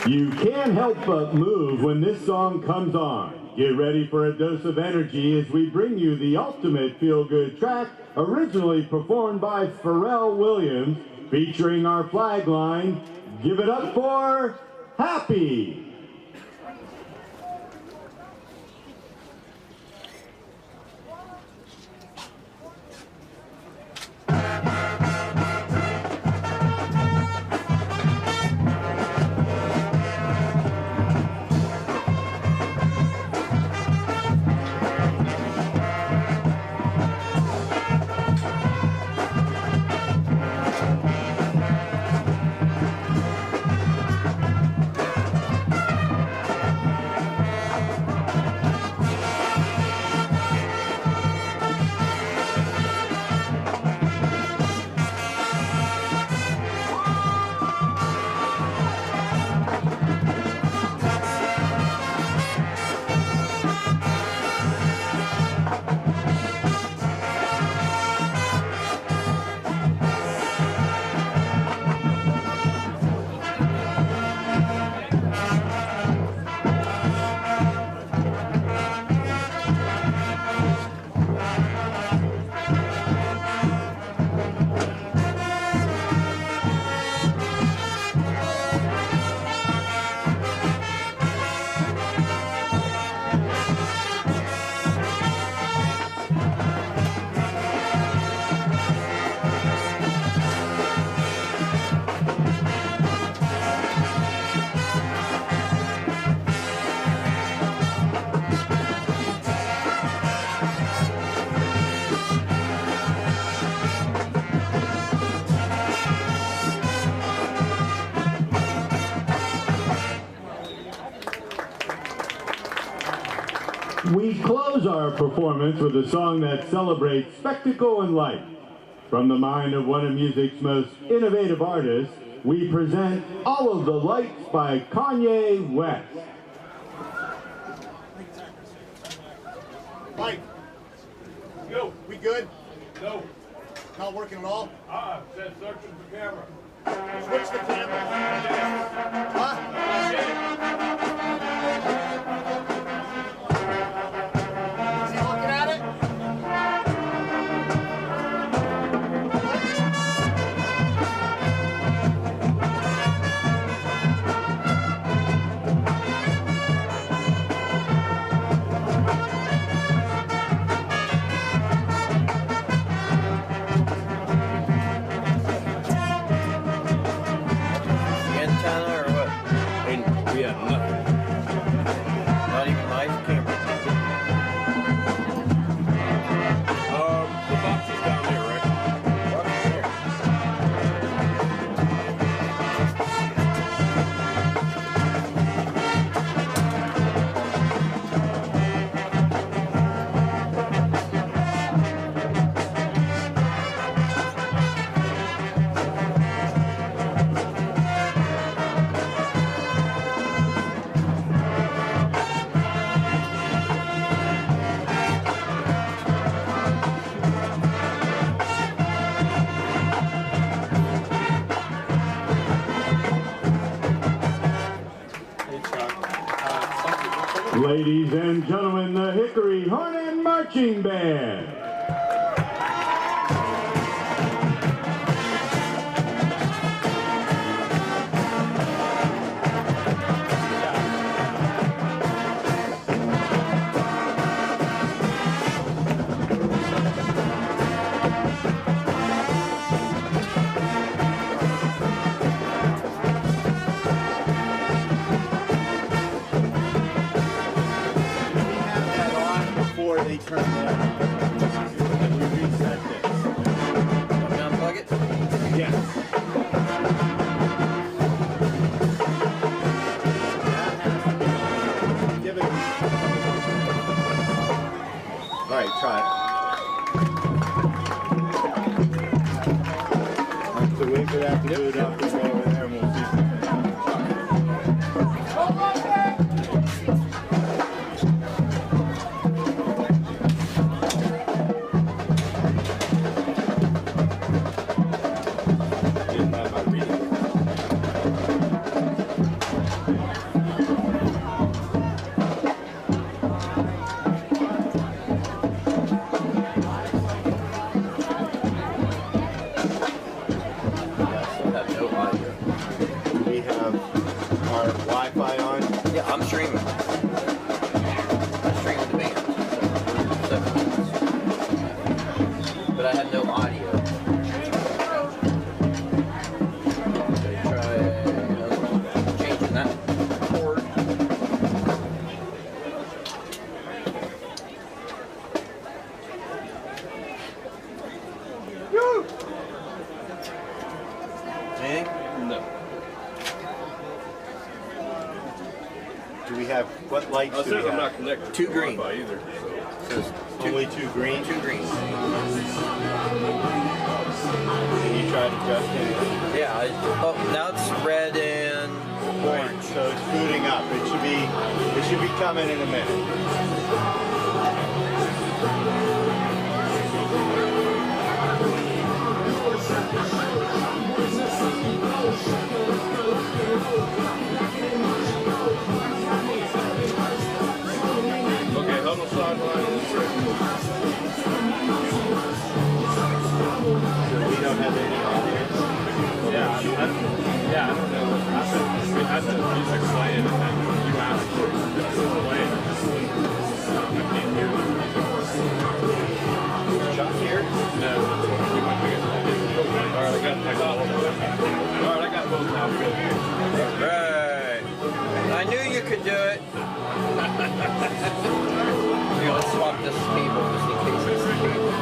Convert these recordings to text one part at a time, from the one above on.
You can't help but move when this song comes on. Get ready for a dose of energy as we bring you the ultimate feel-good track, originally performed by Pharrell Williams, featuring our flag line, Give It Up for Happy. We close our performance with a song that celebrates spectacle and light. From the mind of one of music's most innovative artists, we present All of the Lights by Kanye West. Mike. Yo. We good? No. Not working at all? Said searching for camera. Switch the camera. Huh? Is he looking at it? Antenna or what? We have nothing. Not even live camera. The box is down there, right? Ladies and gentlemen, the Hickory Hornet Marching Band. Before they turn that and we reset this. Want me to unplug it? Yes. Give it. All right, try it. So wait for that to do it up and go over there and we'll see. Didn't have my reading. What lights I do said we I'm not have? connected Two to green. Wi-Fi either. So. Says Only 2 green? 2 green. Can you try to adjust anything? Yeah. Oh, now it's red and orange. So it's booting up. It should be coming in a minute. Okay, huddle sideline is ready. So we don't have any audience. Yeah, I don't know what happened. We had the music playing and then you asked for it to play. I can't hear the music. Chuck here? No, you might be getting Alright, I got both now. Good. Right. I knew you could do it. Here, let's swap this cable just in case it's the cable.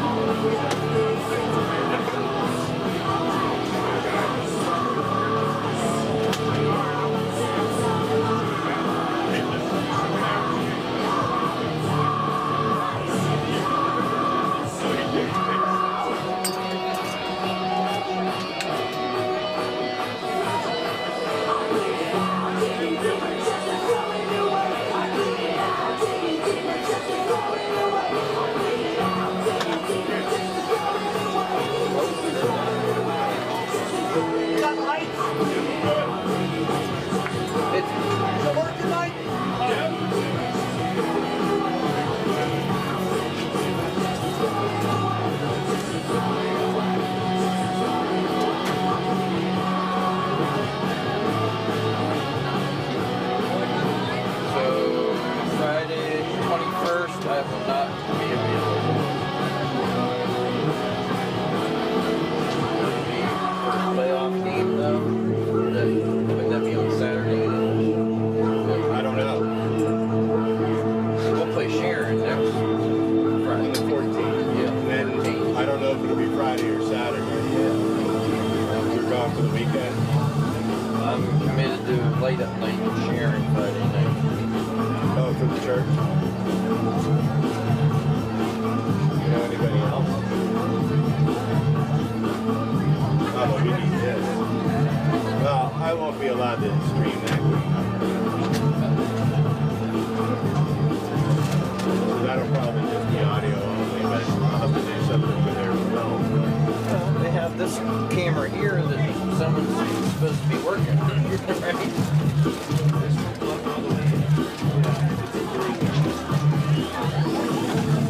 Late at night sharing Friday night. Oh, for the church? You know anybody else? Oh, but we need this. Well, I won't be allowed to stream that week. So that'll probably just be audio only, but I'll have to do something with their film. Well, they have this camera here that someone's supposed to be working. Right?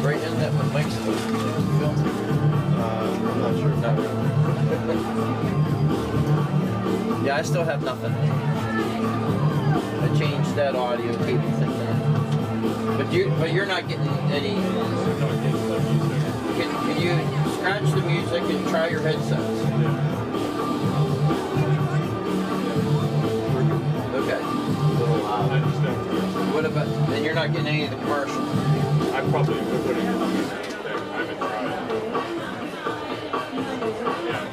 Right in that one Mike's supposed to be filming. I'm not sure. No. Yeah, I still have nothing. I changed that audio cable thing there. But you're not getting any. Can you scratch the music and try your headsets? Okay. What about, and you're not getting any of the commercials? I probably wouldn't get the music there. I haven't tried. Yeah.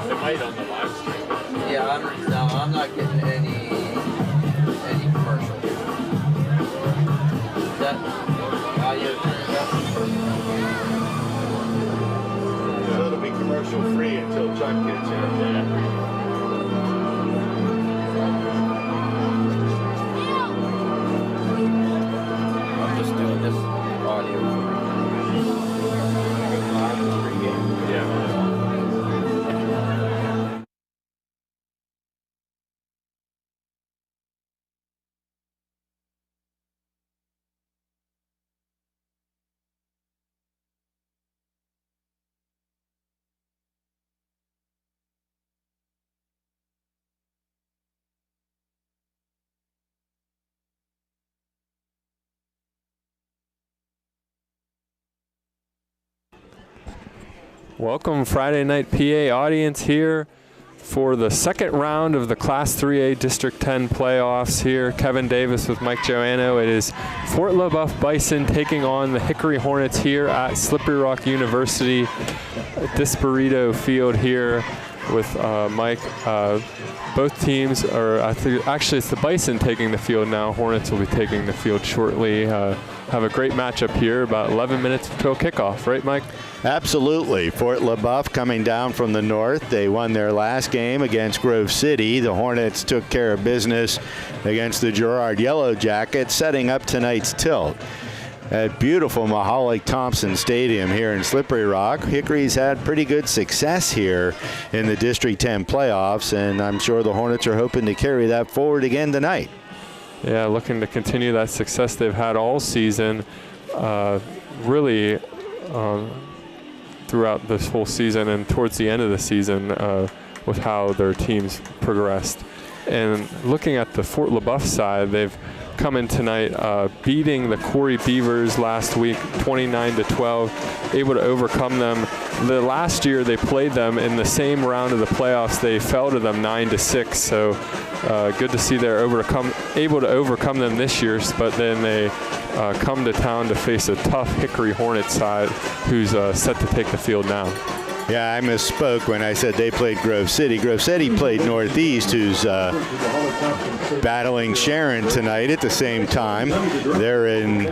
They might on the live stream. Yeah, I'm not getting any commercials. Is that audio turned up? So it'll be commercial free until Chuck gets here. Yeah. I'm just doing this audio. Yeah. Welcome Friday Night PA audience here for the second round of the Class 3A District 10 playoffs here. Kevin Davis with Mike Joanno. It is Fort LaBeouf Bison taking on the Hickory Hornets here at Slippery Rock University Disparito Field here with Mike. Both teams are, actually it's the Bison taking the field now. Hornets will be taking the field shortly. Have a great matchup here, about 11 minutes until kickoff, right, Mike? Absolutely. Fort LaBeouf coming down from the north. They won their last game against Grove City. The Hornets took care of business against the Girard Yellow Jackets, setting up tonight's tilt at beautiful Mahalik Thompson Stadium here in Slippery Rock. Hickory's had pretty good success here in the District 10 playoffs, and I'm sure the Hornets are hoping to carry that forward again tonight. Yeah, looking to continue that success they've had all season, really throughout this whole season and towards the end of the season with how their teams progressed. And looking at the Fort LaBeouf side, they've come in tonight beating the Corey Beavers last week 29-12, able to overcome them. The last year they played them in the same round of the playoffs, they fell to them 9-6, so good to see they're able to overcome them this year, but then they come to town to face a tough Hickory Hornets side who's set to take the field now. Yeah, I misspoke when I said they played Grove City. Grove City played Northeast, who's battling Sharon tonight at the same time. They're in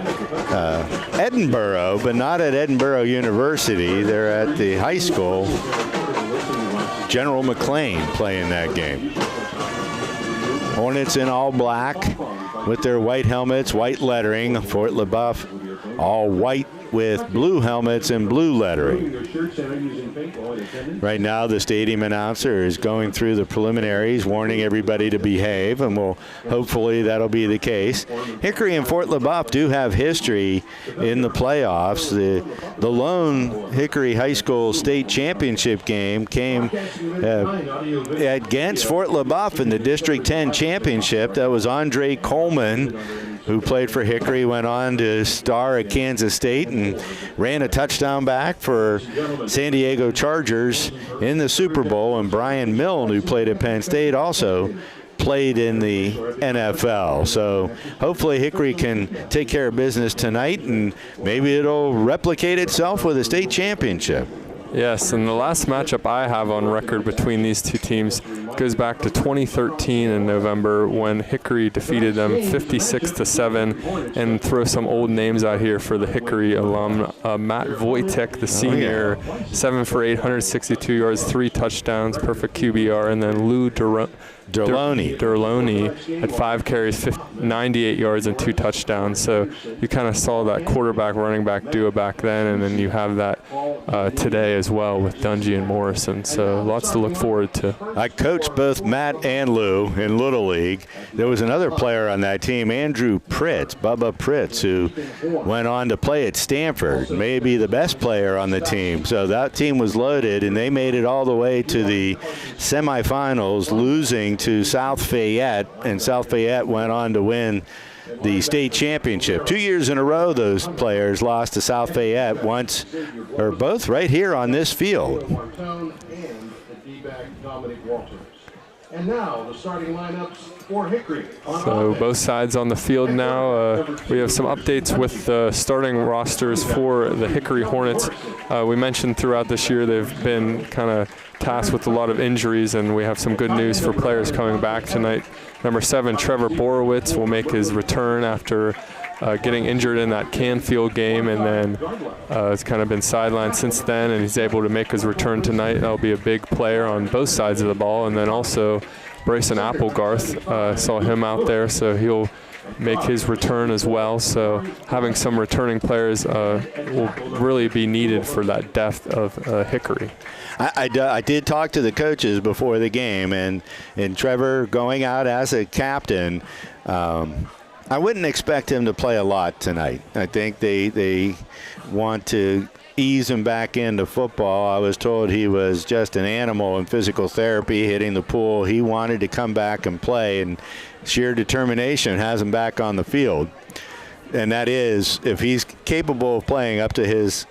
Edinburgh, but not at Edinburgh University. They're at the high school. General McLean playing that game. Hornets in all black with their white helmets, white lettering. Fort LaBeouf all white with blue helmets and blue lettering. Right now the stadium announcer is going through the preliminaries, warning everybody to behave, and hopefully that'll be the case. Hickory and Fort LaBeouf do have history in the playoffs. The lone Hickory High School state championship game came against Fort LaBeouf in the District 10 championship. That was Andre Coleman, who played for Hickory, went on to star at Kansas State and ran a touchdown back for San Diego Chargers in the Super Bowl. And Brian Milne, who played at Penn State, also played in the NFL. So hopefully Hickory can take care of business tonight, and maybe it'll replicate itself with a state championship. Yes, and the last matchup I have on record between these two teams goes back to 2013 in November when Hickory defeated them 56-7. And throw some old names out here for the Hickory alum. Matt Wojtek, the senior, 7 for 862 yards, 3 touchdowns, perfect QBR, and then Lou Derloni had 5 carries, 98 yards, and 2 touchdowns. So you kind of saw that quarterback running back duo back then, and then you have that today as well with Dungy and Morrison. So lots to look forward to. I coached both Matt and Lou in Little League. There was another player on that team, Andrew Pritz, Bubba Pritz, who went on to play at Stanford, maybe the best player on the team. So that team was loaded, and they made it all the way to the semifinals, losing to South Fayette, and South Fayette went on to win the state championship. 2 years in a row those players lost to South Fayette, once or both right here on this field. And now the starting lineups for Hickory. So both sides on the field now. We have some updates with the starting rosters for the Hickory Hornets. We mentioned throughout this year they've been kind of tasked with a lot of injuries, and we have some good news for players coming back tonight. Number 7, Trevor Borowitz, will make his return after getting injured in that Canfield game, and then has kind of been sidelined since then, and he's able to make his return tonight. That'll be a big player on both sides of the ball. And then also Bryson Applegarth, saw him out there, so he'll make his return as well. So having some returning players will really be needed for that depth of Hickory. I did talk to the coaches before the game, and Trevor going out as a captain, I wouldn't expect him to play a lot tonight. I think they want to ease him back into football. I was told he was just an animal in physical therapy, hitting the pool. He wanted to come back and play, and sheer determination has him back on the field. And that is, if he's capable of playing up to his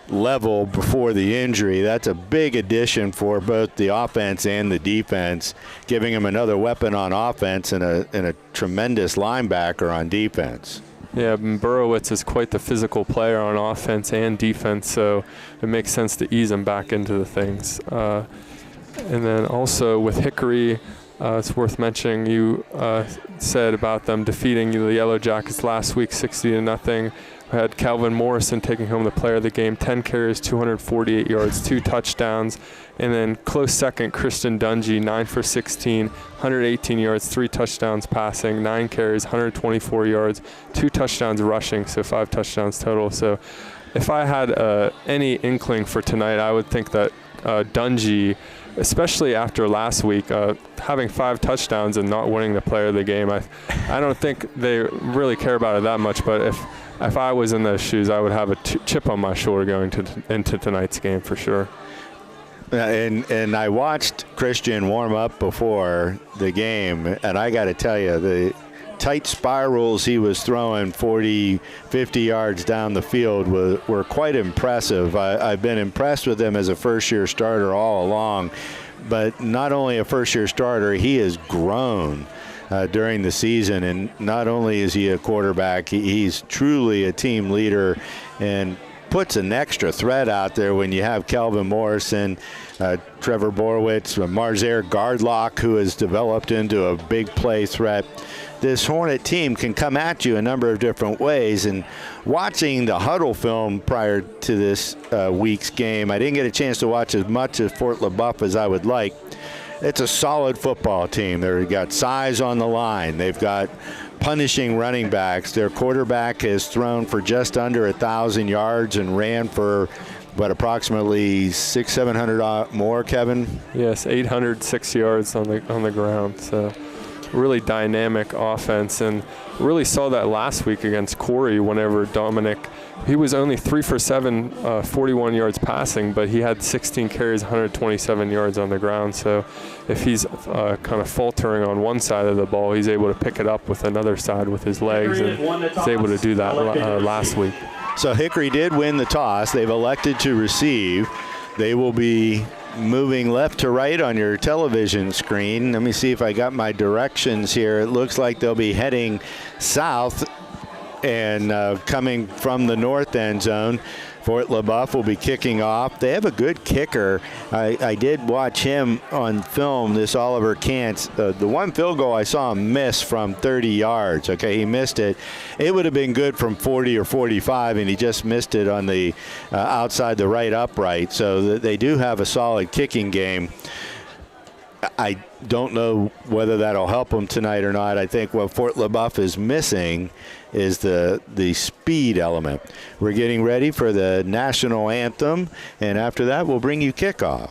level before the injury, that's a big addition for both the offense and the defense, giving him another weapon on offense and a tremendous linebacker on defense. Yeah, Borowitz is quite the physical player on offense and defense, so it makes sense to ease him back into the things. And then also with Hickory, it's worth mentioning you said about them defeating the Yellow Jackets last week 60-0. We had Calvin Morrison taking home the player of the game, 10 carries, 248 yards, 2 touchdowns. And then close second, Christian Dungy, 9 for 16, 118 yards, 3 touchdowns passing, 9 carries, 124 yards, 2 touchdowns rushing, so 5 touchdowns total. So if I had any inkling for tonight, I would think that Dungy, especially after last week, having 5 touchdowns and not winning the player of the game, I don't think they really care about it that much. But if I was in those shoes, I would have a chip on my shoulder going into tonight's game for sure. And I watched Christian warm up before the game, and I got to tell you, the tight spirals he was throwing 40, 50 yards down the field were quite impressive. I've been impressed with him as a first-year starter all along, but not only a first-year starter, he has grown during the season, and not only is he a quarterback, he's truly a team leader and puts an extra threat out there when you have Kelvin Morrison, Trevor Borowitz, Marzair Gardlock, who has developed into a big play threat. This Hornet team can come at you a number of different ways. And watching the huddle film prior to this week's game, I didn't get a chance to watch as much of Fort LaBeouf as I would like. It's a solid football team. They've got size on the line. They've got punishing running backs. Their quarterback has thrown for just under 1,000 yards and ran for, approximately 600-700 more, Kevin? Yes, 806 yards on the ground. So really dynamic offense, and really saw that last week against Corey whenever Dominic, he was only 3 for 7, 41 yards passing, but he had 16 carries, 127 yards on the ground. So if he's kind of faltering on one side of the ball, he's able to pick it up with another side with his legs, and he's able to do that last week. So Hickory did win the toss. They've elected to receive. They will be moving left to right on your television screen. Let me see if I got my directions here. It looks like they'll be heading south and coming from the north end zone. Fort LaBeouf will be kicking off. They have a good kicker. I did watch him on film, this Oliver Kantz. The one field goal I saw him miss from 30 yards. Okay, he missed it. It would have been good from 40 or 45, and he just missed it on the outside the right upright. So they do have a solid kicking game. I don't know whether that'll help them tonight or not. I think what Fort LaBeouf is missing is the speed element. We're getting ready for the national anthem, and after that we'll bring you kickoff.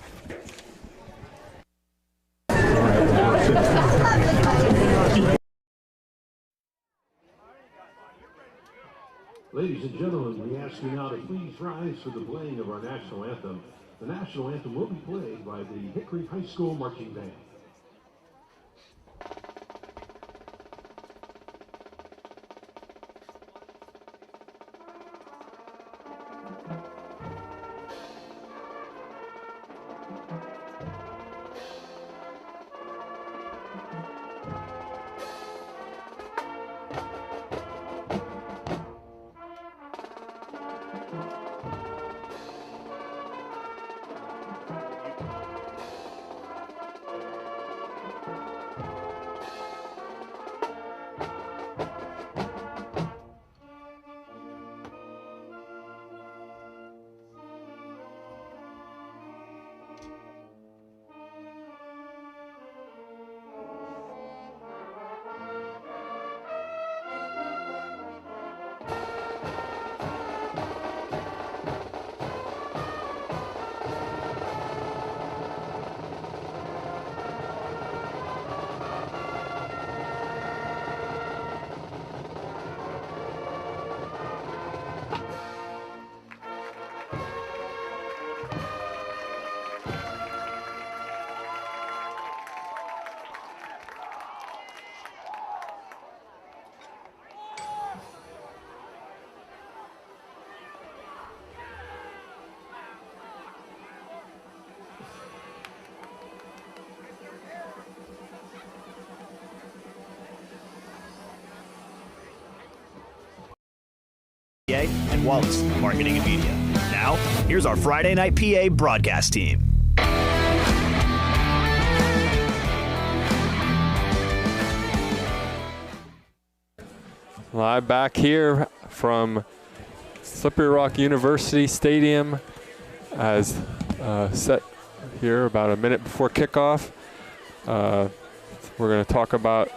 Ladies and gentlemen, we ask you now to please rise for the playing of our national anthem. The national anthem will be played by the Hickory High School Marching Band. And Wallace Marketing and Media. Now, here's our Friday Night PA broadcast team. Live back here from Slippery Rock University Stadium as set here about a minute before kickoff. We're going to talk about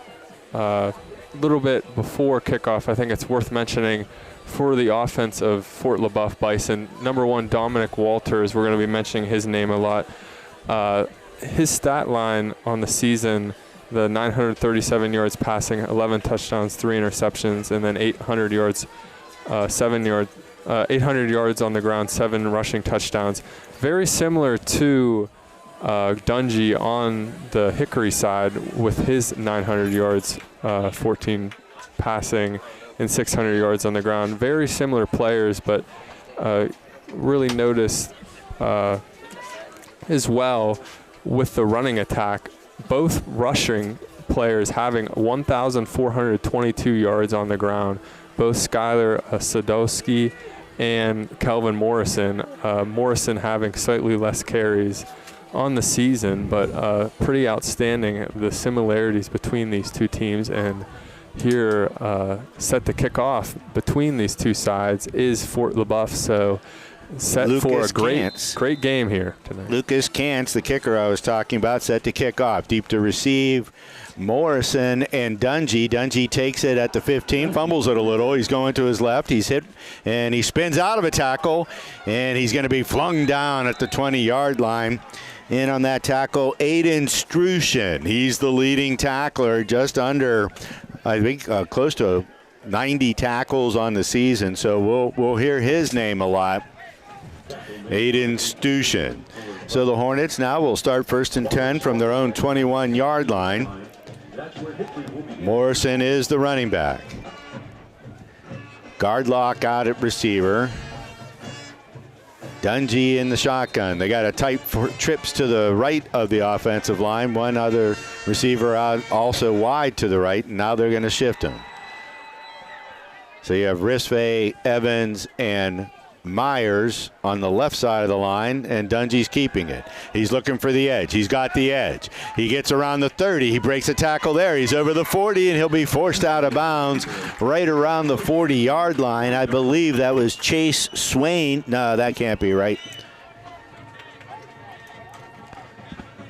a little bit before kickoff. I think it's worth mentioning for the offense of Fort LaBeouf Bison, number 1, Dominic Walters. We're going to be mentioning his name a lot. His stat line on the season, the 937 yards passing, 11 touchdowns, 3 interceptions, and then 800 yards, 800 yards on the ground, 7 rushing touchdowns. Very similar to Dungey on the Hickory side with his 900 yards, 14 passing, and 600 yards on the ground. Very similar players, but really noticed as well with the running attack, both rushing players having 1,422 yards on the ground. Both Skylar Sadowski and Kelvin Morrison. Morrison having slightly less carries on the season, but pretty outstanding, the similarities between these two teams. And here, set to kick off between these two sides is Fort LaBeouf. So set Lucas for a Kantz. great game here tonight. Lucas Kantz, the kicker I was talking about, set to kick off. Deep to receive. Morrison and Dungey. Dungey takes it at the 15, fumbles it a little. He's going to his left. He's hit, and he spins out of a tackle, and he's going to be flung down at the 20-yard line. In on that tackle, Aiden Strushin. He's the leading tackler, just under, I think, close to 90 tackles on the season. So we'll hear his name a lot. Aiden Strushin. So the Hornets now will start 1st and 10 from their own 21-yard line. Morrison is the running back. Gardlock out at receiver. Dungey in the shotgun. They got a tight trips to the right of the offensive line. One other receiver out also wide to the right, and now they're going to shift him. So you have Risve, Evans, and Myers on the left side of the line, and Dungey's keeping it. He's looking for the edge. He's got the edge. He gets around the 30. He breaks a tackle there. He's over the 40, and he'll be forced out of bounds right around the 40-yard line. I believe that was Chase Swain. No, that can't be right.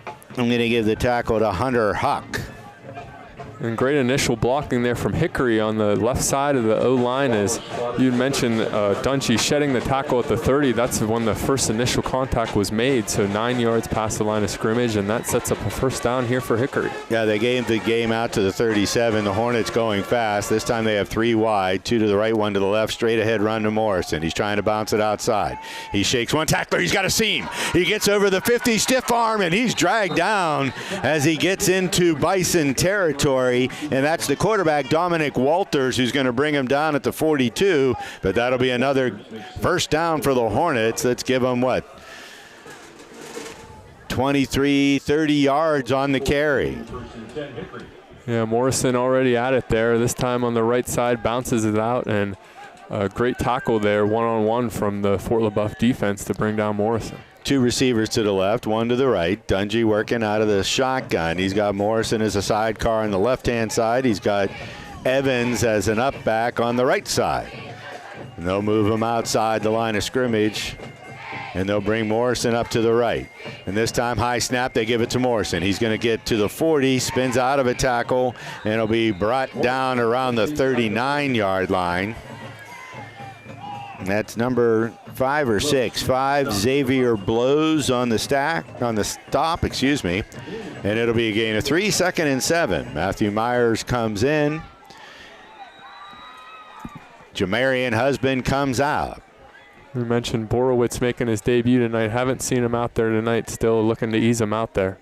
I'm going to give the tackle to Hunter Huck. And great initial blocking there from Hickory on the left side of the O-line. As you mentioned, Dungey shedding the tackle at the 30. That's when the first initial contact was made. So 9 yards past the line of scrimmage, and that sets up a first down here for Hickory. Yeah, they gave the game out to the 37. The Hornets going fast. This time they have 3 wide, 2 to the right, 1 to the left. Straight ahead run to Morrison. He's trying to bounce it outside. He shakes one tackler. He's got a seam. He gets over the 50, stiff arm, and he's dragged down as he gets into Bison territory. And that's the quarterback, Dominic Walters, who's going to bring him down at the 42. But that'll be another first down for the Hornets. Let's give them, 23, 30 yards on the carry. Yeah, Morrison already at it there. This time on the right side, bounces it out, and a great tackle there, one-on-one from the Fort LaBeouf defense to bring down Morrison. 2 receivers to the left, 1 to the right. Dungey working out of the shotgun. He's got Morrison as a sidecar on the left-hand side. He's got Evans as an up back on the right side. And they'll move him outside the line of scrimmage, and they'll bring Morrison up to the right. And this time, high snap, they give it to Morrison. He's going to get to the 40, spins out of a tackle, and it'll be brought down around the 39-yard line. That's number 5 or 6. 5, Xavier Blows on the stop, and it'll be a gain of 3, 2nd and 7. Matthew Myers comes in. Jamarian Husband comes out. We mentioned Borowitz making his debut tonight. Haven't seen him out there tonight. Still looking to ease him out there.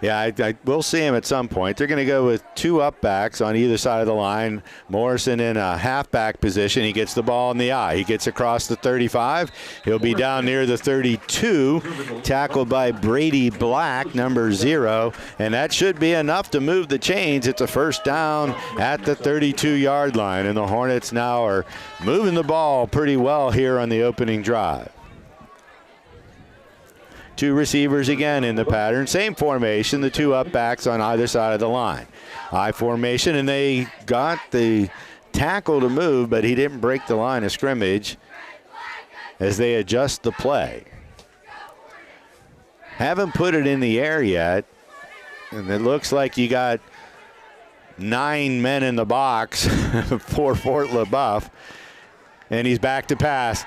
Yeah, we'll see him at some point. They're going to go with 2 up backs on either side of the line. Morrison in a halfback position. He gets the ball in the eye. He gets across the 35. He'll be down near the 32, tackled by Brady Black, number 0. And that should be enough to move the chains. It's a first down at the 32-yard line. And the Hornets now are moving the ball pretty well here on the opening drive. 2 receivers again in the pattern. Same formation, the 2 up backs on either side of the line. I formation, and they got the tackled a move, but he didn't break the line of scrimmage as they adjust the play. Haven't put it in the air yet, and it looks like you got 9 men in the box for Fort LaBeouf, and he's back to pass.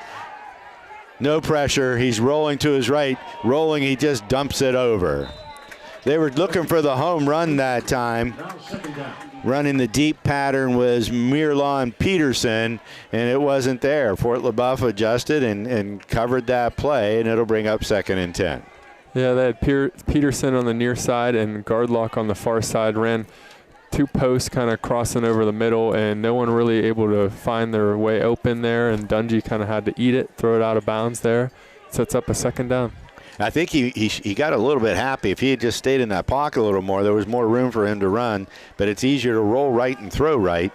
No pressure. He's rolling to his right. Rolling, he just dumps it over. They were looking for the home run that time. Running the deep pattern was Mirlon Peterson, and it wasn't there. Fort LaBeouf adjusted and covered that play, and it'll bring up 2nd and 10. Yeah, they had Peterson on the near side and Gardlock on the far side. Ran 2 posts kind of crossing over the middle, and no one really able to find their way open there, and Dungy kind of had to eat it, throw it out of bounds there. Sets up a 2nd down. I think he got a little bit happy. If he had just stayed in that pocket a little more, there was more room for him to run, but it's easier to roll right and throw right.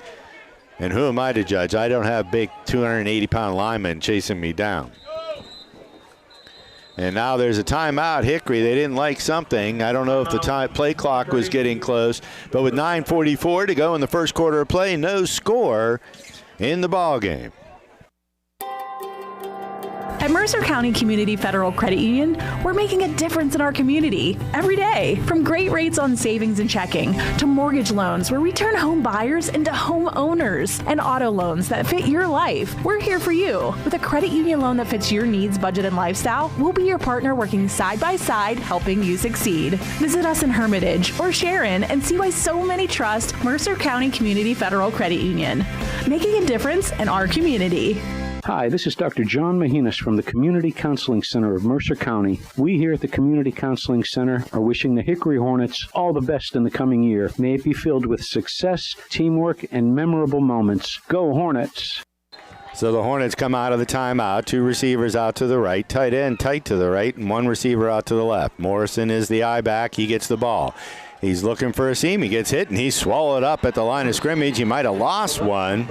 And who am I to judge? I don't have big 280-pound linemen chasing me down. And now there's a timeout. Hickory, they didn't like something. I don't know if the play clock was getting close, but with 9:44 to go in the first quarter of play, no score in the ball game. At Mercer County Community Federal Credit Union, we're making a difference in our community every day. From great rates on savings and checking to mortgage loans where we turn home buyers into home owners and auto loans that fit your life. We're here for you. With a credit union loan that fits your needs, budget, and lifestyle, we'll be your partner working side by side, helping you succeed. Visit us in Hermitage or Sharon and see why so many trust Mercer County Community Federal Credit Union. Making a difference in our community. Hi, this is Dr. John Mahinas from the Community Counseling Center of Mercer County. We here at the Community Counseling Center are wishing the Hickory Hornets all the best in the coming year. May it be filled with success, teamwork, and memorable moments. Go Hornets! So the Hornets come out of the timeout. 2 receivers out to the right, tight end tight to the right, and 1 receiver out to the left. Morrison is the eye back. He gets the ball. He's looking for a seam. He gets hit, and he's swallowed up at the line of scrimmage. He might have lost one.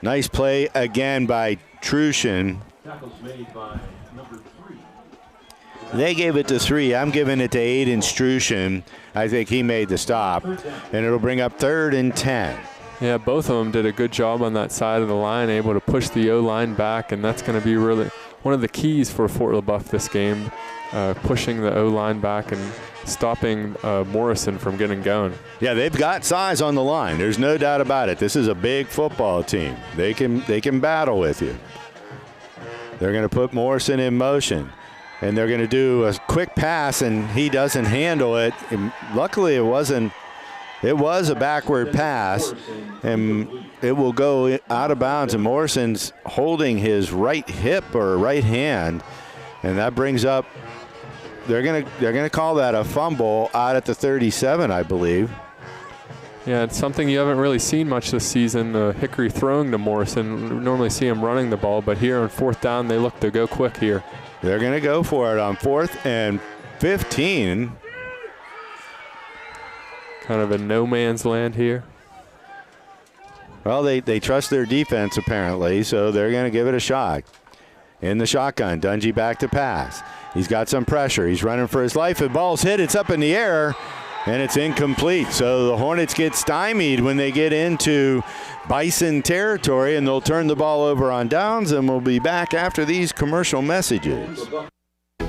Nice play again by Trushin. They gave it to 3. I'm giving it to Aiden Strushin. I think he made the stop, and it'll bring up 3rd and 10. Yeah, both of them did a good job on that side of the line, able to push the O-line back, and that's going to be really one of the keys for Fort LaBeouf this game, pushing the O-line back and stopping Morrison from getting going. Yeah, they've got size on the line. There's no doubt about it. This is a big football team. They can battle with you. They're going to put Morrison in motion, and they're going to do a quick pass, and he doesn't handle it. And luckily, it wasn't. It was a backward pass, and it will go out of bounds. And Morrison's holding his right hip or right hand, and that brings up. They're gonna call that a fumble out at the 37, I believe. Yeah, it's something you haven't really seen much this season. Hickory throwing to Morrison. We normally see him running the ball, but here on 4th down, they look to go quick here. They're gonna go for it on 4th and 15. Kind of a no man's land here. Well, they trust their defense apparently, so they're gonna give it a shot. In the shotgun, Dungy back to pass. He's got some pressure. He's running for his life. The ball's hit. It's up in the air, and it's incomplete. So the Hornets get stymied when they get into Bison territory, and they'll turn the ball over on downs, and we'll be back after these commercial messages.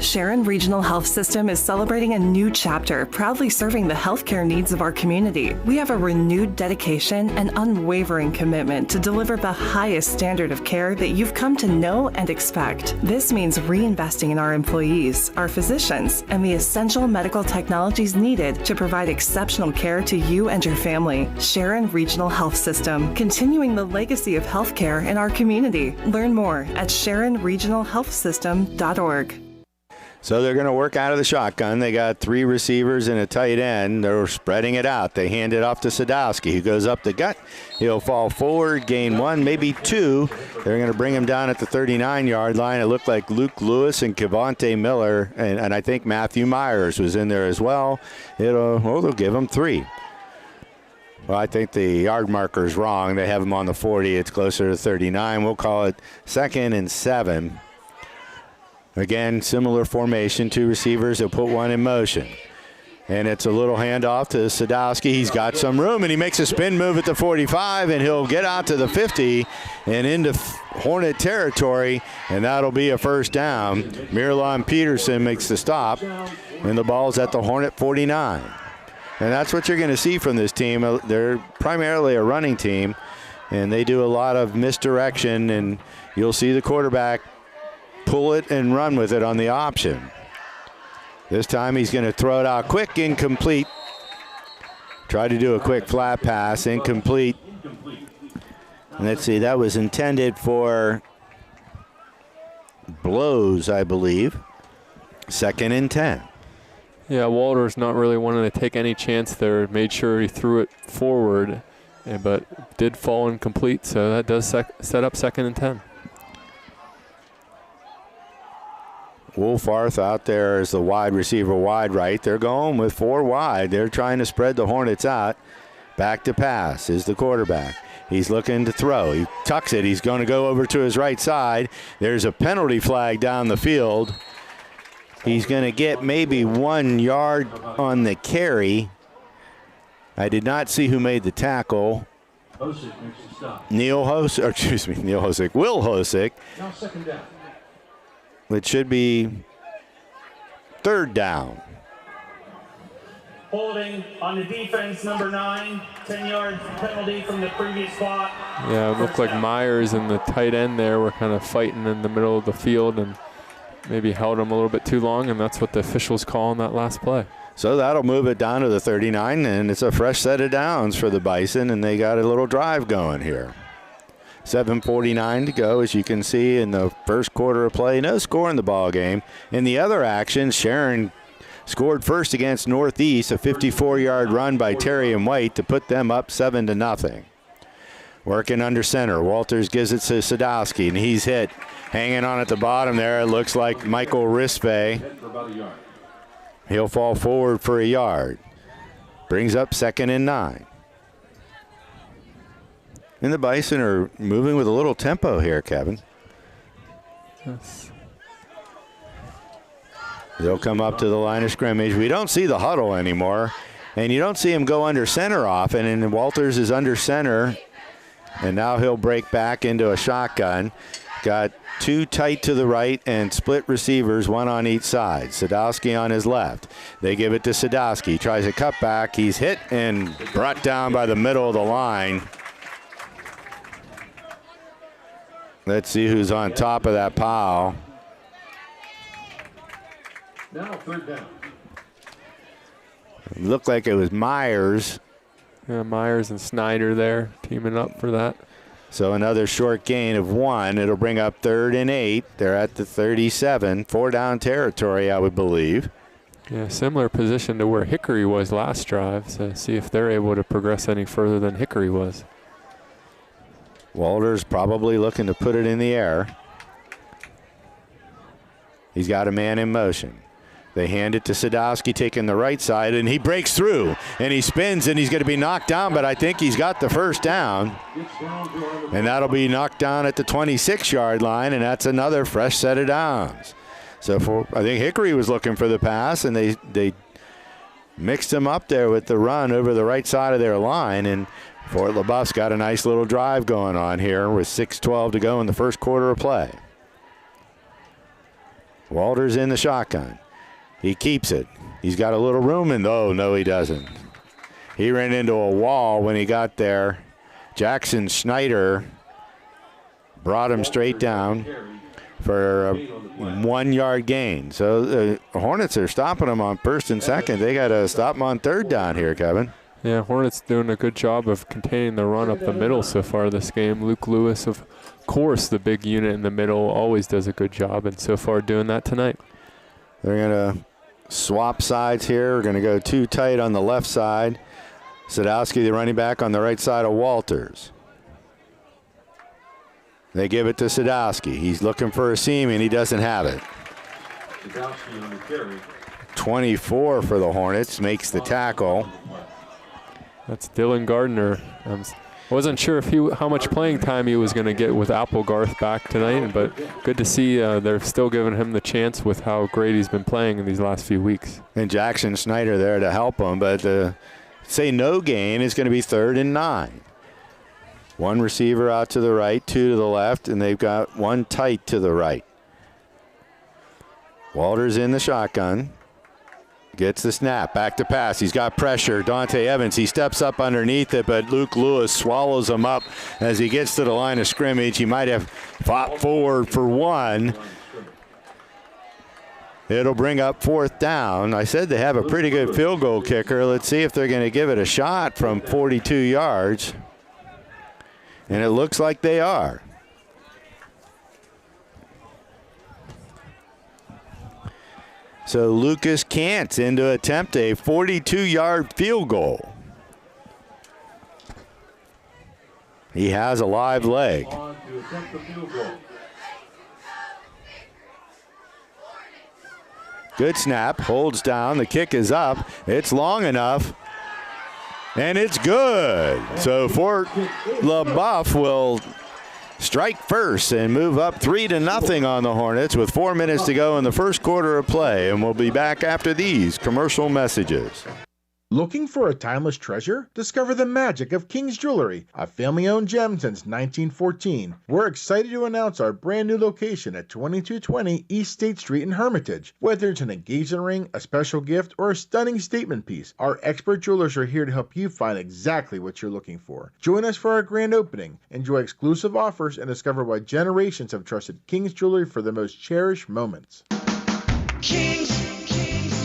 Sharon Regional Health System is celebrating a new chapter, proudly serving the healthcare needs of our community. We have a renewed dedication and unwavering commitment to deliver the highest standard of care that you've come to know and expect. This means reinvesting in our employees, our physicians, and the essential medical technologies needed to provide exceptional care to you and your family. Sharon Regional Health System, continuing the legacy of healthcare in our community. Learn more at SharonRegionalHealthSystem.org. So they're going to work out of the shotgun. They got 3 receivers and a tight end. They're spreading it out. They hand it off to Sadowski, who goes up the gut. He'll fall forward, gain 1, maybe 2. They're going to bring him down at the 39-yard line. It looked like Luke Lewis and Kevonte Miller, and I think Matthew Myers was in there as well. They'll give him 3. Well, I think the yard marker is wrong. They have him on the 40. It's closer to 39. We'll call it 2nd and 7. Again, similar formation, 2 receivers. They'll put 1 in motion. And it's a little handoff to Sadowski. He's got some room, and he makes a spin move at the 45, and he'll get out to the 50 and into Hornet territory, and that'll be a first down. Miralon Peterson makes the stop, and the ball's at the Hornet 49. And that's what you're going to see from this team. They're primarily a running team, and they do a lot of misdirection, and you'll see the quarterback pull it and run with it on the option. This time he's going to throw it out quick, incomplete. Try to do a quick flat pass, incomplete. And let's see, that was intended for Blows, I believe. 2nd and 10. Yeah, Walter's not really wanting to take any chance there. Made sure he threw it forward, but did fall incomplete, so that does set up 2nd and 10. Wolfarth out there as the wide receiver, wide right. They're going with 4 wide. They're trying to spread the Hornets out. Back to pass is the quarterback. He's looking to throw. He tucks it. He's going to go over to his right side. There's a penalty flag down the field. He's going to get maybe 1 yard on the carry. I did not see who made the tackle. Will Hosick. Now 2nd down. It should be 3rd down. Holding on the defense, number 9, 10 yards penalty from the previous spot. Yeah, it looked like Myers and the tight end there were kind of fighting in the middle of the field and maybe held him a little bit too long, and that's what the officials call on that last play. So that'll move it down to the 39, and it's a fresh set of downs for the Bison, and they got a little drive going here. 7:49 to go, as you can see in the first quarter of play. No score in the ball game. In the other action, Sharon scored first against Northeast, a 54-yard run by Terry and White to put them up 7-0. Working under center, Walters gives it to Sadowski, and he's hit. Hanging on at the bottom there, it looks like Michael Rispe. He'll fall forward for a yard. Brings up 2nd and 9. And the Bison are moving with a little tempo here, Kevin. Yes. They'll come up to the line of scrimmage. We don't see the huddle anymore, and you don't see him go under center often, and Walters is under center, and now he'll break back into a shotgun. Got 2 tight to the right and split receivers, 1 on each side. Sadowski on his left. They give it to Sadowski. Tries a cutback. He's hit and brought down by the middle of the line. Let's see who's on top of that pile. Now 3rd down. It looked like it was Myers. Yeah, Myers and Snyder there teaming up for that. So another short gain of 1. It'll bring up 3rd and 8. They're at the 37. 4 down territory, I would believe. Yeah, similar position to where Hickory was last drive. So see if they're able to progress any further than Hickory was. Walters probably looking to put it in the air. He's got a man in motion. They hand it to Sadowski, taking the right side, and he breaks through, and he spins, and he's going to be knocked down, but I think he's got the first down. And that'll be knocked down at the 26-yard line, and that's another fresh set of downs. So I think Hickory was looking for the pass, and they mixed him up there with the run over the right side of their line, and Fort LaBeouf's got a nice little drive going on here with 6:12 to go in the first quarter of play. Walters in the shotgun. He keeps it. He's got a little room, and no, he doesn't. He ran into a wall when he got there. Jackson Schneider brought him straight down for a 1-yard gain. So the Hornets are stopping him on 1st and 2nd. They got to stop him on 3rd down here, Kevin. Yeah, Hornets doing a good job of containing the run up the middle so far this game. Luke Lewis, of course, the big unit in the middle, always does a good job, and so far doing that tonight. They're going to swap sides here. We're going to go 2 tight on the left side. Sadowski, the running back, on the right side of Walters. They give it to Sadowski. He's looking for a seam, and he doesn't have it. Sadowski on the carry. 24 for the Hornets, makes the tackle. That's Dylan Gardner. wasn't sure if how much playing time he was going to get with Applegarth back tonight, but good to see they're still giving him the chance with how great he's been playing in these last few weeks. And Jackson Snyder there to help him, but say no gain is going to be 3rd and 9. One receiver out to the right, 2 to the left, and they've got one tight to the right. Walters in the shotgun. Gets the snap, back to pass. He's got pressure. Dante Evans, he steps up underneath it, but Luke Lewis swallows him up as he gets to the line of scrimmage. He might have fought forward for one. It'll bring up 4th down. I said they have a pretty good field goal kicker. Let's see if they're going to give it a shot from 42 yards. And it looks like they are. So Lucas Kantz in to attempt a 42-yard field goal. He has a live leg. Good snap, holds down, the kick is up. It's long enough, and it's good. So Fort LaBeouf will strike first and move up 3-0 on the Hornets with 4 minutes to go in the first quarter of play. And we'll be back after these commercial messages. Looking for a timeless treasure? Discover the magic of King's Jewelry, a family-owned gem since 1914. We're excited to announce our brand new location at 2220 East State Street in Hermitage. Whether it's an engagement ring, a special gift, or a stunning statement piece, our expert jewelers are here to help you find exactly what you're looking for. Join us for our grand opening, enjoy exclusive offers, and discover why generations have trusted King's Jewelry for the most cherished moments. King's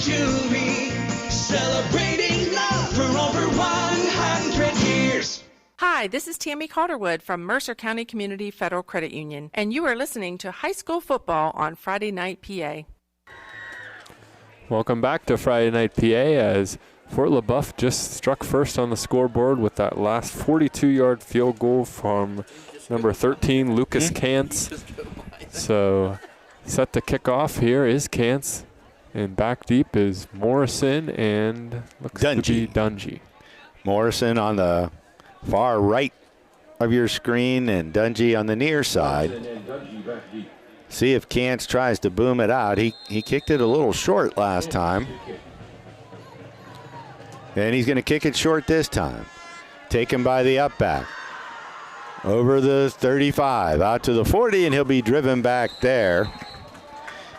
Jewelry, celebrating love for over 100 years. Hi, this is Tammy Calderwood from Mercer County Community Federal Credit Union, and you are listening to High School Football on Friday Night PA. Welcome back to Friday Night PA as Fort LaBeouf just struck first on the scoreboard with that last 42-yard field goal from number 13, Lucas Kantz. So set to kick off here is Kantz. And back deep is Morrison and looks to be Dungy. Morrison on the far right of your screen and Dungy on the near side. See if Kantz tries to boom it out. He kicked it a little short last time. And he's going to kick it short this time. Taken by the up back. Over the 35, out to the 40, and he'll be driven back there.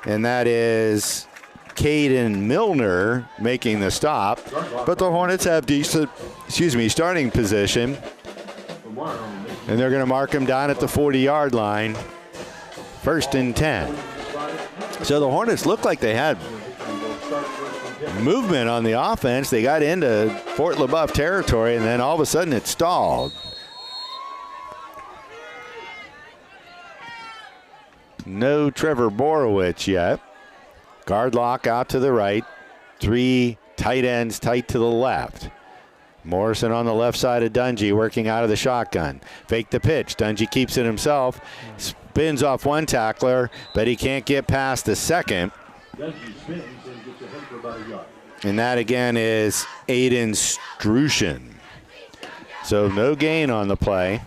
And that is Caden Milner making the stop, but the Hornets have decent, starting position, and they're going to mark him down at the 40-yard line, 1st and 10. So the Hornets look like they had movement on the offense. They got into Fort LaBeouf territory, and then all of a sudden it stalled. No Trevor Borowicz yet. Guard lock out to the right. 3 tight ends tight to the left. Morrison on the left side of Dungy working out of the shotgun. Fake the pitch. Dungy keeps it himself. Spins off one tackler, but he can't get past the second. And that again is Aiden Strushin. So no gain on the play.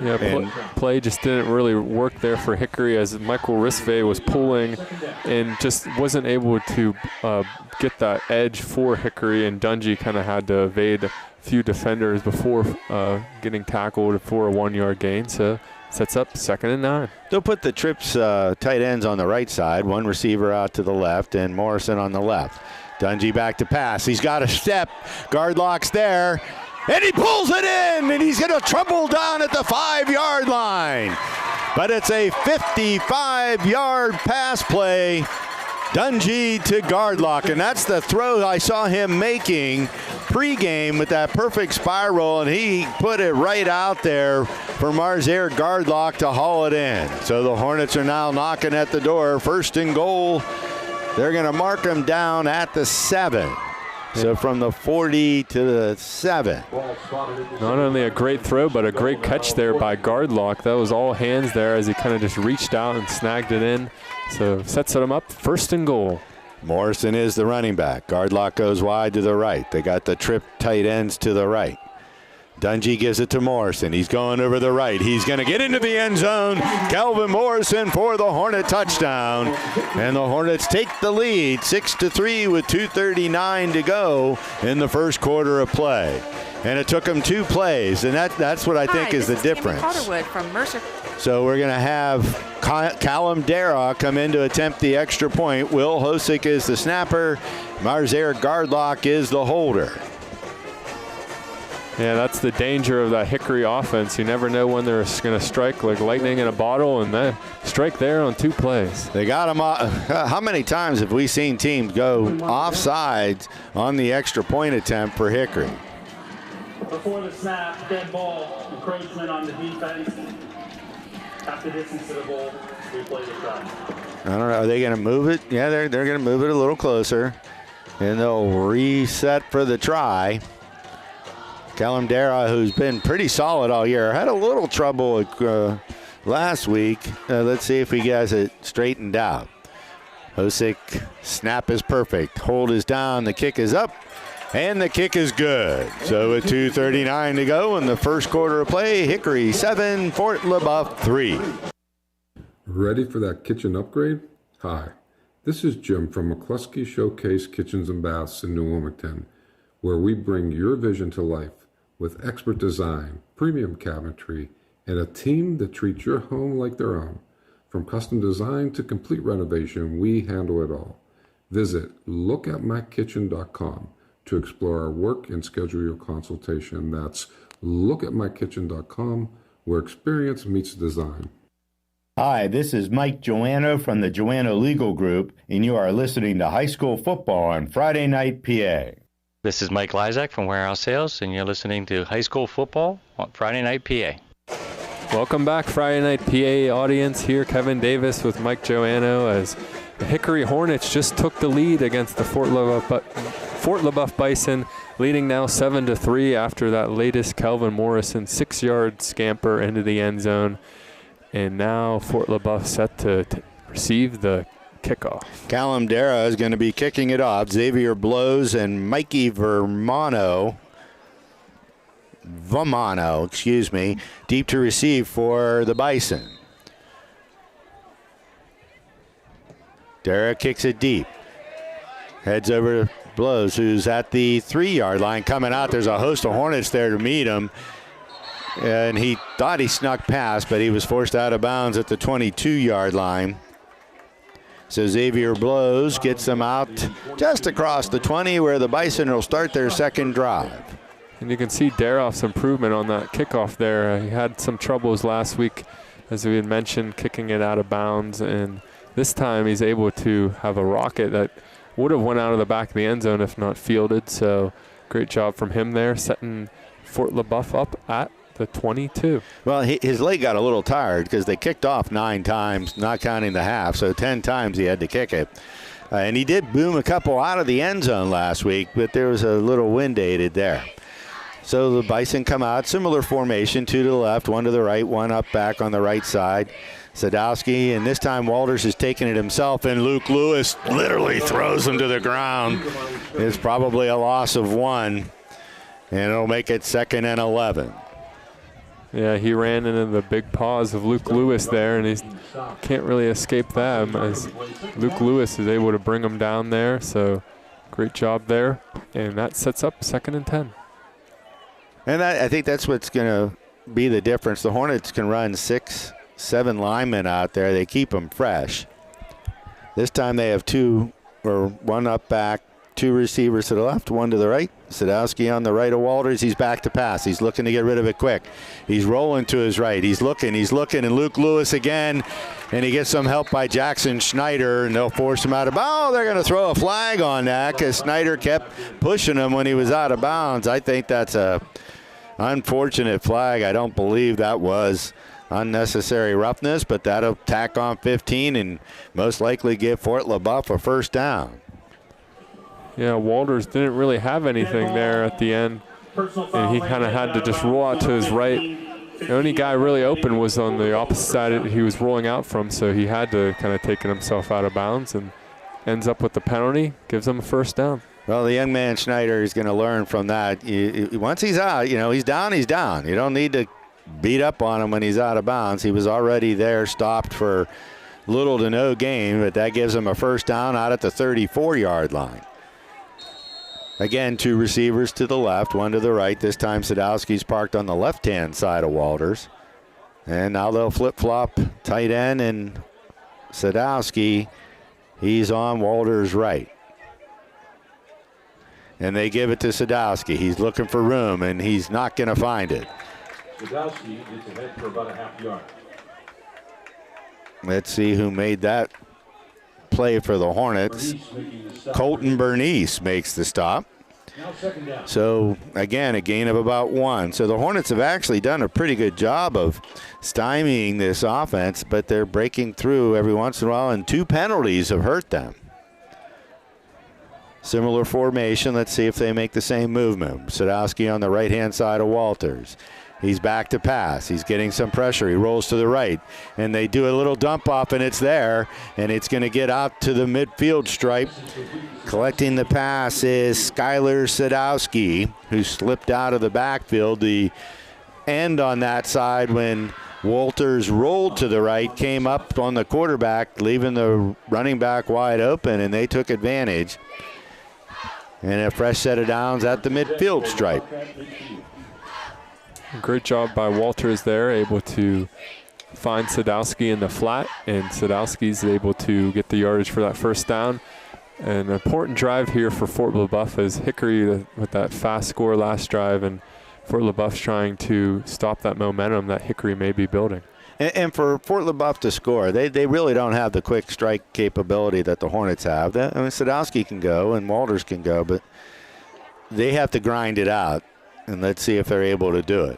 Yeah, play just didn't really work there for Hickory as Michael Risve was pulling and just wasn't able to get that edge for Hickory, and Dungy kind of had to evade a few defenders before getting tackled for a 1-yard gain. So sets up 2nd and 9. They'll put the trips tight ends on the right side, one receiver out to the left and Morrison on the left. Dungy back to pass. He's got a step. Guard lock's there. And he pulls it in, and he's going to tumble down at the 5-yard line. But it's a 55-yard pass play. Dungy to Gardlock, and that's the throw I saw him making pregame with that perfect spiral, and he put it right out there for Marzair Gardlock to haul it in. So the Hornets are now knocking at the door. 1st and goal. They're going to mark him down at the 7. So from the 40 to the 7. Not only a great throw, but a great catch there by Gardlock. That was all hands there as he kind of just reached out and snagged it in. So sets him up 1st and goal. Morrison is the running back. Gardlock goes wide to the right. They got the trip tight ends to the right. Dungy gives it to Morrison. He's going over the right. He's going to get into the end zone. Calvin Morrison for the Hornet touchdown. And the Hornets take the lead 6-3 with 2:39 to go in the first quarter of play. And it took them 2 plays, and that's what I think is the difference. Calderwood from Mercer. So we're going to have Callum Dara come in to attempt the extra point. Will Hosick is the snapper. Marzair Gardlock is the holder. Yeah, that's the danger of that Hickory offense. You never know when they're going to strike like lightning in a bottle, and they strike there on 2 plays. They got them. How many times have we seen teams go offsides on the extra point attempt for Hickory? Before the snap, dead ball, encroachment on the defense. Half the distance to the ball, replay the try. I don't know. Are they going to move it? Yeah, they're going to move it a little closer, and they'll reset for the try. Callum Dara, who's been pretty solid all year, had a little trouble last week. Let's see if he has it straightened out. Hosick, snap is perfect. Hold is down. The kick is up. And the kick is good. So with 2:39 to go in the first quarter of play, Hickory 7, Fort LaBeouf 3. Ready for that kitchen upgrade? Hi, this is Jim from McCluskey Showcase Kitchens and Baths in New Wilmington, where we bring your vision to life with expert design, premium cabinetry, and a team that treats your home like their own. From custom design to complete renovation, we handle it all. Visit lookatmykitchen.com to explore our work and schedule your consultation. That's lookatmykitchen.com, where experience meets design. Hi, this is Mike Joanno from the Joanno Legal Group, and you are listening to High School Football on Friday Night PA. This is Mike Lysak from Warehouse Sales, and you're listening to High School Football on Friday Night PA. Welcome back, Friday Night PA audience. Here, Kevin Davis with Mike Joanno, as the Hickory Hornets just took the lead against the Fort LaBeouf Bison, leading now 7-3 after that latest Calvin Morrison 6-yard scamper into the end zone. And now Fort LaBeouf set to receive the kickoff. Callum Dara is going to be kicking it off. Xavier Blows and Mikey Vamano, deep to receive for the Bison. Dara kicks it deep. Heads over to Blows, who's at the 3-yard line. Coming out, there's a host of Hornets there to meet him. And he thought he snuck past, but he was forced out of bounds at the 22-yard line. So Xavier Blows gets them out just across the 20, where the Bison will start their second drive. And you can see Daroff's improvement on that kickoff there. He had some troubles last week, as we had mentioned, kicking it out of bounds. And this time he's able to have a rocket that would have went out of the back of the end zone if not fielded. So great job from him there, setting Fort LaBeouf up at the 22. Well, his leg got a little tired because they kicked off 9 times, not counting the half, so 10 times he had to kick it. And he did boom a couple out of the end zone last week, but there was a little wind aided there. So the Bison come out, similar formation, 2 to the left, 1 to the right, 1 up back on the right side. Sadowski, and this time Walters is taking it himself, and Luke Lewis literally throws him to the ground. It's probably a loss of 1, and it'll make it 2nd and 11. Yeah, he ran into the big paws of Luke Lewis there, and he can't really escape them as Luke Lewis is able to bring him down there. So great job there, and that sets up 2nd and 10. And I think that's what's going to be the difference. The Hornets can run 6, 7 linemen out there. They keep them fresh. This time they have 1 up back, 2 receivers to the left, 1 to the right. Sadowski on the right of Walters. He's back to pass. He's looking to get rid of it quick. He's rolling to his right. He's looking, and Luke Lewis again. And he gets some help by Jackson Schneider, and they'll force him out of bounds. Oh, they're going to throw a flag on that because Schneider kept pushing him when he was out of bounds. I think that's a unfortunate flag. I don't believe that was unnecessary roughness, but that'll tack on 15 and most likely give Fort LaBeouf a first down. Yeah, Walters didn't really have anything there at the end, and he kind of had to just roll out to his right. The only guy really open was on the opposite side he was rolling out from, so he had to kind of take himself out of bounds and ends up with the penalty, gives him a first down. Well, the young man Schneider is going to learn from that. Once he's out, he's down, he's down. You don't need to beat up on him when he's out of bounds. He was already there, stopped for little to no gain, but that gives him a first down out at the 34-yard line. Again, 2 receivers to the left, 1 to the right. This time Sadowski's parked on the left-hand side of Walters. And now they'll flip-flop tight end, and Sadowski, he's on Walters' right. And they give it to Sadowski. He's looking for room, and he's not going to find it. Sadowski gets ahead for about a half yard. Let's see who made that play for the Hornets. Colton Bernice makes the stop. So, again, a gain of about 1. So the Hornets have actually done a pretty good job of stymieing this offense, but they're breaking through every once in a while, and 2 penalties have hurt them. Similar formation. Let's see if they make the same movement. Sadowski on the right-hand side of Walters. He's back to pass. He's getting some pressure. He rolls to the right, and they do a little dump off, and it's there, and it's going to get out to the midfield stripe. Collecting the pass is Skylar Sadowski, who slipped out of the backfield. The end on that side when Walters rolled to the right, came up on the quarterback, leaving the running back wide open, and they took advantage. And a fresh set of downs at the midfield stripe. Great job by Walters there, able to find Sadowski in the flat, and Sadowski's able to get the yardage for that first down. An important drive here for Fort LaBeouf as Hickory with that fast score last drive, and Fort LaBeouf's trying to stop that momentum that Hickory may be building. And for Fort LaBeouf to score, they really don't have the quick strike capability that the Hornets have. Sadowski can go and Walters can go, but they have to grind it out, and let's see if they're able to do it.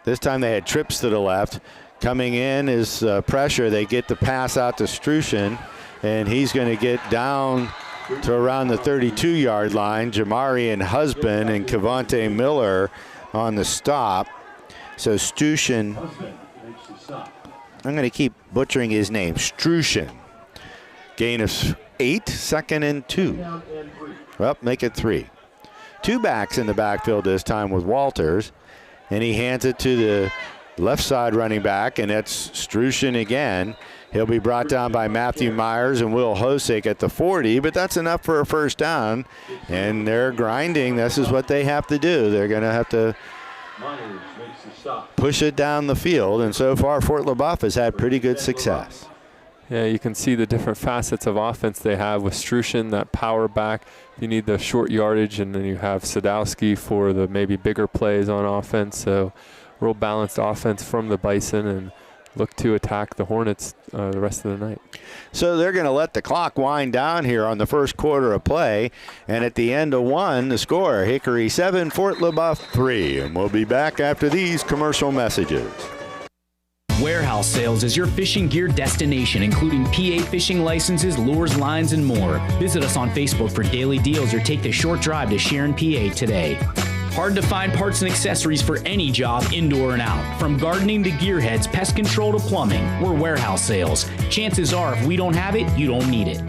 This time they had trips to the left. Coming in is pressure. They get the pass out to Strushin, and he's going to get down to around the 32-yard line. Jamari and Husband and Cavante Miller on the stop. So Strushin, I'm going to keep butchering his name, Strushin. Gain of 8, 2nd and 2. Well, make it 3. 2 backs in the backfield this time with Walters, and he hands it to the left side running back, and that's Strushin again. He'll be brought down by Matthew Myers and Will Hosick at the 40, but that's enough for a first down, and they're grinding. This is what they have to do. They're going to have to push it down the field, and so far Fort LaBeouf has had pretty good success. Yeah, you can see the different facets of offense they have with Strushin, that power back. You need the short yardage, and then you have Sadowski for the maybe bigger plays on offense. So real balanced offense from the Bison, and look to attack the Hornets the rest of the night. So they're going to let the clock wind down here on the first quarter of play, and at the end of 1, the score, Hickory 7, Fort LaBeouf 3. And we'll be back after these commercial messages. Warehouse Sales is your fishing gear destination, including PA fishing licenses, lures, lines, and more. Visit us on Facebook for daily deals or take the short drive to Sharon, PA today. Hard to find parts and accessories for any job, indoor and out. From gardening to gearheads, pest control to plumbing, we're Warehouse Sales. Chances are if we don't have it, you don't need it.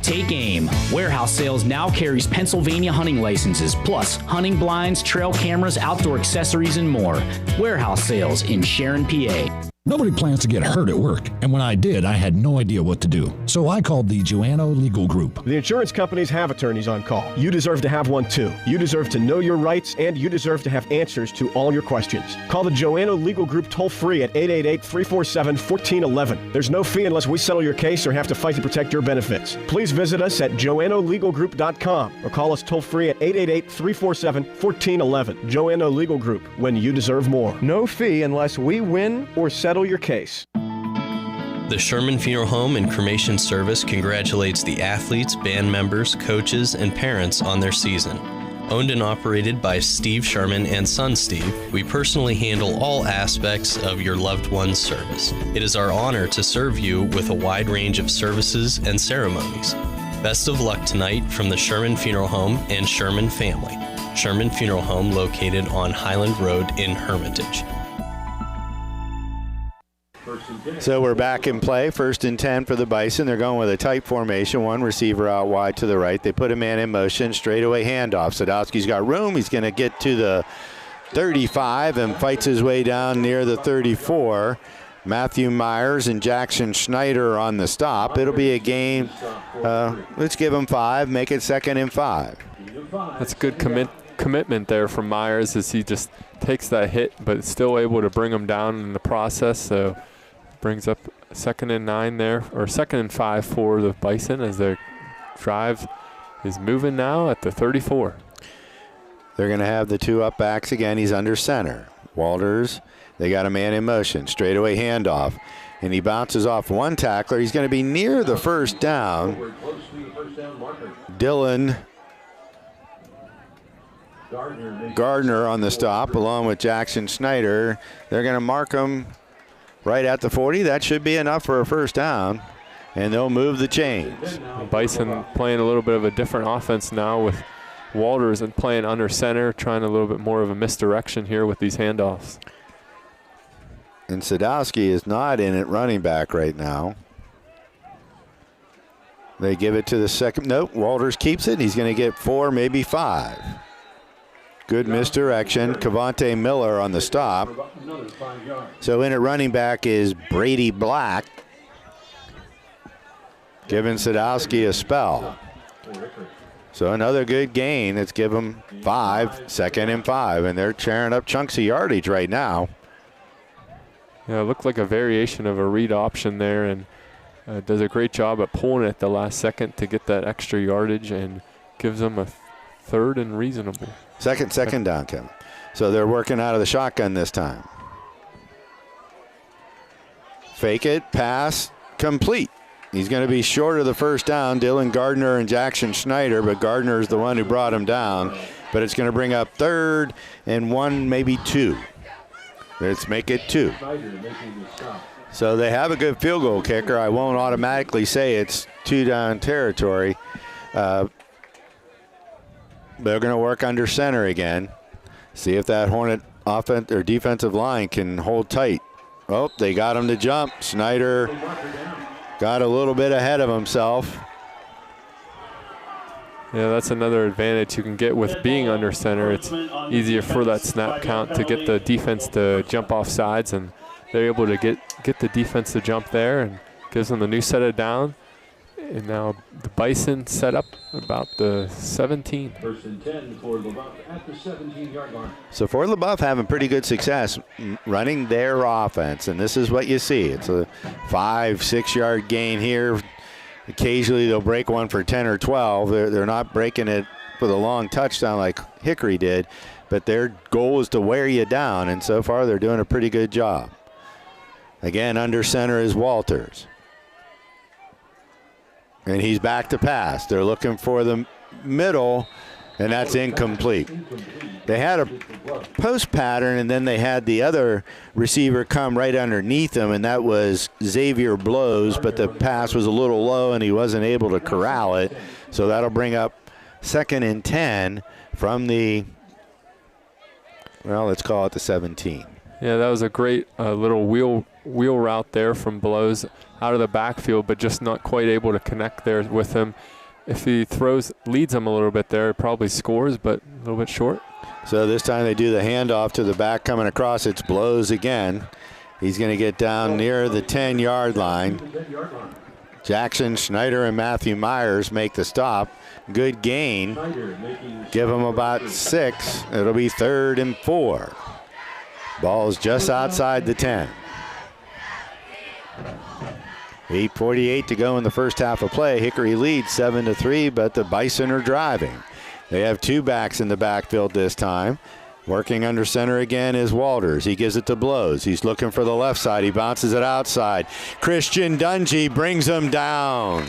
Take aim. Warehouse Sales now carries Pennsylvania hunting licenses, plus hunting blinds, trail cameras, outdoor accessories, and more. Warehouse Sales in Sharon, PA. Nobody plans to get hurt at work, and when I did, I had no idea what to do. So I called the Joanno Legal Group. The insurance companies have attorneys on call. You deserve to have one too. You deserve to know your rights, and you deserve to have answers to all your questions. Call the Joanno Legal Group toll-free at 888-347-1411. There's no fee unless we settle your case or have to fight to protect your benefits. Please visit us at joannolegalgroup.com or call us toll-free at 888-347-1411. Joanno Legal Group, when you deserve more. No fee unless we win or settle your case. The Sherman Funeral Home and Cremation Service congratulates the athletes, band members, coaches, and parents on their season. Owned and operated by Steve Sherman and son Steve, we personally handle all aspects of your loved one's service. It is our honor to serve you with a wide range of services and ceremonies. Best of luck tonight from the Sherman Funeral Home and Sherman family. Sherman Funeral Home located on Highland Road in Hermitage. So we're back in play. 1st and 10 for the Bison. They're going with a tight formation. One receiver out wide to the right. They put a man in motion. Straightaway handoff. Sadowski's got room. He's going to get to the 35 and fights his way down near the 34. Matthew Myers and Jackson Schneider on the stop. It'll be a gain. Let's give him 5. Make it 2nd and 5. That's a good commitment there from Myers as he just takes that hit, but still able to bring him down in the process. So brings up 2nd and 9 there, or 2nd and 5 for the Bison as their drive is moving now at the 34. They're going to have the 2 up backs again. He's under center. Walters, they got a man in motion. Straightaway handoff. And he bounces off one tackler. He's going to be near the first down. Dylan Gardner on the stop along with Jackson Schneider. They're going to mark him right at the 40. That should be enough for a first down. And they'll move the chains. Bison playing a little bit of a different offense now with Walters and playing under center, trying a little bit more of a misdirection here with these handoffs. And Sadowski is not in at running back right now. They give it to the second. Nope, Walters keeps it. He's going to get 4, maybe 5. Good misdirection. Cavante Miller on the stop. So in at running back is Brady Black, giving Sadowski a spell. So another good gain. Let's give them 5, 2nd and 5. And they're tearing up chunks of yardage right now. Yeah, it looked like a variation of a read option there, and does a great job at pulling it at the last second to get that extra yardage and gives them a 3rd and reasonable. Second down, Kevin. So they're working out of the shotgun this time. Fake it, pass, complete. He's going to be short of the first down. Dylan Gardner and Jackson Schneider, but Gardner is the one who brought him down. But it's going to bring up 3rd and 1, maybe 2. Let's make it 2. So they have a good field goal kicker. I won't automatically say it's 2-down territory. They're going to work under center again. See if that Hornet offense or defensive line can hold tight. Oh, they got him to jump. Snyder got a little bit ahead of himself. Yeah, that's another advantage you can get with being under center. It's easier for that snap count to get the defense to jump off sides, and they're able to get the defense to jump there and gives them a new set of down. And now the Bison set up about the 17. 1st and 10 for LaBeouf at the 17-yard line. So Fort LaBeouf having pretty good success running their offense, and this is what you see. It's a 5-6 yard gain here. Occasionally they'll break one for 10 or 12. They're not breaking it for the long touchdown like Hickory did, but their goal is to wear you down, and so far they're doing a pretty good job. Again, under center is Walters. And he's back to pass. They're looking for the middle, and that's incomplete. They had a post pattern, and then they had the other receiver come right underneath him, and that was Xavier Blows, but the pass was a little low, and he wasn't able to corral it. So that'll bring up 2nd and 10 from the, well, let's call it the 17. Yeah, that was a great little wheel route there from Blows out of the backfield, but just not quite able to connect there with him. If he leads him a little bit there, it probably scores, but a little bit short. So this time they do the handoff to the back coming across. It's Blows again. He's going to get down near the 10-yard line. Jackson Schneider and Matthew Myers make the stop. Good gain. Give him about 6. It'll be 3rd and 4. Ball's just outside the 10. 8:48 to go in the first half of play. Hickory leads 7-3, but the Bison are driving. They have 2 backs in the backfield this time. Working under center again is Walters. He gives it to Blows. He's looking for the left side. He bounces it outside. Christian Dungy brings him down.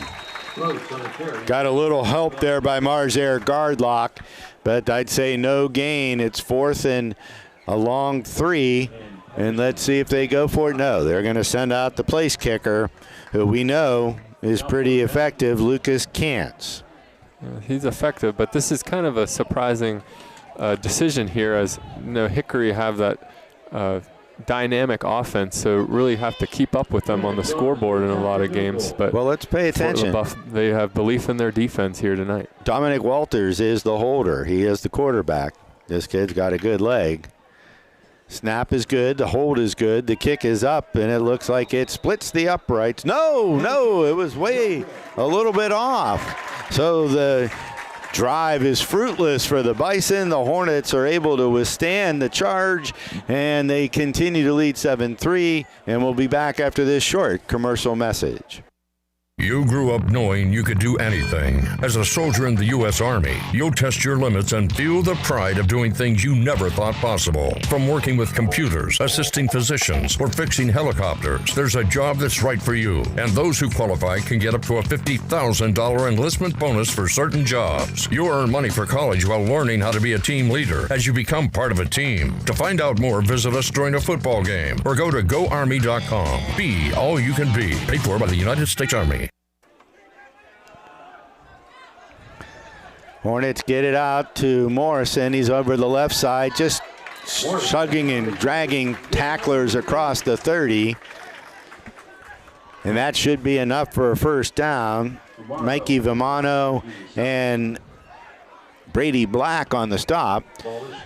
Got a little help there by Marzer Gardlock, but I'd say no gain. It's 4th and a long 3. And let's see if they go for it. No, they're going to send out the place kicker, who we know is pretty effective, Lucas Kantz. He's effective, but this is kind of a surprising decision here, as you know, Hickory have that dynamic offense, so really have to keep up with them on the scoreboard in a lot of games. But well, let's pay attention. They have belief in their defense here tonight. Dominic Walters is the holder. He is the quarterback. This kid's got a good leg. Snap is good. The hold is good. The kick is up, and it looks like it splits the uprights. No, it was way a little bit off. So the drive is fruitless for the Bison. The Hornets are able to withstand the charge, and they continue to lead 7-3, and we'll be back after this short commercial message. You grew up knowing you could do anything. As a soldier in the U.S. Army, you'll test your limits and feel the pride of doing things you never thought possible. From working with computers, assisting physicians, or fixing helicopters, there's a job that's right for you. And those who qualify can get up to a $50,000 enlistment bonus for certain jobs. You'll earn money for college while learning how to be a team leader as you become part of a team. To find out more, visit us during a football game or go to GoArmy.com. Be all you can be. Paid for by the United States Army. Hornets get it out to Morrison. He's over the left side, just shugging and dragging tacklers across the 30. And that should be enough for a first down. Mikey Vimano and Brady Black on the stop.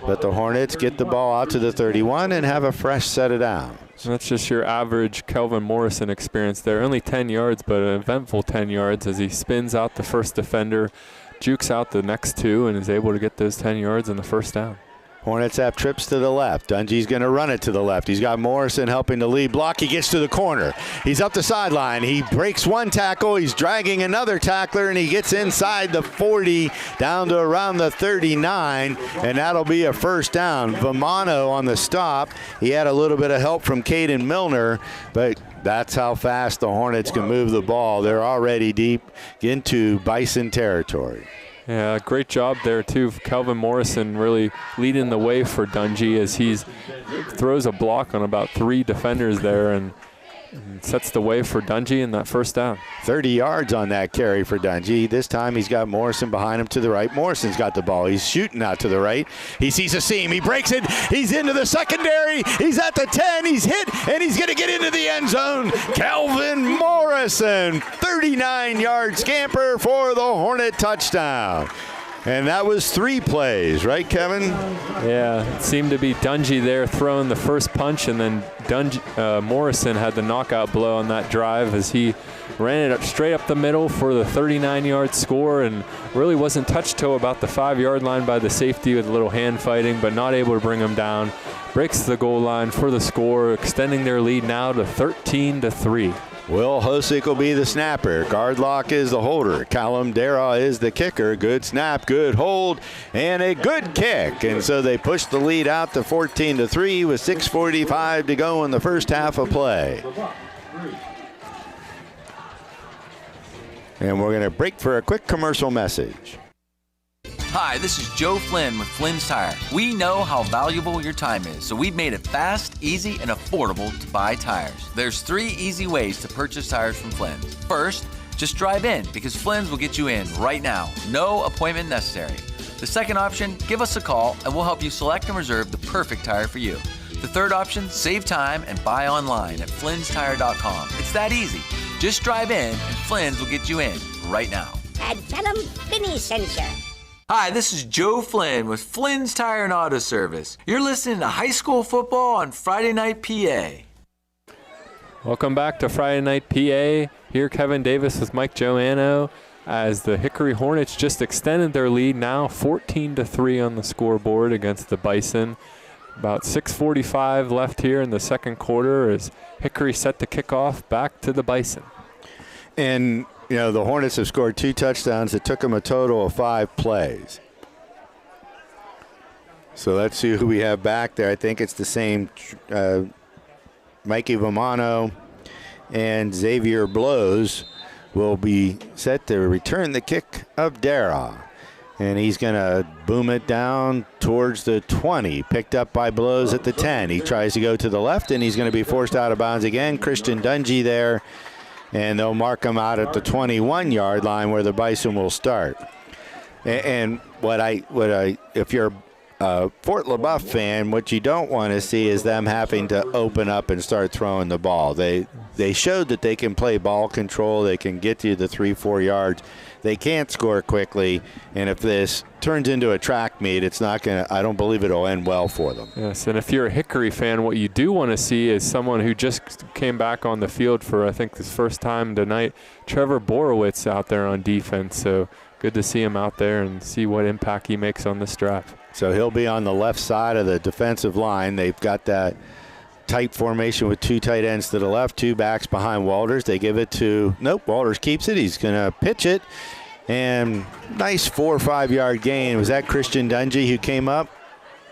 But the Hornets get the ball out to the 31 and have a fresh set of downs. That's just your average Kelvin Morrison experience there. Only 10 yards, but an eventful 10 yards as he spins out the first defender, jukes out the next two, and is able to get those 10 yards and the first down. Hornets have trips to the left. Dungy's going to run it to the left. He's got Morrison helping the lead block. He gets to the corner. He's up the sideline. He breaks one tackle. He's dragging another tackler, and he gets inside the 40 down to around the 39, and that'll be a first down. Vimano on the stop. He had a little bit of help from Caden Milner, but that's how fast the Hornets can move the ball. They're already deep into Bison territory. Yeah, great job there, too. Kelvin Morrison really leading the way for Dungy as he throws a block on about 3 defenders there and sets the way for Dungy in that first down. 30 yards on that carry for Dungy. This time he's got Morrison behind him to the right. Morrison's got the ball. He's shooting out to the right. He sees a seam. He breaks it. He's into the secondary. He's at the 10. He's hit, and he's going to get into the end zone. Kelvin Morrison, 39-yard scamper for the Hornet touchdown. And that was 3 plays, right, Kevin? Yeah, it seemed to be Dungy there throwing the first punch, and then Morrison had the knockout blow on that drive as he ran it up straight up the middle for the 39-yard score, and really wasn't touched till about the 5-yard line by the safety with a little hand fighting, but not able to bring him down. Breaks the goal line for the score, extending their lead now to 13-3. Will Hosick will be the snapper. Gardlock is the holder. Callum Dara is the kicker. Good snap, good hold, and a good kick. And so they push the lead out to 14-3 with 6:45 to go in the first half of play. And we're going to break for a quick commercial message. Hi, this is Joe Flynn with Flynn's Tire. We know how valuable your time is, so we've made it fast, easy, and affordable to buy tires. There's 3 easy ways to purchase tires from Flynn's. First, just drive in, because Flynn's will get you in right now. No appointment necessary. The second option, give us a call, and we'll help you select and reserve the perfect tire for you. The third option, save time and buy online at flynnstire.com. It's that easy. Just drive in, and Flynn's will get you in right now. And tell them Finney sent you. Hi, this is Joe Flynn with Flynn's Tire and Auto Service. You're listening to High School Football on Friday Night PA. Welcome back to Friday Night PA. Here Kevin Davis with Mike Joanno as the Hickory Hornets just extended their lead, now 14-3 on the scoreboard against the Bison. About 6:45 left here in the second quarter as Hickory set to kick off back to the Bison. And you know, the Hornets have scored 2 touchdowns. It took them a total of 5 plays. So let's see who we have back there. I think it's the same Mikey Vimano and Xavier Blows will be set to return the kick of Dara. And he's going to boom it down towards the 20. Picked up by Blows at the 10. He tries to go to the left, and he's going to be forced out of bounds again. Christian Dungy there. And they'll mark him out at the 21-yard line where the Bison will start. And if you're Fort LaBeouf fan, what you don't want to see is them having to open up and start throwing the ball. They showed that they can play ball control. They can get you the 3-4 yards. They can't score quickly, and if this turns into a track meet, it's not going to – I don't believe it'll end well for them. Yes, and if you're a Hickory fan, what you do want to see is someone who just came back on the field for, I think, his first time tonight, Trevor Borowitz out there on defense. So good to see him out there and see what impact he makes on this drive. So he'll be on the left side of the defensive line. They've got that tight formation with 2 tight ends to the left, 2 backs behind Walters. They give it to, nope, Walters keeps it. He's going to pitch it. And nice 4 or 5 yard gain. Was that Christian Dungy who came up?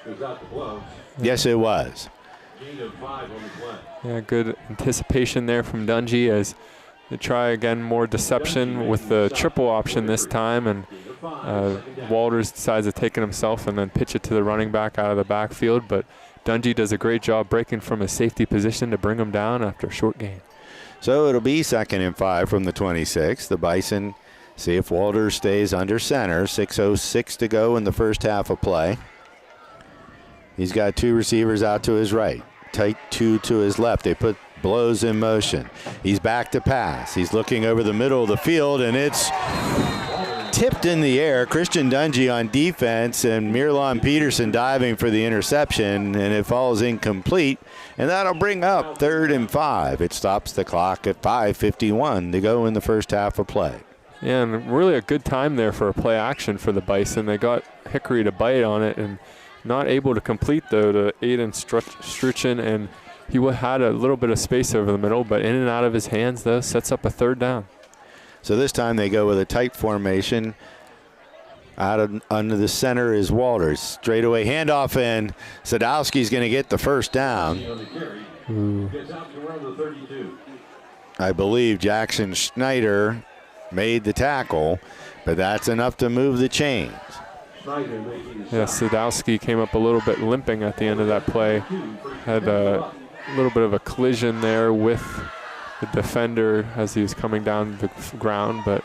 Was that the blow? Yes, it was. Gain of 5 on the play. Yeah, good anticipation there from Dungy as they try again more deception with the triple option this time. And Walters decides to take it himself and then pitch it to the running back out of the backfield. But Dungy does a great job breaking from his safety position to bring him down after a short gain. So it'll be 2nd and 5 from the 26. The Bison see if Walters stays under center. 6:06 to go in the first half of play. He's got 2 receivers out to his right, tight 2 to his left. They put Blows in motion. He's back to pass. He's looking over the middle of the field, and it's tipped in the air. Christian Dungy on defense and Mirlon Peterson diving for the interception, and it falls incomplete. And that'll bring up 3rd and 5. It stops the clock at 5:51 to go in the first half of play. Yeah, and really a good time there for a play action for the Bison. They got Hickory to bite on it and not able to complete, though, to Aiden Struchin, and he had a little bit of space over the middle, but in and out of his hands, though, sets up a 3rd down. So this time they go with a tight formation. Under the center is Walters. Straightaway handoff, and Sadowski's going to get the first down. I believe Jackson Schneider made the tackle, but that's enough to move the chains. Yeah, Sadowski came up a little bit limping at the end of that play. Had a little bit of a collision there with the defender as he was coming down the ground, but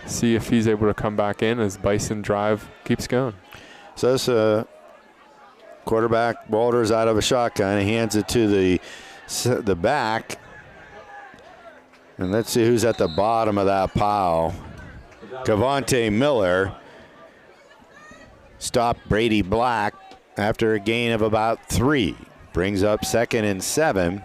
see if he's able to come back in as Bison drive keeps going. So this quarterback Walters out of a shotgun. He hands it to the back. And let's see who's at the bottom of that pile. Cavante Miller stopped Brady Black after a gain of about 3. Brings up 2nd and 7.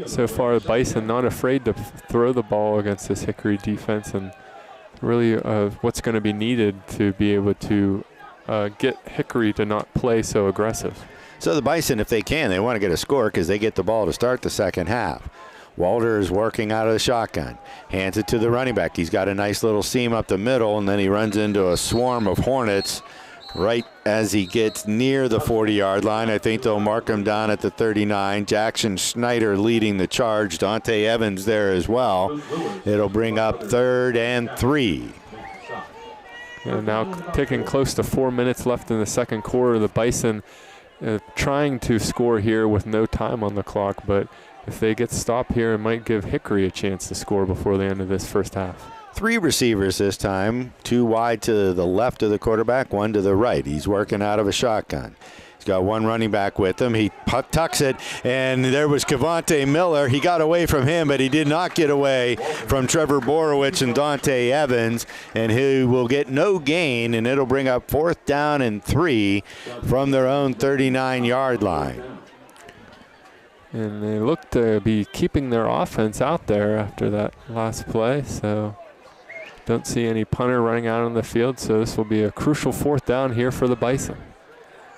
So far, the Bison not afraid to throw the ball against this Hickory defense, and really what's going to be needed to be able to get Hickory to not play so aggressive. So the Bison, if they can, they want to get a score because they get the ball to start the second half. Walter is working out of the shotgun. Hands it to the running back. He's got a nice little seam up the middle, and then he runs into a swarm of Hornets right as he gets near the 40-yard line. I think they'll mark him down at the 39. Jackson Schneider leading the charge. Dante Evans there as well. It'll bring up 3rd and 3. And now taking close to 4 minutes left in the second quarter. The Bison trying to score here with no time on the clock, but if they get stopped here, it might give Hickory a chance to score before the end of this first half. 3 receivers this time, 2 wide to the left of the quarterback, 1 to the right. He's working out of a shotgun. He's got 1 running back with him. He tucks it, and there was Cavante Miller. He got away from him, but he did not get away from Trevor Borowitz and Dante Evans, and he will get no gain, and it'll bring up 4th down and 3 from their own 39-yard line. And they look to be keeping their offense out there after that last play, so don't see any punter running out on the field, so this will be a crucial 4th down here for the Bison.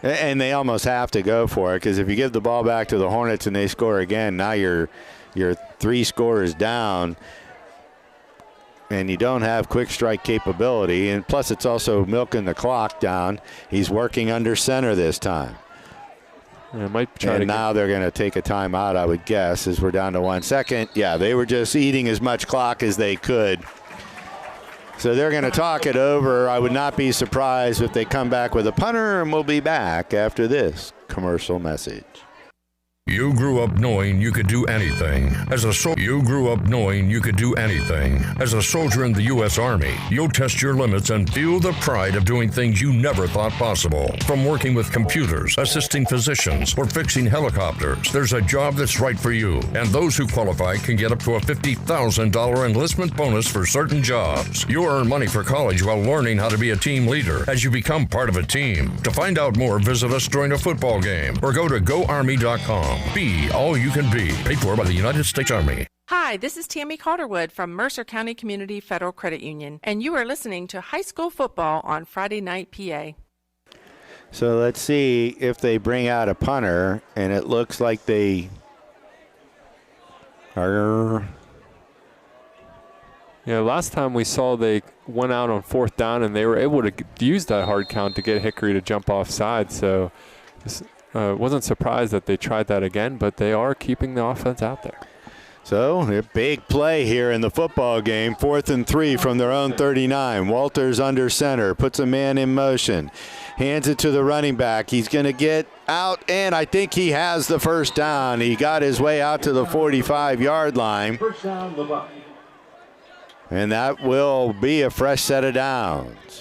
And they almost have to go for it, because if you give the ball back to the Hornets and they score again, now you're 3 scores down, and you don't have quick strike capability, and plus it's also milking the clock down. He's working under center this time. And now they're going to take a timeout, I would guess, as we're down to 1 second. Yeah, they were just eating as much clock as they could. So they're going to talk it over. I would not be surprised if they come back with a punter, and we'll be back after this commercial message. You grew up knowing you could do anything. You grew up knowing you could do anything. As a soldier in the U.S. Army, you'll test your limits and feel the pride of doing things you never thought possible. From working with computers, assisting physicians, or fixing helicopters, there's a job that's right for you. And those who qualify can get up to a $50,000 enlistment bonus for certain jobs. You earn money for college while learning how to be a team leader as you become part of a team. To find out more, visit us during a football game or go to GoArmy.com. Be all you can be. Paid for by the United States Army. Hi, this is Tammy Calderwood from Mercer County Community Federal Credit Union, and you are listening to High School Football on Friday Night PA. So let's see if they bring out a punter, and it looks like they are. Yeah, last time we saw they went out on 4th down, and they were able to use that hard count to get Hickory to jump offside. So wasn't surprised that they tried that again, but they are keeping the offense out there. So a big play here in the football game. 4th and 3 from their own 39. Walters under center, puts a man in motion, hands it to the running back. He's going to get out, and I think he has the first down. He got his way out to the 45-yard line. First down, the Buck. And that will be a fresh set of downs.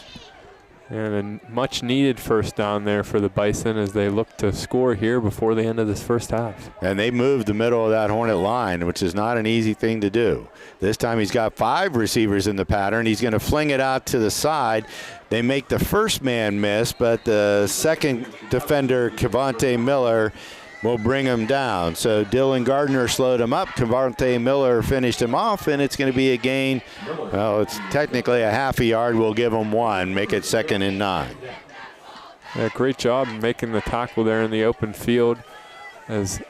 And a much-needed first down there for the Bison as they look to score here before the end of this first half. And they moved the middle of that Hornet line, which is not an easy thing to do. This time he's got 5 receivers in the pattern. He's going to fling it out to the side. They make the first man miss, but the second defender, Cavante Miller, will bring him down. So Dylan Gardner slowed him up. Cavante Miller finished him off, and it's going to be a gain. Well, it's technically a half a yard. We'll give him 1, make it 2nd and 9. Yeah, great job making the tackle there in the open field as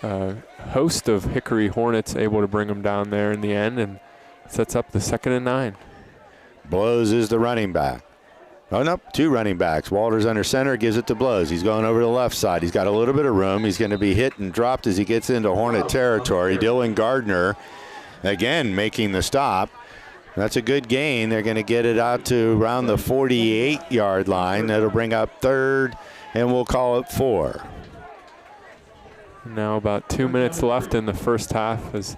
a host of Hickory Hornets able to bring him down there in the end and sets up the 2nd and 9. Blows is the running back. Oh, no, 2 running backs. Walters under center, gives it to Blows. He's going over to the left side. He's got a little bit of room. He's going to be hit and dropped as he gets into Hornet territory. Dylan Gardner, again, making the stop. That's a good gain. They're going to get it out to around the 48-yard line. That'll bring up 3rd, and we'll call it 4. Now about 2 minutes left in the first half as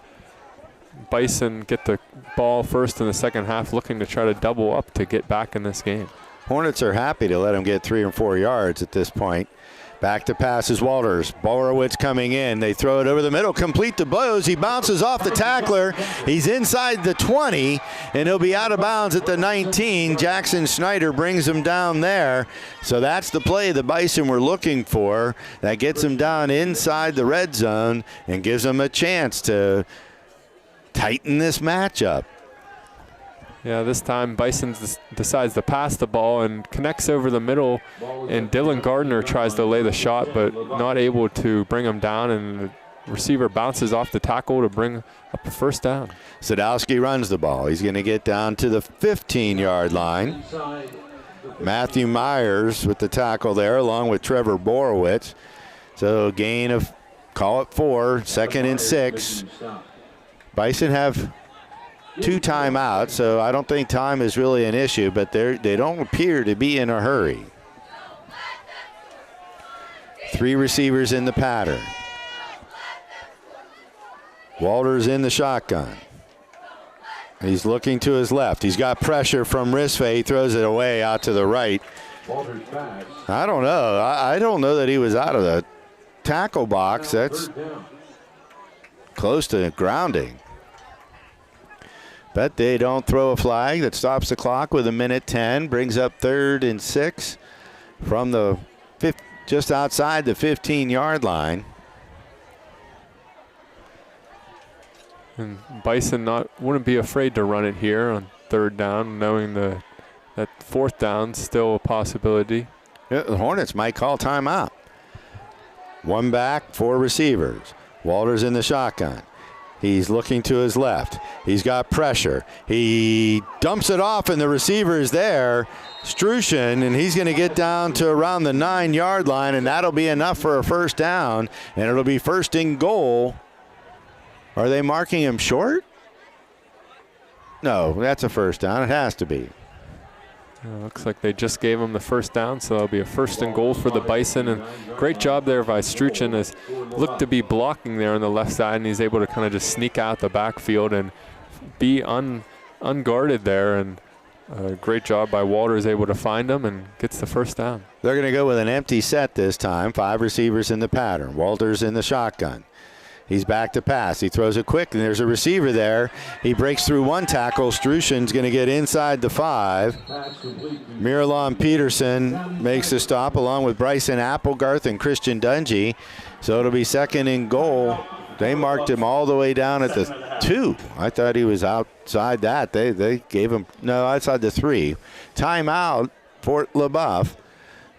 Bison get the ball first in the second half, looking to try to double up to get back in this game. Hornets are happy to let him get 3 or 4 yards at this point. Back to pass is Walters. Borowitz coming in. They throw it over the middle, complete to Blows. He bounces off the tackler. He's inside the 20, and he'll be out of bounds at the 19. Jackson Schneider brings him down there. So that's the play the Bison were looking for. That gets him down inside the red zone and gives them a chance to tighten this matchup. Yeah, this time Bison decides to pass the ball and connects over the middle, and Dylan Gardner tries to lay the shot but not able to bring him down, and the receiver bounces off the tackle to bring up a first down. Sadowski runs the ball. He's going to get down to the 15-yard line. Matthew Myers with the tackle there along with Trevor Borowitz. So gain of, call it 4, 2nd and 6. Bison have 2 timeouts, so I don't think time is really an issue, but they don't appear to be in a hurry. 3 receivers in the pattern. Walters in the shotgun. He's looking to his left. He's got pressure from Risfe. He throws it away out to the right. I don't know. I don't know that he was out of the tackle box. That's close to grounding. But they don't throw a flag. That stops the clock with 1:10. Brings up 3rd and 6 from the just outside the 15-yard line. And Bison wouldn't be afraid to run it here on 3rd down, knowing that 4th down's still a possibility. Yeah, the Hornets might call timeout. 1 back, 4 receivers. Walters in the shotgun. He's looking to his left. He's got pressure. He dumps it off, and the receiver is there, Strushin, and he's going to get down to around the 9-yard line, and that'll be enough for a first down, and it'll be 1st and goal. Are they marking him short? No, that's a first down. It has to be. Looks like they just gave him the first down, so that'll be a 1st and goal for the Bison. And great job there by Struchin, as looked to be blocking there on the left side, and he's able to kind of just sneak out the backfield and be unguarded there. And great job by Walters, able to find him and gets the first down. They're going to go with an empty set this time. 5 receivers in the pattern. Walters in the shotgun. He's back to pass. He throws it quick, and there's a receiver there. He breaks through 1 tackle. Struchin's going to get inside the 5. Miralon Peterson makes the stop along with Bryson Applegarth and Christian Dungy. So it'll be 2nd and goal. They marked him all the way down at the 2. I thought he was outside that. They gave him, no, outside the 3. Timeout, Fort LaBeouf.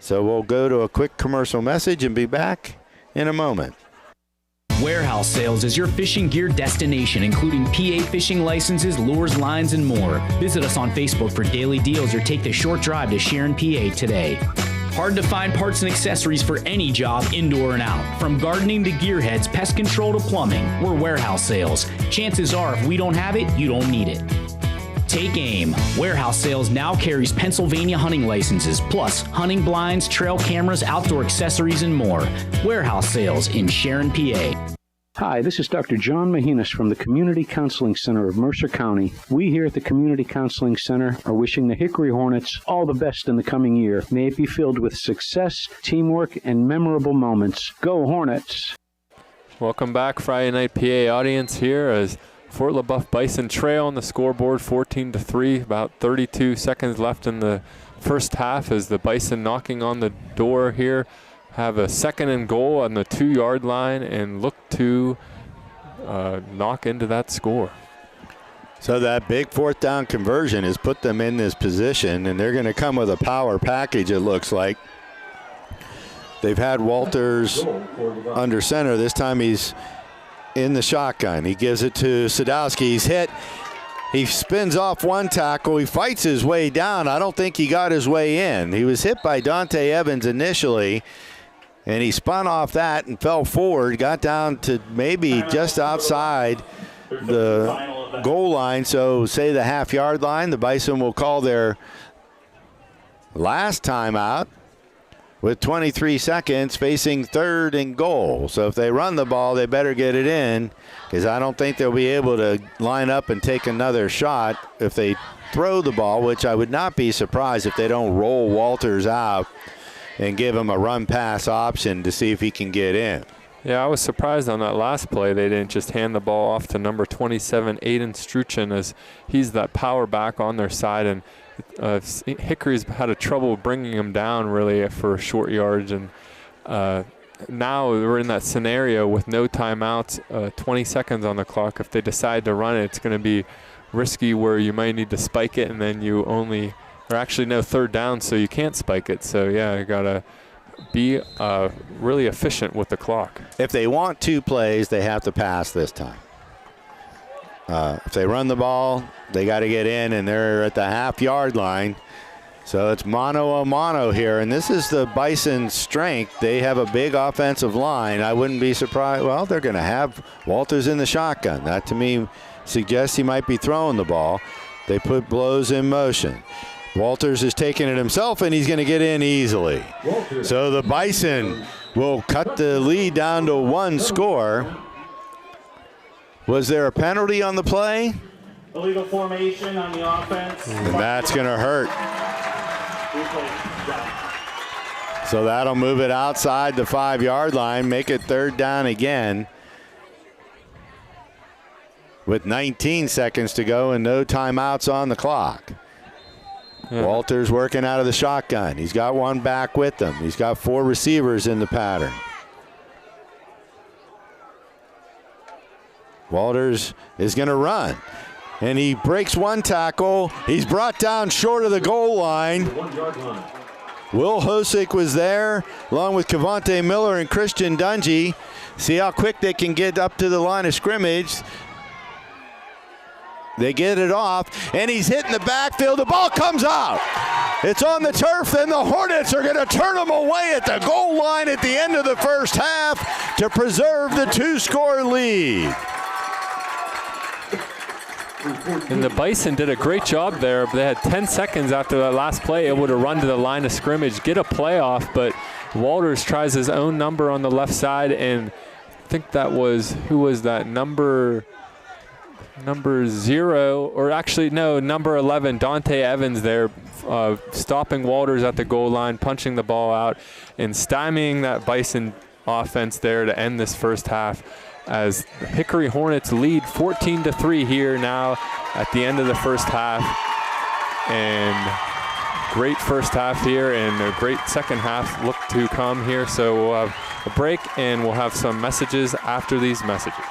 So we'll go to a quick commercial message and be back in a moment. Warehouse Sales is your fishing gear destination, including PA fishing licenses, lures, lines, and more. Visit us on Facebook for daily deals or take the short drive to Sharon, PA today. Hard to find parts and accessories for any job, indoor and out. From gardening to gearheads, pest control to plumbing, we're Warehouse Sales. Chances are if we don't have it, you don't need it. Take aim. Warehouse Sales now carries Pennsylvania hunting licenses, plus hunting blinds, trail cameras, outdoor accessories, and more. Warehouse Sales in Sharon, PA. Hi, this is Dr. John Mahinas from the Community Counseling Center of Mercer County. We here at the Community Counseling Center are wishing the Hickory Hornets all the best in the coming year. May it be filled with success, teamwork, and memorable moments. Go Hornets! Welcome back, Friday Night PA audience here as Fort LaBeouf Bison trail on the scoreboard 14-3. About 32 seconds left in the first half as the Bison knocking on the door here. Have a 2nd and goal on the 2-yard line and look to knock into that score. So that big 4th down conversion has put them in this position, and they're going to come with a power package, it looks like. They've had Walters under center. This time he's in the shotgun. He gives it to Sadowski. He's hit. He spins off 1 tackle. He fights his way down. I don't think he got his way in. He was hit by Dante Evans initially, and he spun off that and fell forward, got down to maybe just outside the goal line, so say the half-yard line. The Bison will call their last timeout with 23 seconds, facing 3rd and goal. So if they run the ball, they better get it in, because I don't think they'll be able to line up and take another shot if they throw the ball, which I would not be surprised if they don't roll Walters out and give him a run-pass option to see if he can get in. Yeah, I was surprised on that last play they didn't just hand the ball off to number 27, Aiden Struchin, as he's that power back on their side, and Hickory's had a trouble bringing him down really for short yards, and now we're in that scenario with no timeouts, 20 seconds on the clock. If they decide to run it, it's going to be risky where you might need to spike it, and then you only, or actually no 3rd down, so you can't spike it. So yeah, you got to be really efficient with the clock. If they want 2 plays, they have to pass this time. If they run the ball, they got to get in, and they're at the half-yard line. So it's mano-a-mano here, and this is the Bison's strength. They have a big offensive line. I wouldn't be surprised. Well, they're going to have Walters in the shotgun. That, to me, suggests he might be throwing the ball. They put blows in motion. Walters is taking it himself, and he's going to get in easily. So the Bison will cut the lead down to 1 score. Was there a penalty on the play? Illegal formation on the offense. And that's going to hurt. So that'll move it outside the 5-yard line, make it 3rd down again. With 19 seconds to go and no timeouts on the clock. Yeah. Walters working out of the shotgun. He's got 1 back with him. He's got 4 receivers in the pattern. Walters is going to run, and he breaks 1 tackle. He's brought down short of the goal line. Will Hosick was there, along with Cavante Miller and Christian Dungy. See how quick they can get up to the line of scrimmage. They get it off, and he's hitting the backfield. The ball comes out. It's on the turf, and the Hornets are going to turn them away at the goal line at the end of the first half to preserve the 2-score lead. And the Bison did a great job there. They had 10 seconds after that last play, able to run to the line of scrimmage, get a playoff, but Walters tries his own number on the left side, and I think that was, who was that? Number 0, or actually, no, number 11, Dante Evans there, stopping Walters at the goal line, punching the ball out, and stymieing that Bison offense there to end this first half, as the Hickory Hornets lead 14-3 here now at the end of the first half. And great first half here and a great second half look to come here. So we'll have a break and we'll have some messages after these messages.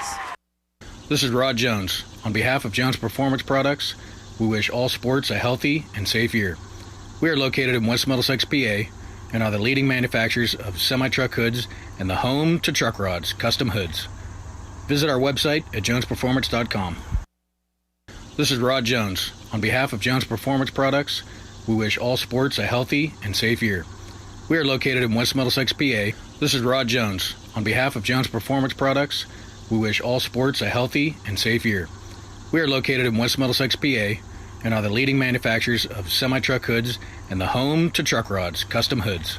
This is Rod Jones. On behalf of Jones Performance Products, we wish all sports a healthy and safe year. We are located in West Middlesex, PA, and are the leading manufacturers of semi-truck hoods and the home to truck rods, custom hoods. Visit our website at jonesperformance.com. This is Rod Jones. On behalf of Jones Performance Products, we wish all sports a healthy and safe year. We are located in West Middlesex, PA. This is Rod Jones. On behalf of Jones Performance Products, we wish all sports a healthy and safe year. We are located in West Middlesex, PA, and are the leading manufacturers of semi-truck hoods and the home to truck rods, custom hoods.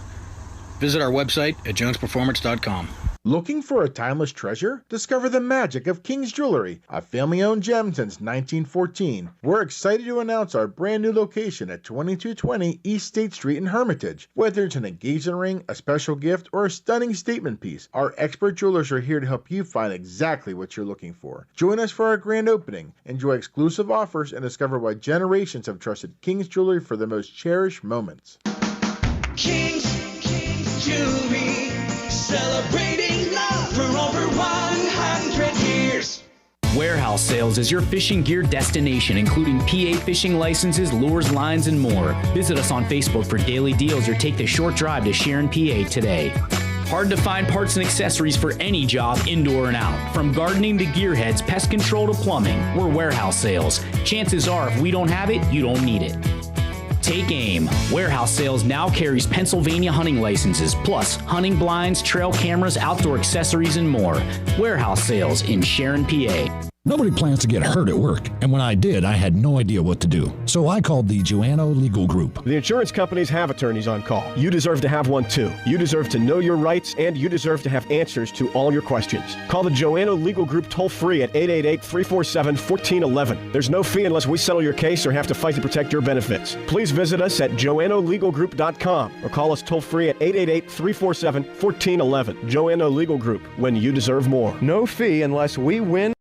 Visit our website at jonesperformance.com. Looking for a timeless treasure? Discover the magic of King's Jewelry, a family-owned gem since 1914. We're excited to announce our brand new location at 2220 East State Street in Hermitage. Whether it's an engagement ring, a special gift, or a stunning statement piece, our expert jewelers are here to help you find exactly what you're looking for. Join us for our grand opening, enjoy exclusive offers, and discover why generations have trusted King's Jewelry for the most cherished moments. King's Jewelry, celebrating love for over 100 years. Warehouse Sales is your fishing gear destination, including PA fishing licenses, lures, lines, and more. Visit us on Facebook for daily deals or take the short drive to Sharon, PA today. Hard to find parts and accessories for any job, indoor and out. From gardening to gearheads, pest control to plumbing, we're Warehouse Sales. Chances are, if we don't have it, you don't need it. Take aim. Warehouse Sales now carries Pennsylvania hunting licenses, plus hunting blinds, trail cameras, outdoor accessories, and more. Warehouse Sales in Sharon, PA. Nobody plans to get hurt at work, and when I did, I had no idea what to do. So I called the Joanno Legal Group. The insurance companies have attorneys on call. You deserve to have one too. You deserve to know your rights, and you deserve to have answers to all your questions. Call the Joanno Legal Group toll-free at 888-347-1411. There's no fee unless we settle your case or have to fight to protect your benefits. Please visit us at joannolegalgroup.com or call us toll-free at 888-347-1411. Joanno Legal Group, when you deserve more. No fee unless we win.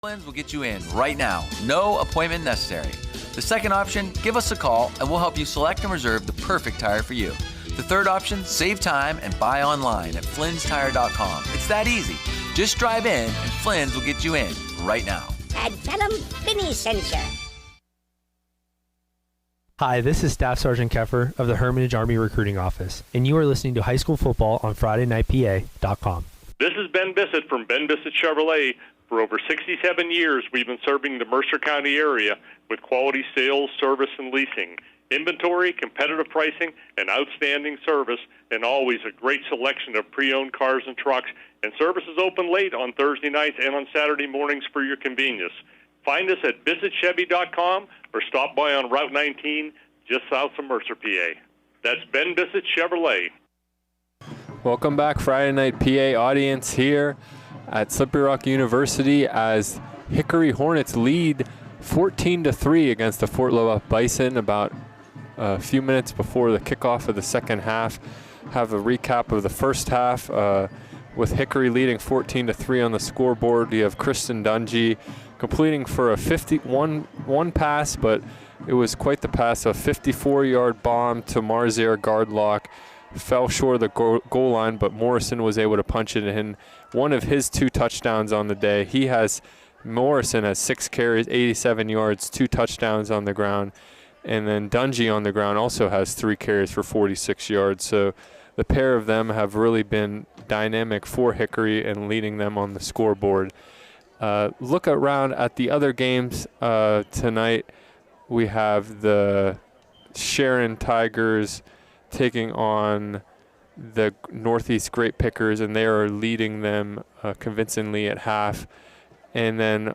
Flynn's will get you in right now. No appointment necessary. The second option, give us a call and we'll help you select and reserve the perfect tire for you. The third option, save time and buy online at flynnstire.com. It's that easy. Just drive in and Flynn's will get you in right now. And tell them Vinny sent you. Hi, this is Staff Sergeant Keffer of the Hermitage Army Recruiting Office, and you are listening to High School Football on FridayNightPA.com. This is Ben Bissett from Ben Bissett Chevrolet. For over 67 years, we've been serving the Mercer County area with quality sales, service, and leasing. Inventory, competitive pricing, and outstanding service, and always a great selection of pre-owned cars and trucks. And service is open late on Thursday nights and on Saturday mornings for your convenience. Find us at BissettChevy.com or stop by on Route 19 just south of Mercer, PA. That's Ben Bissett Chevrolet. Welcome back, Friday Night PA audience here at Slippery Rock University as Hickory Hornets lead 14-3 against the Fort Leboeuf Bison about a few minutes before the kickoff of the second half. Have a recap of the first half with Hickory leading 14-3 on the scoreboard. You have Kristen Dungy completing for a 51 pass, but it was quite the pass, a 54-yard bomb to Marzier Gardlock. Fell short of the goal line, but Morrison was able to punch it in. One of his 2 touchdowns on the day. Morrison has 6 carries, 87 yards, 2 touchdowns on the ground. And then Dungy on the ground also has 3 carries for 46 yards. So the pair of them have really been dynamic for Hickory and leading them on the scoreboard. Look around at the other games tonight. We have the Sharon Tigers taking on the Northeast Great Pickers, and they are leading them convincingly at half. And then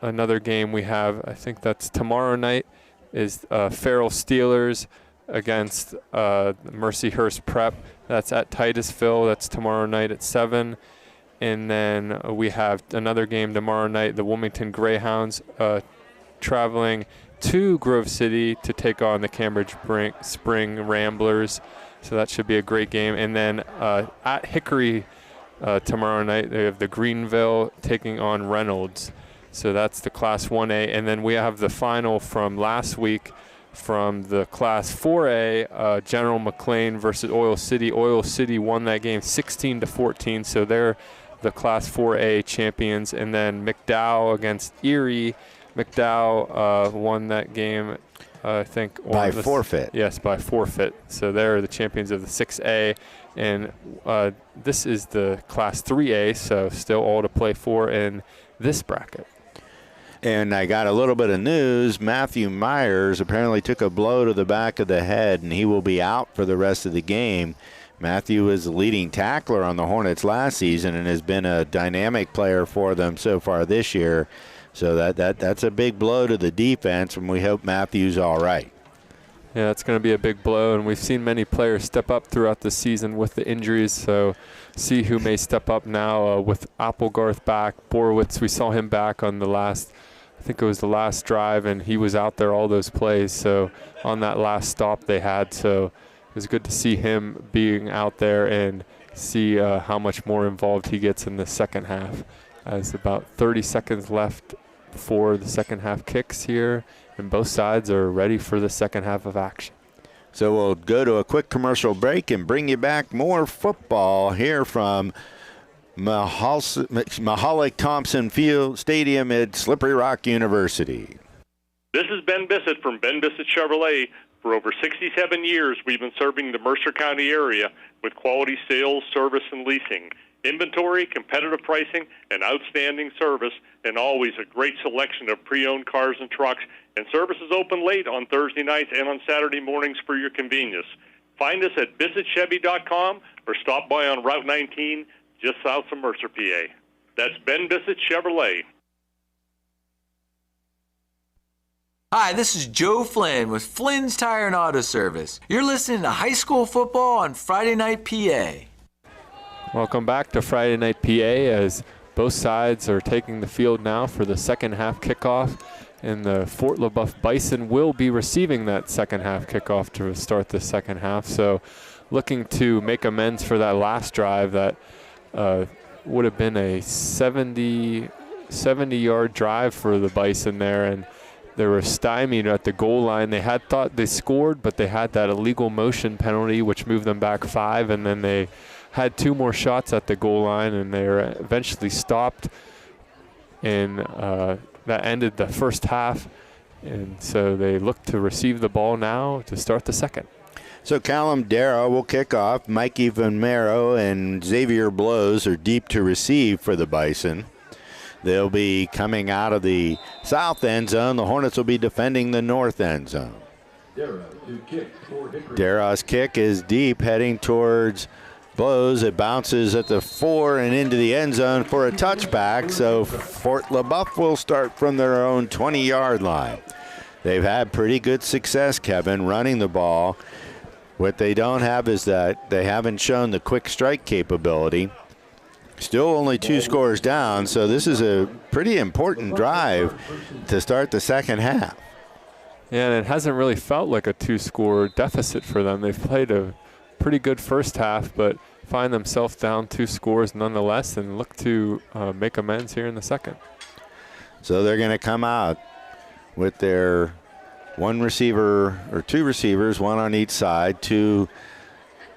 another game we have, I think that's tomorrow night, is Farrell Steelers against Mercyhurst Prep. That's at Titusville. That's tomorrow night at 7. And then we have another game tomorrow night, the Wilmington Greyhounds traveling to Grove City to take on the Cambridge Spring Ramblers. So that should be a great game. And then at Hickory tomorrow night, they have the Greenville taking on Reynolds. So that's the Class 1A. And then we have the final from last week from the Class 4A, General McLean versus Oil City. Oil City won that game 16-14, so they're the Class 4A champions. And then McDowell against Erie. McDowell won that game, I think. By forfeit. Yes, by forfeit. So they're the champions of the 6A. And this is the Class 3A, so still all to play for in this bracket. And I got a little bit of news. Matthew Myers apparently took a blow to the back of the head, and he will be out for the rest of the game. Matthew was the leading tackler on the Hornets last season and has been a dynamic player for them so far this year. So that's a big blow to the defense, and we hope Matthew's all right. Yeah, it's going to be a big blow, and we've seen many players step up throughout the season with the injuries, so see who may step up now with Applegarth back. Borowitz, we saw him back on the last, I think it was the last drive, and he was out there all those plays, so on that last stop they had. So it was good to see him being out there and see how much more involved he gets in the second half. As about 30 seconds left before the second half kicks here, and both sides are ready for the second half of action. So we'll go to a quick commercial break and bring you back more football here from Mahalik Thompson Field Stadium at Slippery Rock University. This is Ben Bissett from Ben Bissett Chevrolet. For over 67 years, we've been serving the Mercer County area with quality sales, service, and leasing. Inventory, competitive pricing, and outstanding service, and always a great selection of pre-owned cars and trucks. And service is open late on Thursday nights and on Saturday mornings for your convenience. Find us at BissettChevy.com or stop by on Route 19 just south of Mercer, PA. That's Ben Bissett Chevrolet. Hi, this is Joe Flynn with Flynn's Tire and Auto Service. You're listening to High School Football on Friday Night PA. Welcome back to Friday Night PA as both sides are taking the field now for the second half kickoff. And the Fort Leboeuf Bison will be receiving that second half kickoff to start the second half. So looking to make amends for that last drive that would have been a 70 70-yard drive for the Bison there, and they were stymied at the goal line. They had thought they scored, but they had that illegal motion penalty, which moved them back 5, and then they had 2 more shots at the goal line, and they were eventually stopped, and that ended the first half. And so they look to receive the ball now to start the second. So Callum Darrow will kick off. Mikey Van Mero and Xavier Blows are deep to receive for the Bison. They'll be coming out of the south end zone. The Hornets will be defending the north end zone. Darrow's kick is deep, heading towards Blows. It bounces at the 4 and into the end zone for a touchback. So Fort LaBeouf will start from their own 20-yard line. They've had pretty good success, Kevin, running the ball. What they don't have is that they haven't shown the quick strike capability. Still only 2 scores down, so this is a pretty important drive to start the second half. Yeah, and it hasn't really felt like a 2-score deficit for them. They've played a pretty good first half, but find themselves down 2 scores nonetheless and look to make amends here in the second. So they're going to come out with their 1 receiver or 2 receivers, 1 on each side, 2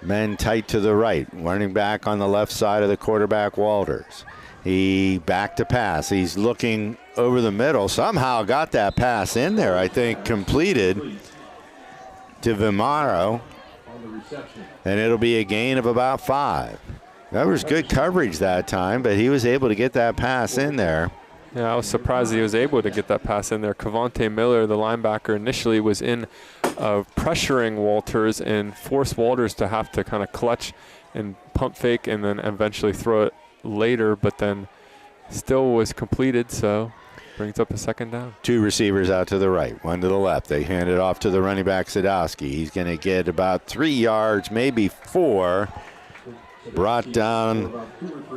men tight to the right. Running back on the left side of the quarterback, Walters. He back to pass. He's looking over the middle. Somehow got that pass in there, I think, completed to Vimaro. And it'll be a gain of about 5. That was good coverage that time, but he was able to get that pass in there. Yeah, I was surprised he was able to get that pass in there. Cavante Miller, the linebacker, initially was in pressuring Walters and forced Walters to have to kind of clutch and pump fake and then eventually throw it later, but then still was completed, so brings up a second down. 2 receivers out to the right, 1 to the left. They hand it off to the running back, Sadowski. He's going to get about 3 yards, maybe 4. Brought down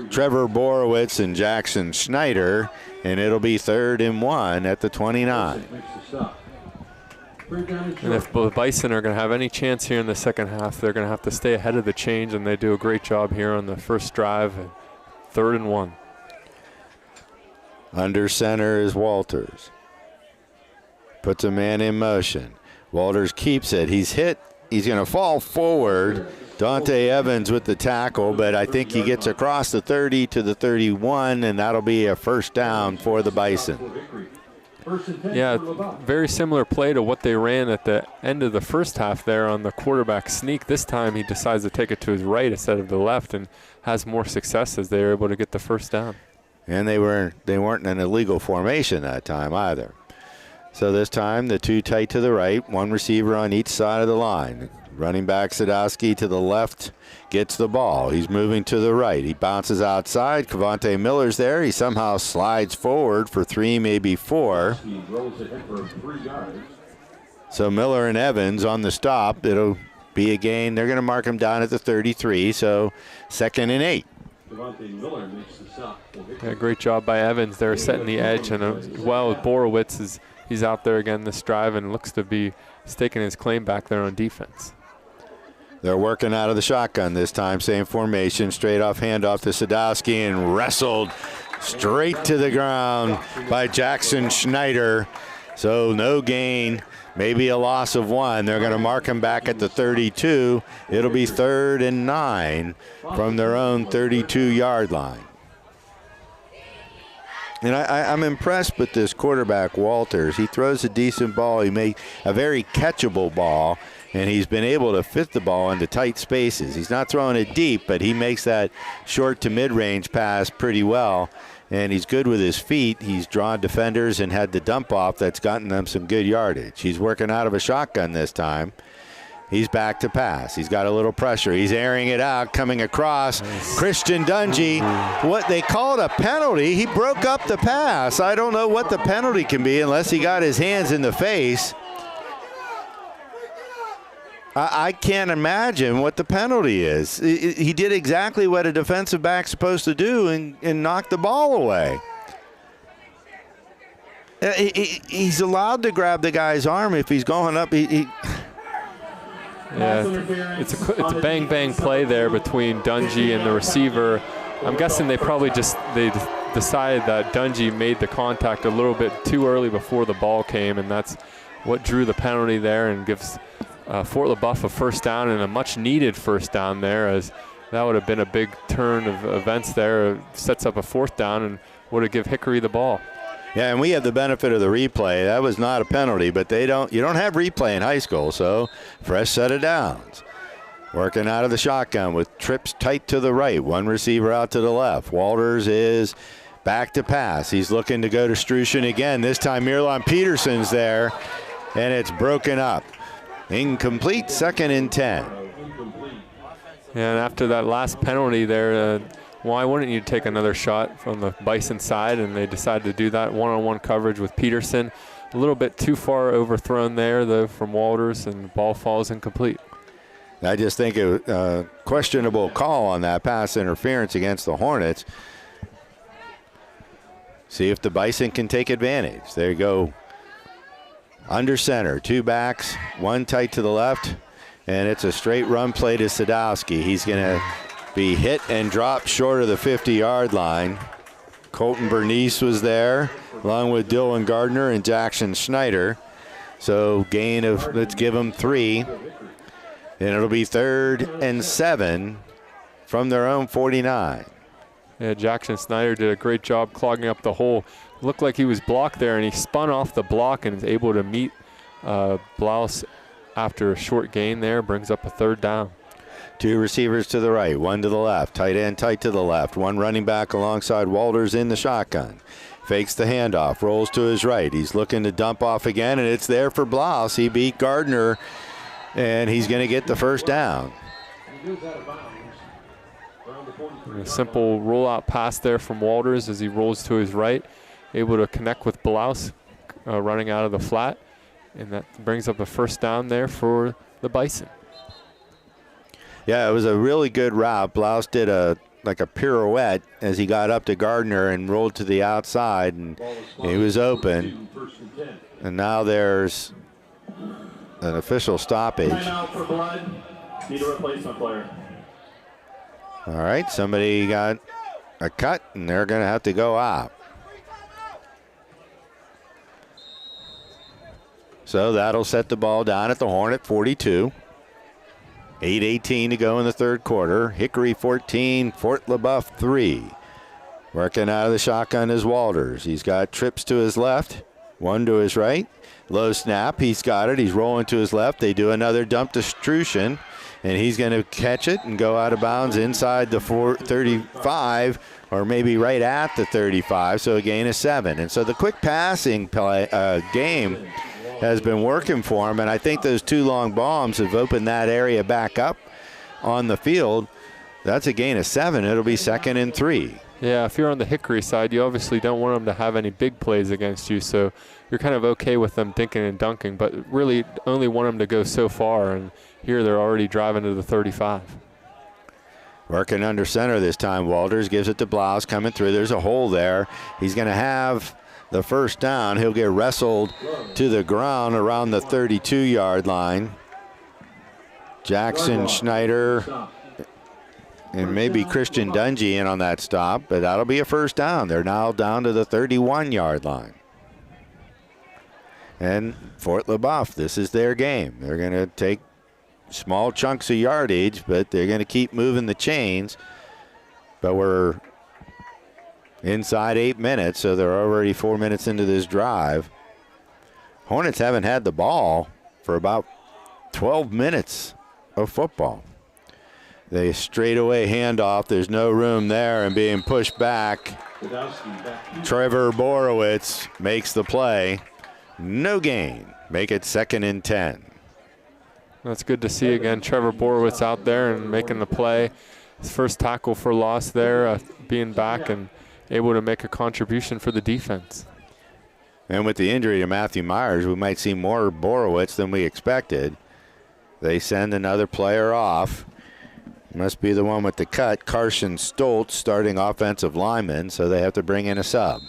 Trevor Borowitz and Jackson Schneider, and it'll be 3rd and 1 at the 29. And if the Bison are going to have any chance here in the second half, they're going to have to stay ahead of the change, and they do a great job here on the first drive. 3rd and 1. Under center is Walters. Puts a man in motion. Walters keeps it. He's hit. He's going to fall forward. Dante Evans with the tackle, but I think he gets across the 30 to the 31, and that'll be a first down for the Bison. Yeah, very similar play to what they ran at the end of the first half there on the quarterback sneak. This time he decides to take it to his right instead of the left and has more success as they were able to get the first down. And they weren't in an illegal formation that time either. So this time the 2 tight to the right, 1 receiver on each side of the line. Running back Sadowski to the left gets the ball. He's moving to the right. He bounces outside. Cavante Miller's there. He somehow slides forward for 3, maybe 4. So Miller and Evans on the stop. It'll be a gain. They're going to mark him down at the 33, so 2nd and 8. Yeah, great job by Evans there setting the edge, and well, Borowitz he's out there again this drive and looks to be staking his claim back there on defense. They're working out of the shotgun this time, same formation, straight off handoff to Sadowski and wrestled straight to the ground by Jackson Schneider. So no gain, maybe a loss of 1. They're going to mark him back at the 32. It'll be 3rd and 9 from their own 32-yard line. And I'm impressed with this quarterback, Walters. He throws a decent ball. He makes a very catchable ball, and he's been able to fit the ball into tight spaces. He's not throwing it deep, but he makes that short to mid-range pass pretty well, and he's good with his feet. He's drawn defenders and had the dump off that's gotten them some good yardage. He's working out of a shotgun this time. He's back to pass. He's got a little pressure. He's airing it out, coming across. Nice. Christian Dungy, what they called a penalty. He broke up the pass. I don't know what the penalty can be unless he got his hands in the face. I can't imagine what the penalty is. He did exactly what a defensive back's supposed to do and knock the ball away. He's allowed to grab the guy's arm if he's going up. Yeah, it's a bang-bang play there between Dungy and the receiver. I'm guessing they probably they decided that Dungy made the contact a little bit too early before the ball came, and that's what drew the penalty there and gives Fort LaBeouf a first down, and a much needed first down there, as that would have been a big turn of events there. Sets up a fourth down and would have given Hickory the ball. Yeah, and we have the benefit of the replay. That was not a penalty, but you don't have replay in high school, so fresh set of downs. Working out of the shotgun with trips tight to the right, one receiver out to the left. Walters is back to pass. He's looking to go to Strushin again. This time Mirlon Peterson's there, and it's broken up. Incomplete, 2nd and 10. And after that last penalty there, why wouldn't you take another shot from the Bison side? And they decided to do that one-on-one coverage with Peterson. A little bit too far overthrown there, though, from Walters, and the ball falls incomplete. I just think a questionable call on that pass interference against the Hornets. See if the Bison can take advantage. There you go. Under center, 2 backs, 1 tight to the left, and it's a straight run play to Sadowski. He's going to be hit and dropped short of the 50-yard line. Colton Bernice was there, along with Dylan Gardner and Jackson Schneider. So gain of, let's give them 3. And it'll be 3rd and 7 from their own 49. Yeah, Jackson Snyder did a great job clogging up the hole. Looked like he was blocked there, and he spun off the block and is able to meet Blouse after a short gain there. Brings up a 3rd down. 2 receivers to the right, 1 to the left. Tight end tight to the left. 1 running back alongside Walters in the shotgun. Fakes the handoff, rolls to his right. He's looking to dump off again, and it's there for Blouse. He beat Gardner, and he's going to get the first down. A simple rollout pass there from Walters as he rolls to his right, able to connect with Blouse running out of the flat, and that brings up a first down there for the Bison. Yeah, it was a really good route. Blouse did a pirouette as he got up to Gardner and rolled to the outside, and he was open. And now there's an official stoppage. Timeout for blood. Need a replacement player. All right, somebody got a cut, and they're going to have to go out. So that'll set the ball down at the Hornet 42. 8:18 to go in the 3rd quarter. Hickory 14, Fort LaBeouf 3. Working out of the shotgun is Walters. He's got trips to his left, 1 to his right. Low snap, he's got it. He's rolling to his left. They do another dump to Strushin, and he's going to catch it and go out of bounds inside the 35, or maybe right at the 35, so a gain of 7. And so the quick passing game has been working for him, and I think those 2 long bombs have opened that area back up on the field. That's a gain of 7. It'll be 2nd and 3. Yeah, if you're on the Hickory side, you obviously don't want them to have any big plays against you, so you're kind of okay with them dinking and dunking, but really only want them to go so far, and here they're already driving to the 35. Working under center this time, Walters gives it to Blouse coming through. There's a hole there. He's going to have the first down. He'll get wrestled to the ground around the 32-yard line. Jackson Schneider and maybe Christian Dungy in on that stop, but that'll be a first down. They're now down to the 31-yard line. And Fort LaBeouf, this is their game. They're going to take small chunks of yardage, but they're going to keep moving the chains. But we're inside 8 minutes, so they're already 4 minutes into this drive. Hornets haven't had the ball for about 12 minutes of football. They straightaway handoff. There's no room there, and being pushed back. Trevor Borowitz makes the play. No gain. Make it 2nd and 10. That's good to see again. Trevor Borowitz out there and making the play. His first tackle for loss there, being back and able to make a contribution for the defense. And with the injury to Matthew Myers, we might see more Borowitz than we expected. They send another player off. Must be the one with the cut, Carson Stoltz, starting offensive lineman, so they have to bring in a sub.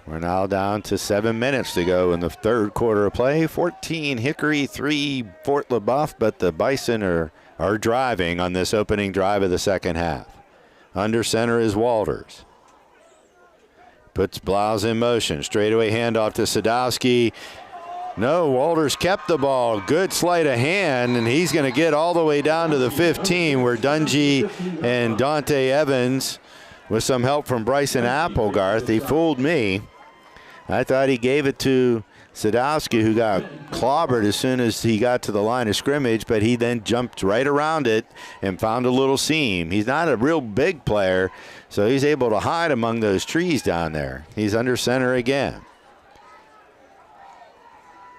We're now down to 7 minutes to go in the 3rd quarter of play. 14 Hickory, 3 Fort LaBeouf, but the Bison are driving on this opening drive of the second half. Under center is Walters. Puts Blouse in motion. Straightaway handoff to Sadowski. No, Walters kept the ball. Good sleight of hand, and he's going to get all the way down to the 15 where Dungy and Dante Evans, with some help from Bryson Applegarth, he fooled me. I thought he gave it to Sadowski, who got clobbered as soon as he got to the line of scrimmage, but he then jumped right around it and found a little seam. He's not a real big player, so he's able to hide among those trees down there. He's under center again.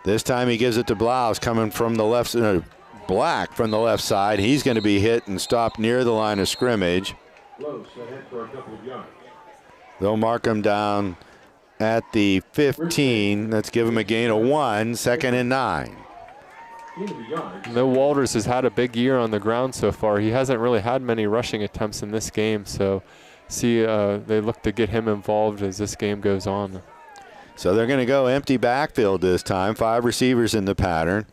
This time he gives it to Blouse coming from the left, Black from the left side. He's going to be hit and stopped near the line of scrimmage. They'll mark him down at the 15. Let's give him a gain of 1, 2nd and 9. No, Walters has had a big year on the ground so far. He hasn't really had many rushing attempts in this game, so they look to get him involved as this game goes on. So they're going to go empty backfield this time. 5 receivers in the pattern.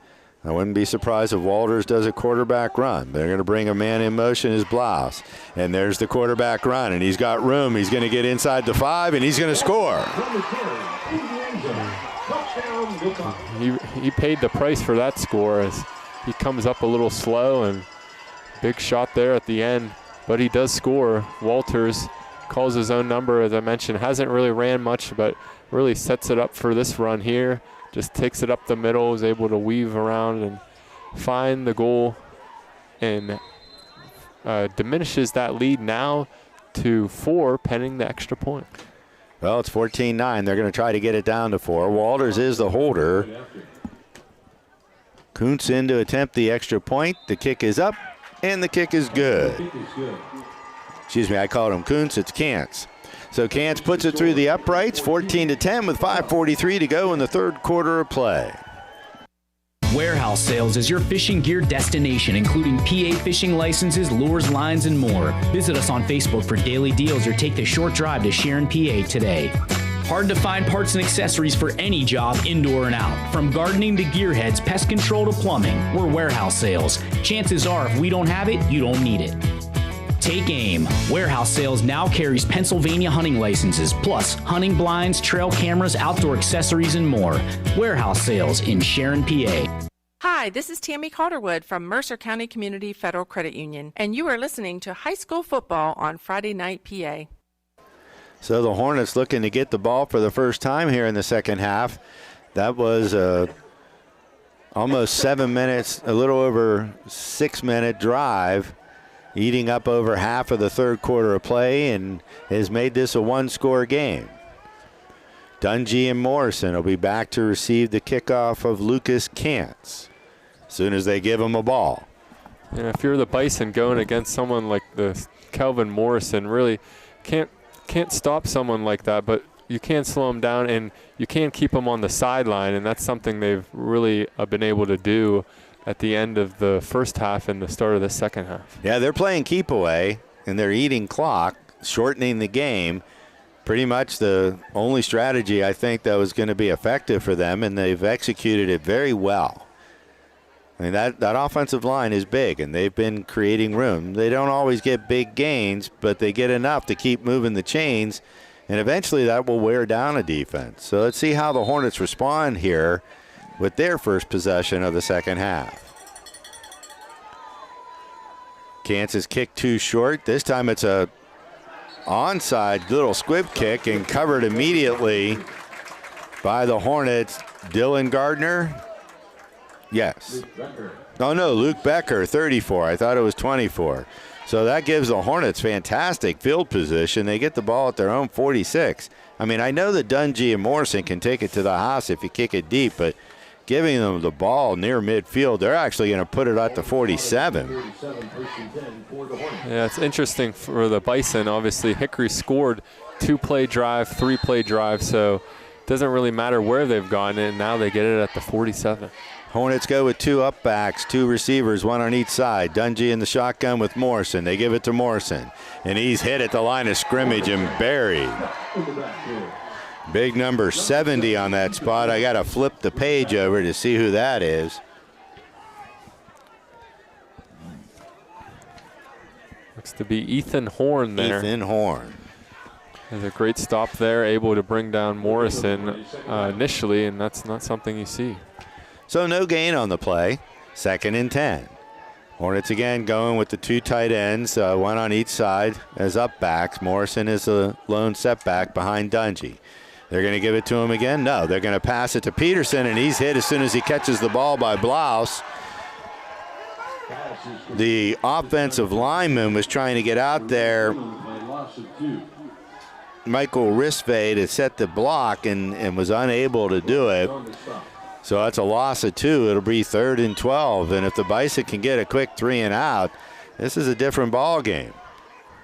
I wouldn't be surprised if Walters does a quarterback run. They're going to bring a man in motion as Blouse. And there's the quarterback run, and he's got room. He's going to get inside the 5, and he's going to score. He paid the price for that score as he comes up a little slow, and big shot there at the end. But he does score. Walters calls his own number, as I mentioned. Hasn't really ran much, but really sets it up for this run here. Just takes it up the middle, is able to weave around and find the goal, and diminishes that lead now to 4 pending the extra point. Well, it's 14-9. They're going to try to get it down to 4. Walters is the holder. Kuntz in to attempt the extra point. The kick is up, and the kick is good. Excuse me, I called him Kuntz. It's Kantz. So Kantz puts it through the uprights, 14-10 with 5:43 to go in the third quarter of play. Warehouse Sales is your fishing gear destination, including PA fishing licenses, lures, lines, and more. Visit us on Facebook for daily deals or take the short drive to Sharon, PA today. Hard to find parts and accessories for any job, indoor and out. From gardening to gearheads, pest control to plumbing, we're Warehouse Sales. Chances are if we don't have it, you don't need it. Take aim. Warehouse Sales now carries Pennsylvania hunting licenses, plus hunting blinds, trail cameras, outdoor accessories, and more. Warehouse Sales in Sharon, PA. Hi, this is Tammy Calderwood from Mercer County Community Federal Credit Union, and you are listening to High School Football on Friday Night PA. So the Hornets looking to get the ball for the first time here in the second half. That was almost 7 minutes, a little over 6-minute drive, eating up over half of the third quarter of play, and has made this a one-score game. Dungy and Morrison will be back to receive the kickoff of Lucas Kantz as soon as they give him a ball. And if you're the Bison going against someone like the Kelvin Morrison, really can't stop someone like that, but you can slow him down and you can keep him on the sideline, and that's something they've really been able to do at the end of the first half and the start of the second half. Yeah, they're playing keep away, and they're eating clock, shortening the game. Pretty much the only strategy I think that was going to be effective for them, and they've executed it very well. I mean, that offensive line is big, and they've been creating room. They don't always get big gains, but they get enough to keep moving the chains, and eventually that will wear down a defense. So let's see how the Hornets respond here with their first possession of the second half. Kansas kick too short. This time it's a onside little squib kick and covered immediately by the Hornets. Dylan Gardner. Yes. Oh, no, Luke Becker, 34. I thought it was 24. So that gives the Hornets fantastic field position. They get the ball at their own 46. I mean, I know that Dungy and Morrison can take it to the house if you kick it deep, but giving them the ball near midfield, they're actually going to put it at the 47. Yeah, it's interesting for the Bison. Obviously, Hickory scored 2-play drive, 3-play drive, so it doesn't really matter where they've gone, and now they get it at the 47. Hornets go with 2 up backs, 2 receivers, 1 on each side. Dungy in the shotgun with Morrison. They give it to Morrison, and he's hit at the line of scrimmage and buried. Big number 70 on that spot. I got to flip the page over to see who that is. Looks to be Ethan Horn there. Ethan Horn. There's a great stop there, able to bring down Morrison initially, and that's not something you see. So no gain on the play. 2nd and 10. Hornets again going with the 2 tight ends, one on each side as up backs. Morrison is a lone setback behind Dungy. They're going to give it to him again? No, they're going to pass it to Peterson, and he's hit as soon as he catches the ball by Blouse. The offensive lineman was trying to get out there. Michael Risvay to set the block and was unable to do it. So that's a loss of 2. It'll be 3rd and 12. And if the Bison can get a quick 3 and out, this is a different ball game.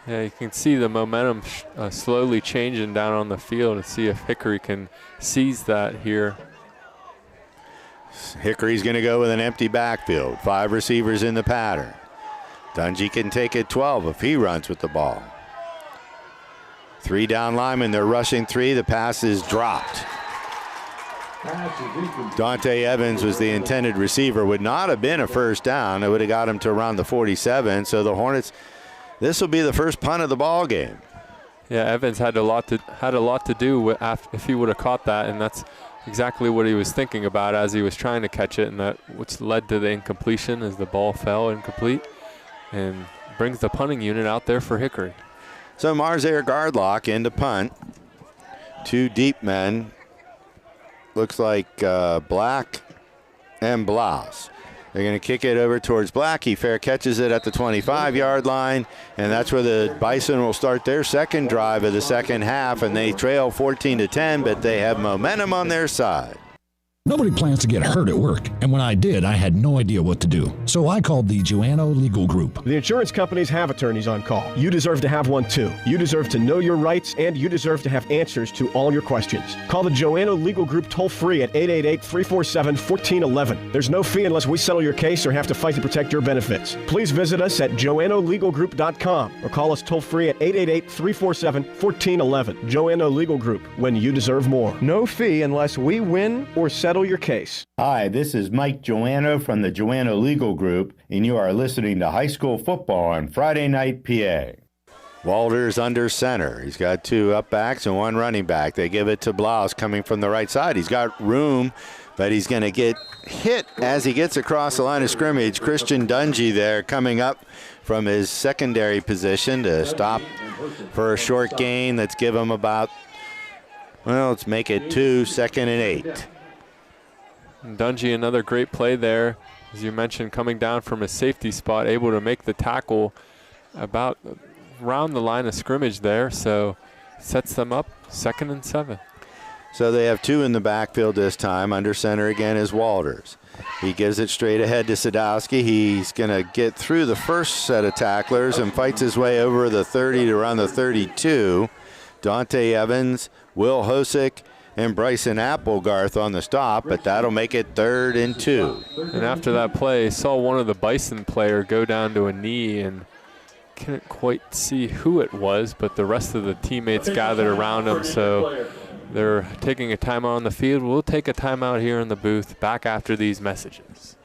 Yeah, you can see the momentum slowly changing down on the field and see if Hickory can seize that here. Hickory's going to go with an empty backfield. 5 receivers in the pattern. Dungy can take it 12 if he runs with the ball. 3 down linemen, they're rushing 3. The pass is dropped. Dante Evans was the intended receiver. Would not have been a first down. It would have got him to around the 47. So the Hornets, this will be the first punt of the ball game. Yeah, Evans had a lot to do if he would have caught that, and that's exactly what he was thinking about as he was trying to catch it, and that which led to the incompletion as the ball fell incomplete, and brings the punting unit out there for Hickory. So Marzair Gardlock into punt. 2 deep men. Looks like Black and Blouse. They're going to kick it over towards Black. He fair catches it at the 25-yard line, and that's where the Bison will start their second drive of the second half, and they trail 14-10, but they have momentum on their side. Nobody plans to get hurt at work, and when I did, I had no idea what to do. So I called the Joanno Legal Group. The insurance companies have attorneys on call. You deserve to have one too. You deserve to know your rights, and you deserve to have answers to all your questions. Call the Joanno Legal Group toll-free at 888-347-1411. There's no fee unless we settle your case or have to fight to protect your benefits. Please visit us at joannolegalgroup.com or call us toll-free at 888-347-1411. Joanno Legal Group, when you deserve more. No fee unless we win or settle your case. Hi, this is Mike Joanno from the Joanno Legal Group, and you are listening to High School Football on Friday Night PA. Walters under center. He's got 2 up backs and 1 running back. They give it to Blouse coming from the right side. He's got room, but he's going to get hit as he gets across the line of scrimmage. Christian Dungy there coming up from his secondary position to stop for a short gain. Let's give him about, well, let's make it 2, 2nd and 8. Dungy, another great play there, as you mentioned, coming down from a safety spot, able to make the tackle about around the line of scrimmage there, so sets them up 2nd and 7. So they have 2 in the backfield this time. Under center again is Walters. He gives it straight ahead to Sadowski. He's going to get through the first set of tacklers and fights his way over the 30 to around the 32. Dante Evans, Will Hosick, and Bryson Applegarth on the stop, but that'll make it 3rd and 2. And after that play, saw one of the Bison player go down to a knee, and couldn't quite see who it was, but the rest of the teammates gathered around him, so they're taking a timeout on the field. We'll take a timeout here in the booth, back after these messages.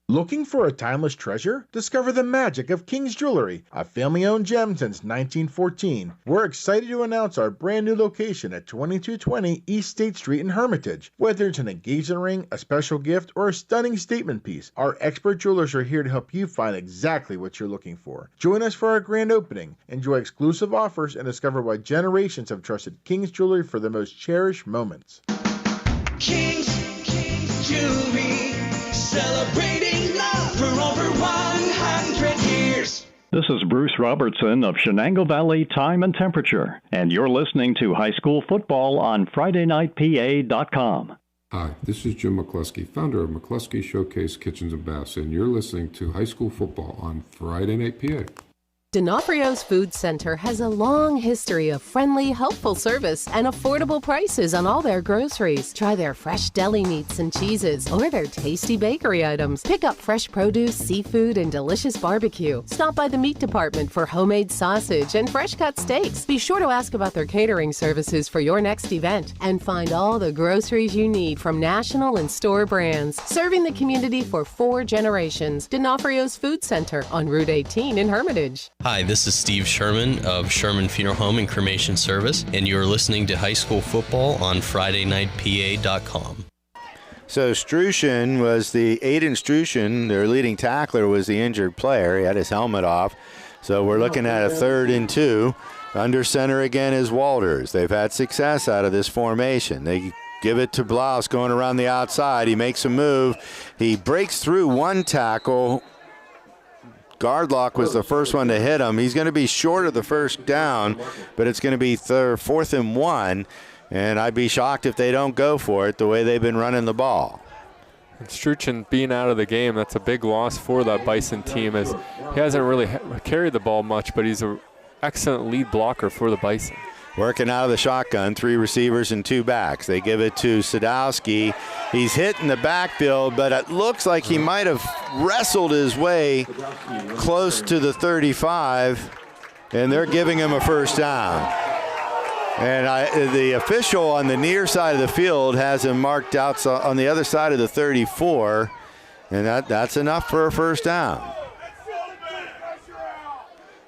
Looking for a timeless treasure? Discover the magic of King's Jewelry, a family-owned gem since 1914. We're excited to announce our brand new location at 2220 East State Street in Hermitage. Whether it's an engagement ring, a special gift, or a stunning statement piece, our expert jewelers are here to help you find exactly what you're looking for. Join us for our grand opening, enjoy exclusive offers, and discover why generations have trusted King's Jewelry for the most cherished moments. King's Jewelry, celebrating love for over 100 years. This is Bruce Robertson of Shenango Valley Time and Temperature, and you're listening to High School Football on FridayNightPA.com. Hi, this is Jim McCluskey, founder of McCluskey Showcase Kitchens and Baths, and you're listening to High School Football on Friday Night PA. D'Onofrio's Food Center has a long history of friendly, helpful service and affordable prices on all their groceries. Try their fresh deli meats and cheeses or their tasty bakery items. Pick up fresh produce, seafood, and delicious barbecue. Stop by the meat department for homemade sausage and fresh-cut steaks. Be sure to ask about their catering services for your next event. And find all the groceries you need from national and store brands. Serving the community for 4 generations. D'Onofrio's Food Center on Route 18 in Hermitage. Hi, this is Steve Sherman of Sherman Funeral Home and Cremation Service, and you're listening to High School Football on FridayNightPA.com. So Strushin was Aiden Strushin, their leading tackler, was the injured player. He had his helmet off. So we're looking at a 3rd and 2. Under center again is Walters. They've had success out of this formation. They give it to Blouse going around the outside. He makes a move. He breaks through one tackle. Gardlock was the first one to hit him. He's going to be short of the first down, but it's going to be 4th and 1. And I'd be shocked if they don't go for it the way they've been running the ball. And Struchin being out of the game, that's a big loss for that Bison team, as he hasn't really carried the ball much, but he's an excellent lead blocker for the Bison. Working out of the shotgun, 3 receivers and 2 backs. They give it to Sadowski. He's hit in the backfield, but it looks like he might have wrestled his way close to the 35, and they're giving him a first down. And the official on the near side of the field has him marked out on the other side of the 34, and that's enough for a first down.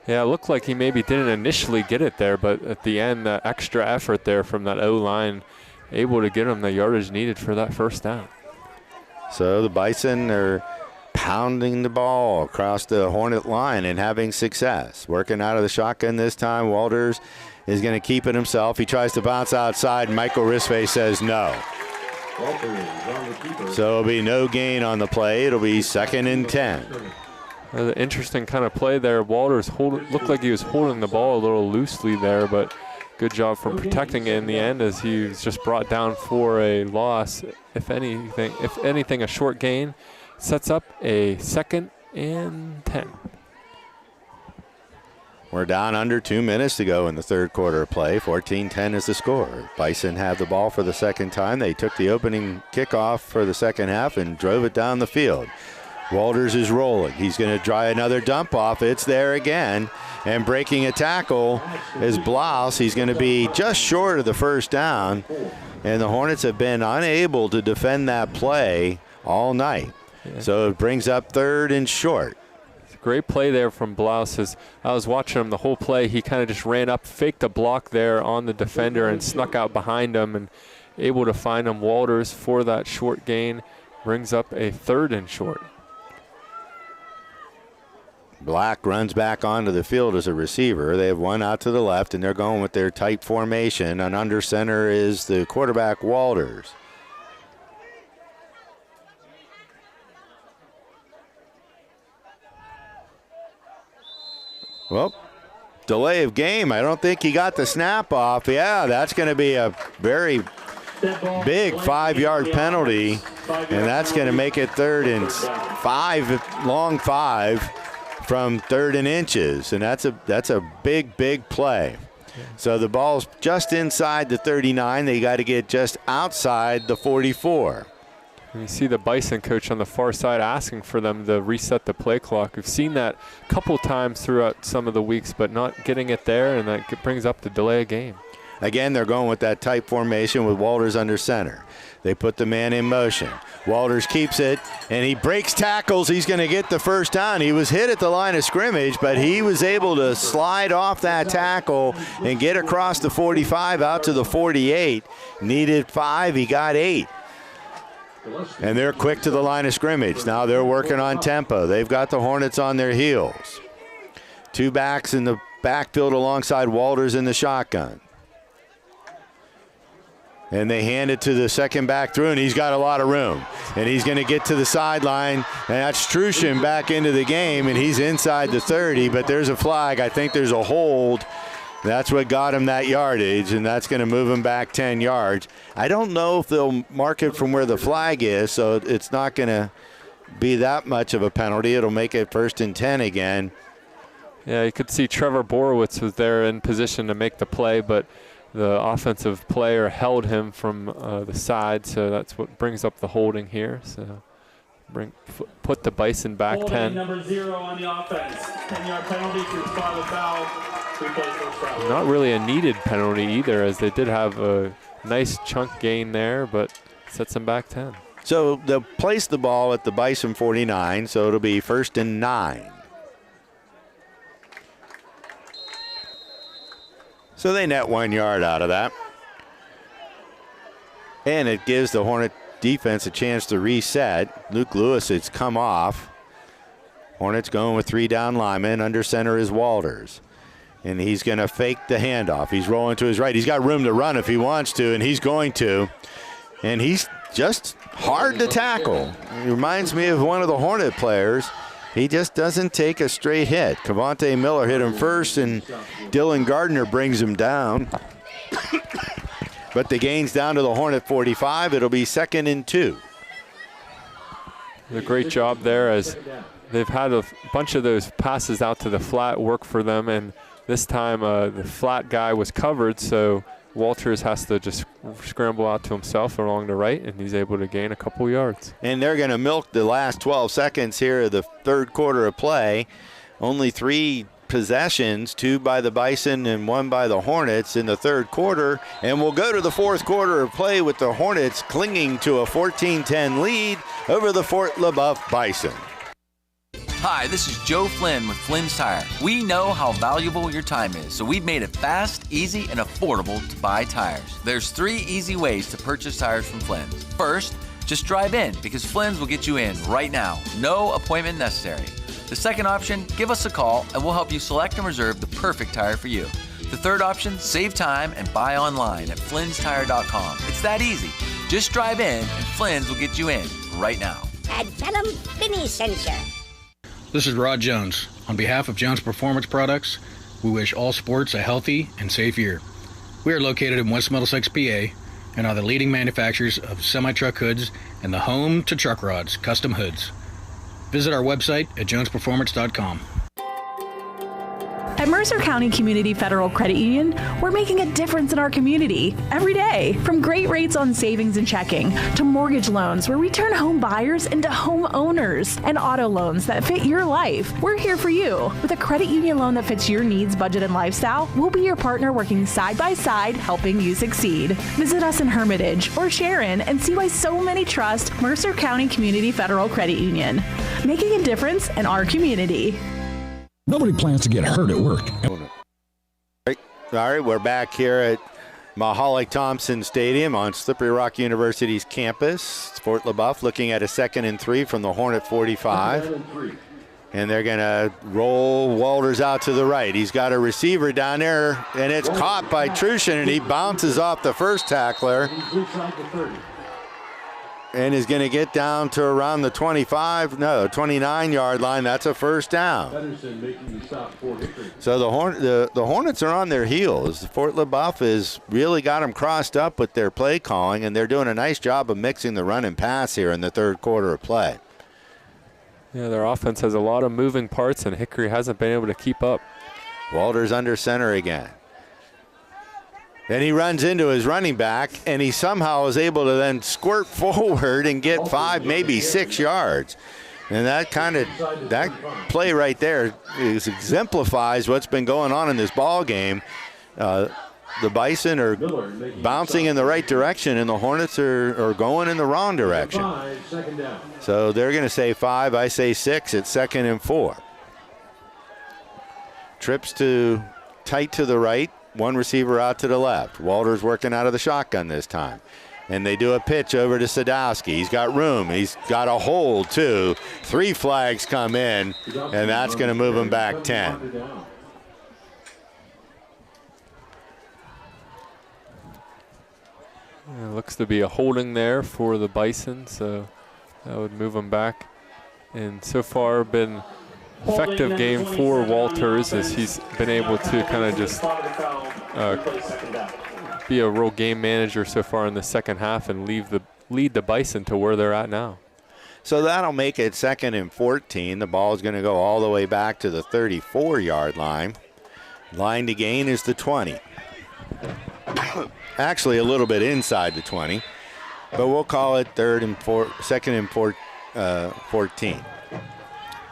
Yeah, it looked like he maybe didn't initially get it there, but at the end, the extra effort there from that O-line, able to get him the yardage needed for that first down. So the Bison are pounding the ball across the Hornet line and having success. Working out of the shotgun this time. Walters is going to keep it himself. He tries to bounce outside. Michael Risfe says no. So it'll be no gain on the play. It'll be 2nd and 10. An interesting kind of play there. Walters looked like he was holding the ball a little loosely there, but good job from protecting it in the end, as he was just brought down for a loss. If anything, a short gain. Sets up a 2nd and 10. We're down under 2 minutes to go in the 3rd quarter of play. 14-10 is the score. Bison have the ball for the second time. They took the opening kickoff for the second half and drove it down the field. Walters is rolling. He's going to try another dump off. It's there again. And breaking a tackle is Blouse. He's going to be just short of the first down. And the Hornets have been unable to defend that play all night. Yeah. So it brings up 3rd and short. It's a great play there from Blouse. As I was watching him the whole play, he kind of just ran up, faked a block there on the defender and snuck out behind him and able to find him. Walters for that short gain brings up a 3rd and short. Black runs back onto the field as a receiver. They have one out to the left, and they're going with their tight formation. And under center is the quarterback, Walters. Well, delay of game. I don't think he got the snap off. Yeah, that's going to be a very big 5-yard penalty, and that's going to make it 3rd and 5, long 5. From 3rd and inches, and that's a big play. So the ball's just inside the 39. They got to get just outside the 44. And you see the Bison coach on the far side asking for them to reset the play clock. We've seen that a couple times throughout some of the weeks, but not getting it there, and that brings up the delay of game. Again, they're going with that tight formation with Walters under center. They put the man in motion. Walters keeps it, and he breaks tackles. He's going to get the first down. He was hit at the line of scrimmage, but he was able to slide off that tackle and get across the 45 out to the 48. Needed 5. He got 8. And they're quick to the line of scrimmage. Now they're working on tempo. They've got the Hornets on their heels. 2 backs in the backfield alongside Walters in the shotgun. And they hand it to the second back through, and he's got a lot of room. And he's going to get to the sideline, and that's Strushin back into the game, and he's inside the 30, but there's a flag. I think there's a hold. That's what got him that yardage, and that's going to move him back 10 yards. I don't know if they'll mark it from where the flag is, so it's not going to be that much of a penalty. It'll make it 1st and 10 again. Yeah, you could see Trevor Borowitz was there in position to make the play, but the offensive player held him from the side, so that's what brings up the holding here. So put the Bison back holding 10. Number 0 on the offense. 10-yard penalty to spot the foul. Not really a needed penalty either, as they did have a nice chunk gain there, but sets them back 10. So they'll place the ball at the Bison 49, so it'll be 1st and 9. So they net 1 yard out of that. And it gives the Hornet defense a chance to reset. Luke Lewis has come off. Hornets going with 3 down linemen. Under center is Walters. And he's going to fake the handoff. He's rolling to his right. He's got room to run if he wants to, and he's going to. And he's just hard to tackle. He reminds me of one of the Hornet players. He just doesn't take a straight hit. Cavante Miller hit him first, and Dylan Gardner brings him down. But the gain's down to the Hornet 45. It'll be 2nd and 2. A great job there, as they've had a bunch of those passes out to the flat work for them, and this time the flat guy was covered, so Walters has to just scramble out to himself along the right, and he's able to gain a couple yards. And they're going to milk the last 12 seconds here of the third quarter of play. Only 3 possessions, 2 by the Bison and 1 by the Hornets in the third quarter. And we'll go to the fourth quarter of play with the Hornets clinging to a 14-10 lead over the Fort LaBeouf Bison. Hi, this is Joe Flynn with Flynn's Tire. We know how valuable your time is, so we've made it fast, easy, and affordable to buy tires. There's 3 easy ways to purchase tires from Flynn's. First, just drive in, because Flynn's will get you in right now. No appointment necessary. The second option, give us a call, and we'll help you select and reserve the perfect tire for you. The third option, save time and buy online at flynnstire.com. It's that easy. Just drive in, and Flynn's will get you in right now. Ad Velum Finiscentia. This is Rod Jones. On behalf of Jones Performance Products, we wish all sports a healthy and safe year. We are located in West Middlesex, PA, and are the leading manufacturers of semi-truck hoods and the home to truck rods, custom hoods. Visit our website at jonesperformance.com. At Mercer County Community Federal Credit Union, we're making a difference in our community every day. From great rates on savings and checking to mortgage loans where we turn home buyers into home owners and auto loans that fit your life. We're here for you. With a credit union loan that fits your needs, budget, and lifestyle, we'll be your partner working side by side, helping you succeed. Visit us in Hermitage or Sharon and see why so many trust Mercer County Community Federal Credit Union. Making a difference in our community. Nobody plans to get hurt at work. All right, we're back here at Mahalik Thompson Stadium on Slippery Rock University's campus. It's Fort LaBeouf looking at a 2nd and 3 from the Hornet 45. And they're going to roll Walters out to the right. He's got a receiver down there, and it's caught by Trushin, and he bounces off the first tackler. And is going to get down to around the 29-yard line. That's a first down. So the Hornets are on their heels. Fort LaBeouf has really got them crossed up with their play calling, and they're doing a nice job of mixing the run and pass here in the third quarter of play. Yeah, their offense has a lot of moving parts, and Hickory hasn't been able to keep up. Walters under center again. Then he runs into his running back, and he somehow is able to then squirt forward and get 5, maybe 6 yards. And that play right there exemplifies what's been going on in this ball game. The Bison are bouncing in the right direction, and the Hornets are going in the wrong direction. So they're going to say 5. I say 6. It's 2nd and 4. Trips to tight to the right. 1 receiver out to the left. Walters working out of the shotgun this time. And they do a pitch over to Sadowski. He's got room. He's got a hold, too. 3 flags come in, and that's going to move him back 10. It looks to be a holding there for the Bison, so that would move him back. And so far been effective game for Walters, as he's been able to kind of just be a real game manager so far in the second half and lead the Bison to where they're at now. So that'll make it 2nd and 14. The ball is going to go all the way back to the 34-yard line. Line to gain is the 20. Actually a little bit inside the 20, but we'll call it 2nd and 14.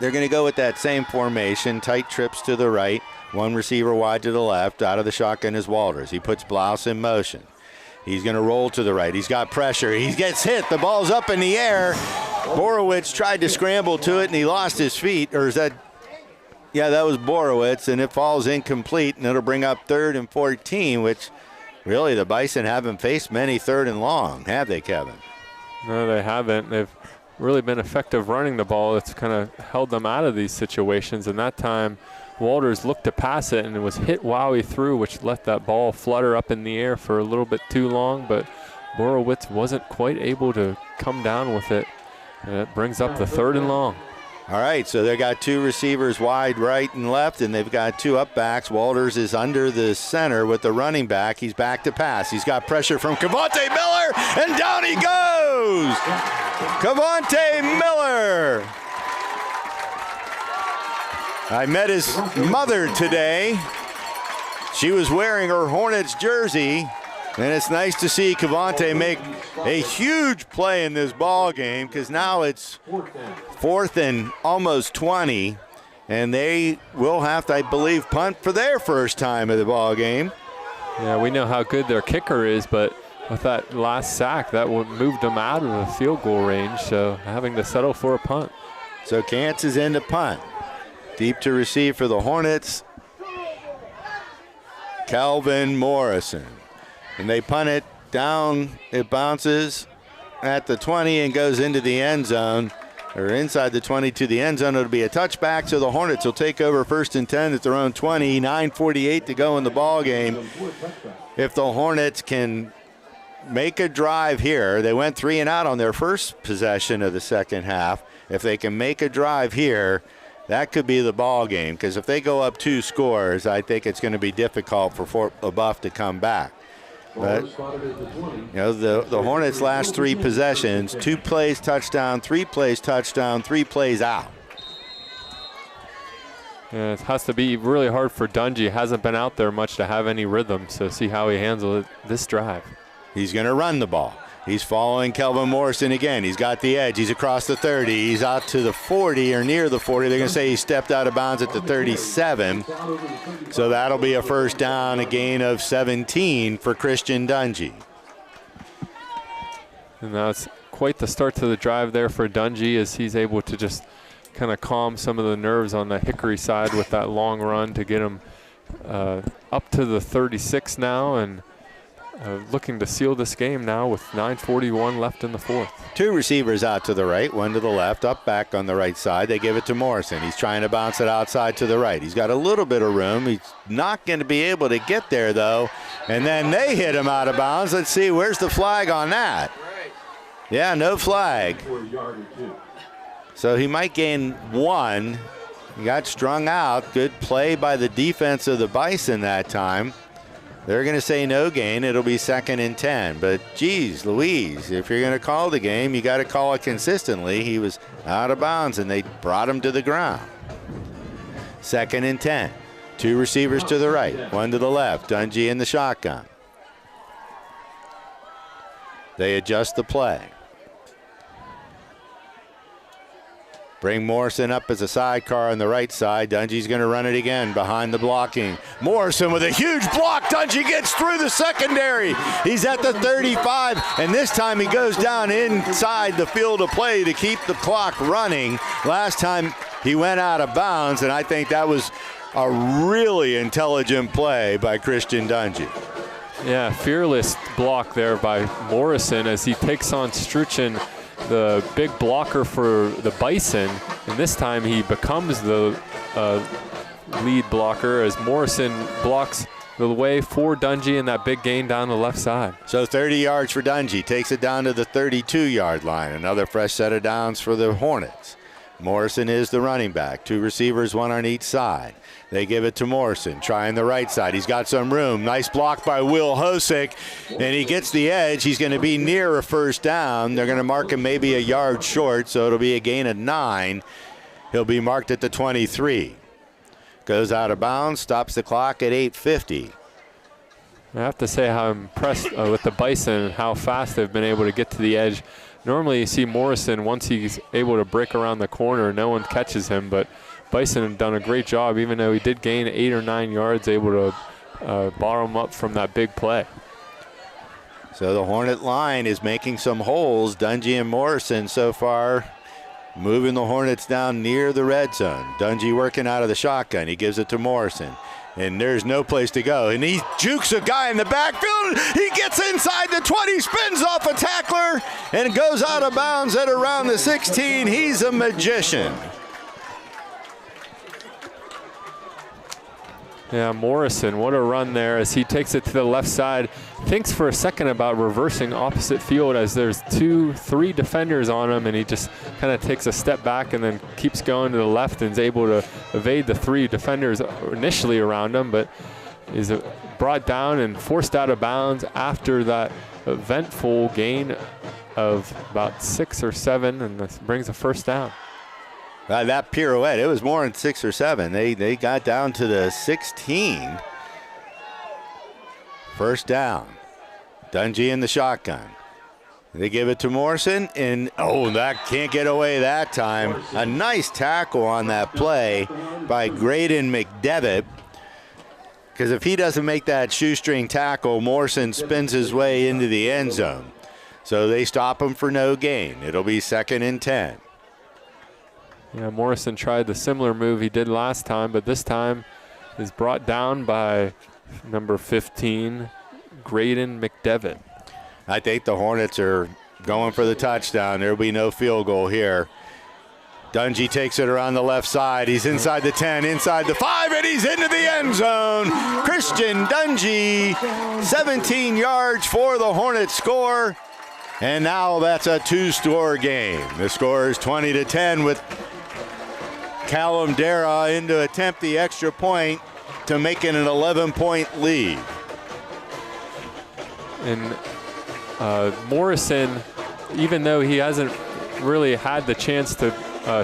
They're going to go with that same formation, tight trips to the right, 1 receiver wide to the left. Out of the shotgun is Walters. He puts Blouse in motion. He's going to roll to the right. He's got pressure. He gets hit. The ball's up in the air. Borowitz tried to scramble to it, and he lost his feet. Or is that Yeah, that was Borowitz, and it falls incomplete, and it'll bring up 3rd and 14, which really the Bison haven't faced many 3rd and long, have they, Kevin? No, they haven't. They've really been effective running the ball. It's kind of held them out of these situations, and that time Walters looked to pass it, and it was hit while he threw, which let that ball flutter up in the air for a little bit too long, but Borowitz wasn't quite able to come down with it, and it brings up the 3rd and long. All right, so they got 2 receivers wide right and left, and they've got 2 up backs. Walters is under the center with the running back. He's back to pass. He's got pressure from Cavante Miller, and down he goes! Cavante Miller! I met his mother today. She was wearing her Hornets jersey, and it's nice to see Cavante make a huge play in this ball game, because now it's 4th and almost 20, and they will have to, I believe, punt for their first time of the ball game. Yeah, we know how good their kicker is, but with that last sack, that moved them out of the field goal range, so having to settle for a punt. So Kantz is in to punt. Deep to receive for the Hornets, Calvin Morrison. And they punt it down, it bounces at the 20 and goes into the end zone, or inside the 20 to the end zone. It'll be a touchback, so the Hornets will take over 1st and 10 at their own 20, 9:48 to go in the ball game. If the Hornets can make a drive here, they went 3 and out on their first possession of the second half. If they can make a drive here, that could be the ball game, because if they go up 2 scores, I think it's going to be difficult for Fort LaBeouf to come back. But you know, the Hornets' last 3 possessions, 2 plays touchdown, 3 plays touchdown, 3 plays out. Yeah, it has to be really hard for Dungy. Hasn't been out there much to have any rhythm, so see how he handles it this drive. He's going to run the ball. He's following Kelvin Morrison again. He's got the edge. He's across the 30. He's out to the 40 or near the 40. They're going to say he stepped out of bounds at the 37. So that'll be a first down, a gain of 17 for Christian Dungy. And that's quite the start to the drive there for Dungy, as he's able to just kind of calm some of the nerves on the Hickory side with that long run to get him up to the 36 now, and looking to seal this game now with 9:41 left in the 4th. 2 receivers out to the right, 1 to the left, up back on the right side. They give it to Morrison. He's trying to bounce it outside to the right. He's got a little bit of room. He's not going to be able to get there, though. And then they hit him out of bounds. Let's see, where's the flag on that? Yeah, no flag. So he might gain 1. He got strung out. Good play by the defense of the Bison that time. They're going to say no gain. It'll be 2nd and 10. But, geez, Louise, if you're going to call the game, you got to call it consistently. He was out of bounds, and they brought him to the ground. 2nd and 10. 2 receivers to the right, 1 to the left. Dungy in the shotgun. They adjust the play. Bring Morrison up as a sidecar on the right side. Dungy's going to run it again behind the blocking. Morrison with a huge block. Dungy gets through the secondary. He's at the 35, and this time he goes down inside the field of play to keep the clock running. Last time he went out of bounds, and I think that was a really intelligent play by Christian Dungy. Yeah, fearless block there by Morrison as he takes on Struchin, the big blocker for the Bison, and this time he becomes the lead blocker as Morrison blocks the way for Dungy in that big gain down the left side. So 30 yards for Dungy, takes it down to the 32-yard line. Another fresh set of downs for the Hornets. Morrison is the running back. 2 receivers, 1 on each side. They give it to Morrison, trying the right side. He's got some room. Nice block by Will Hosick, and he gets the edge. He's going to be near a first down. They're going to mark him maybe a yard short, so it'll be a gain of 9. He'll be marked at the 23. Goes out of bounds, stops the clock at 8:50. I have to say how impressed with the Bison and how fast they've been able to get to the edge. Normally you see Morrison, once he's able to break around the corner, no one catches him, but Bison have done a great job, even though he did gain 8 or 9 yards, able to bar him up from that big play. So the Hornet line is making some holes. Dungy and Morrison so far moving the Hornets down near the red zone. Dungy working out of the shotgun. He gives it to Morrison. And there's no place to go. And he jukes a guy in the backfield. He gets inside the 20, spins off a tackler, and goes out of bounds at around the 16. He's a magician. Yeah, Morrison, what a run there as he takes it to the left side. Thinks for a second about reversing opposite field as there's 2-3 defenders on him, and he just kind of takes a step back and then keeps going to the left and is able to evade the 3 defenders initially around him, but is brought down and forced out of bounds after that eventful gain of about 6 or 7, and this brings a first down. That pirouette, it was more than 6 or 7. They got down to the 16. First down. Dungy in the shotgun. They give it to Morrison, and that can't get away that time. A nice tackle on that play by Graydon McDevitt, because if he doesn't make that shoestring tackle, Morrison spins his way into the end zone. So they stop him for no gain. It'll be 2nd and 10. Yeah, Morrison tried the similar move he did last time, but this time is brought down by number 15, Graydon McDevitt. I think the Hornets are going for the touchdown. There'll be no field goal here. Dungy takes it around the left side. He's inside the 10, inside the 5, and he's into the end zone. Christian Dungy, 17 yards for the Hornets score. And now that's a 2-score game. The score is 20-10 with Callum Dara in to attempt the extra point to make it an 11-point lead. And Morrison, even though he hasn't really had the chance to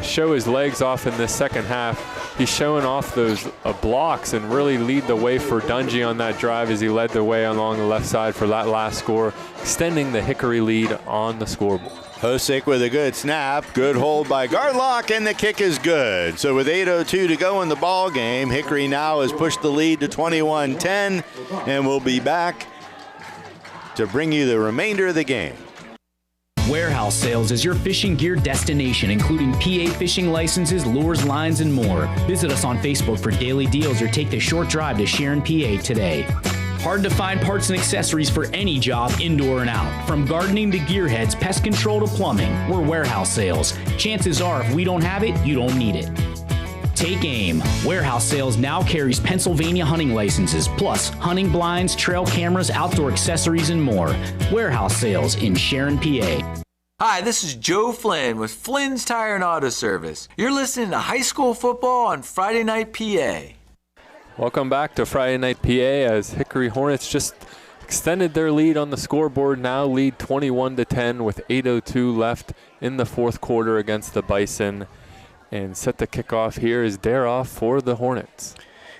show his legs off in this second half, he's showing off those blocks and really lead the way for Dungy on that drive as he led the way along the left side for that last score, extending the Hickory lead on the scoreboard. Hosick with a good snap, good hold by Gardlock, and the kick is good. So with 8:02 to go in the ball game, Hickory now has pushed the lead to 21-10, and we'll be back to bring you the remainder of the game. Warehouse Sales is your fishing gear destination, including PA fishing licenses, lures, lines, and more. Visit us on Facebook for daily deals or take the short drive to Sharon, PA today. Hard to find parts and accessories for any job, indoor and out. From gardening to gearheads, pest control to plumbing, we're Warehouse Sales. Chances are if we don't have it, you don't need it. Take aim. Warehouse Sales now carries Pennsylvania hunting licenses, plus hunting blinds, trail cameras, outdoor accessories, and more. Warehouse Sales in Sharon, PA. Hi, this is Joe Flynn with Flynn's Tire and Auto Service. You're listening to High School Football on Friday Night PA. Welcome back to Friday Night PA as Hickory Hornets just extended their lead on the scoreboard, now lead 21-10 with 8:02 left in the fourth quarter against the Bison. And set the kickoff here is Daroff for the Hornets.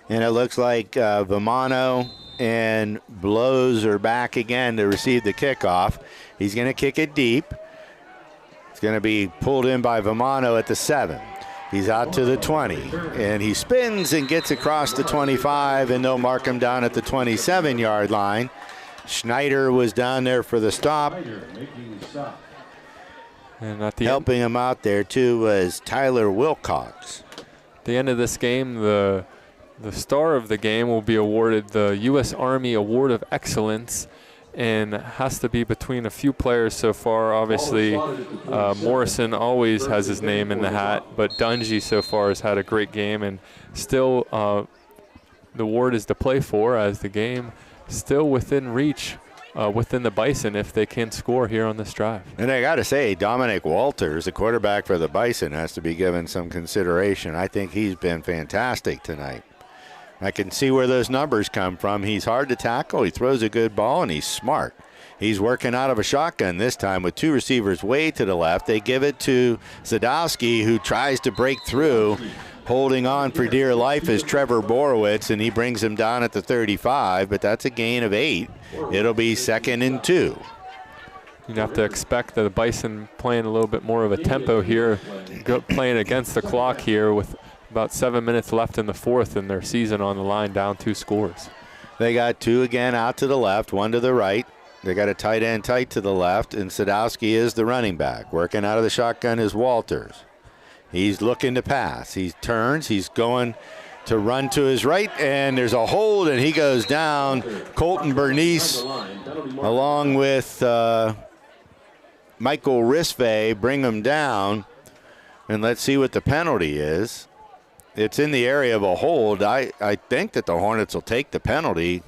And it looks like Vimano and Blows are back again to receive the kickoff. He's going to kick it deep. It's going to be pulled in by Vimano at the 7. He's out to the 20, and he spins and gets across the 25, and they'll mark him down at the 27-yard line. Schneider was down there for the stop. And at the helping him out there, too, was Tyler Wilcox. At the end of this game, the star of the game will be awarded the U.S. Army Award of Excellence, and has to be between a few players so far. Obviously, Morrison always has his name in the hat, but Dungy so far has had a great game, and still the award is to play for as the game still within reach within the Bison if they can score here on this drive. And I got to say, Dominic Walters, the quarterback for the Bison, has to be given some consideration. I think he's been fantastic tonight. I can see where those numbers come from. He's hard to tackle, he throws a good ball, and he's smart. He's working out of a shotgun this time with 2 receivers way to the left. They give it to Zadowski, who tries to break through. Holding on for dear life is Trevor Borowitz, and he brings him down at the 35, but that's a gain of 8. It'll be 2nd and 2. You'd have to expect that the Bison playing a little bit more of a tempo here, playing against the clock here with about 7 minutes left in the fourth and their season on the line, down 2 scores. They got 2 again out to the left, 1 to the right. They got a tight end tight to the left, and Sadowski is the running back. Working out of the shotgun is Walters. He's looking to pass. He turns. He's going to run to his right, and there's a hold, and he goes down. Colton Bernice, along with Michael Risve, bring him down. And let's see what the penalty is. It's in the area of a hold. I think that the Hornets will take the penalty.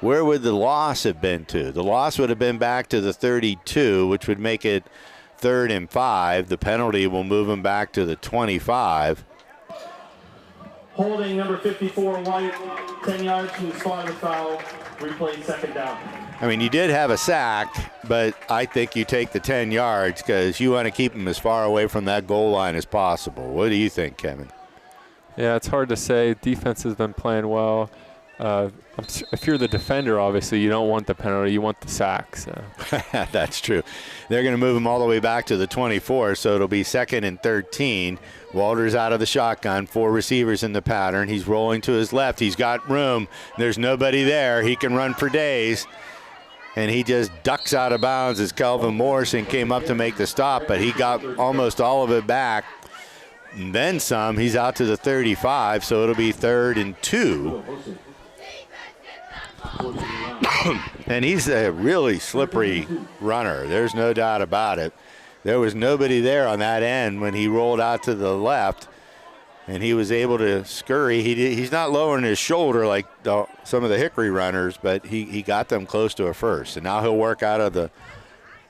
Where would the loss have been to? The loss would have been back to the 32, which would make it 3rd and 5. The penalty will move him back to the 25. Holding number 54, White, 10 yards from the spot of the foul. Replay 2nd down. I mean, you did have a sack, but I think you take the 10 yards because you want to keep him as far away from that goal line as possible. What do you think, Kevin? Yeah, it's hard to say. Defense has been playing well. If you're the defender, obviously, you don't want the penalty. You want the sack. So. That's true. They're going to move him all the way back to the 24, so it'll be 2nd and 13. Walters out of the shotgun, 4 receivers in the pattern. He's rolling to his left. He's got room. There's nobody there. He can run for days. And he just ducks out of bounds as Kelvin Morrison came up to make the stop, but he got almost all of it back. And then some. He's out to the 35, so it'll be 3rd and 2. And he's a really slippery runner. There's no doubt about it. There was nobody there on that end when he rolled out to the left, and he was able to scurry. He's not lowering his shoulder like some of the Hickory runners, but he got them close to a first. And now he'll work out of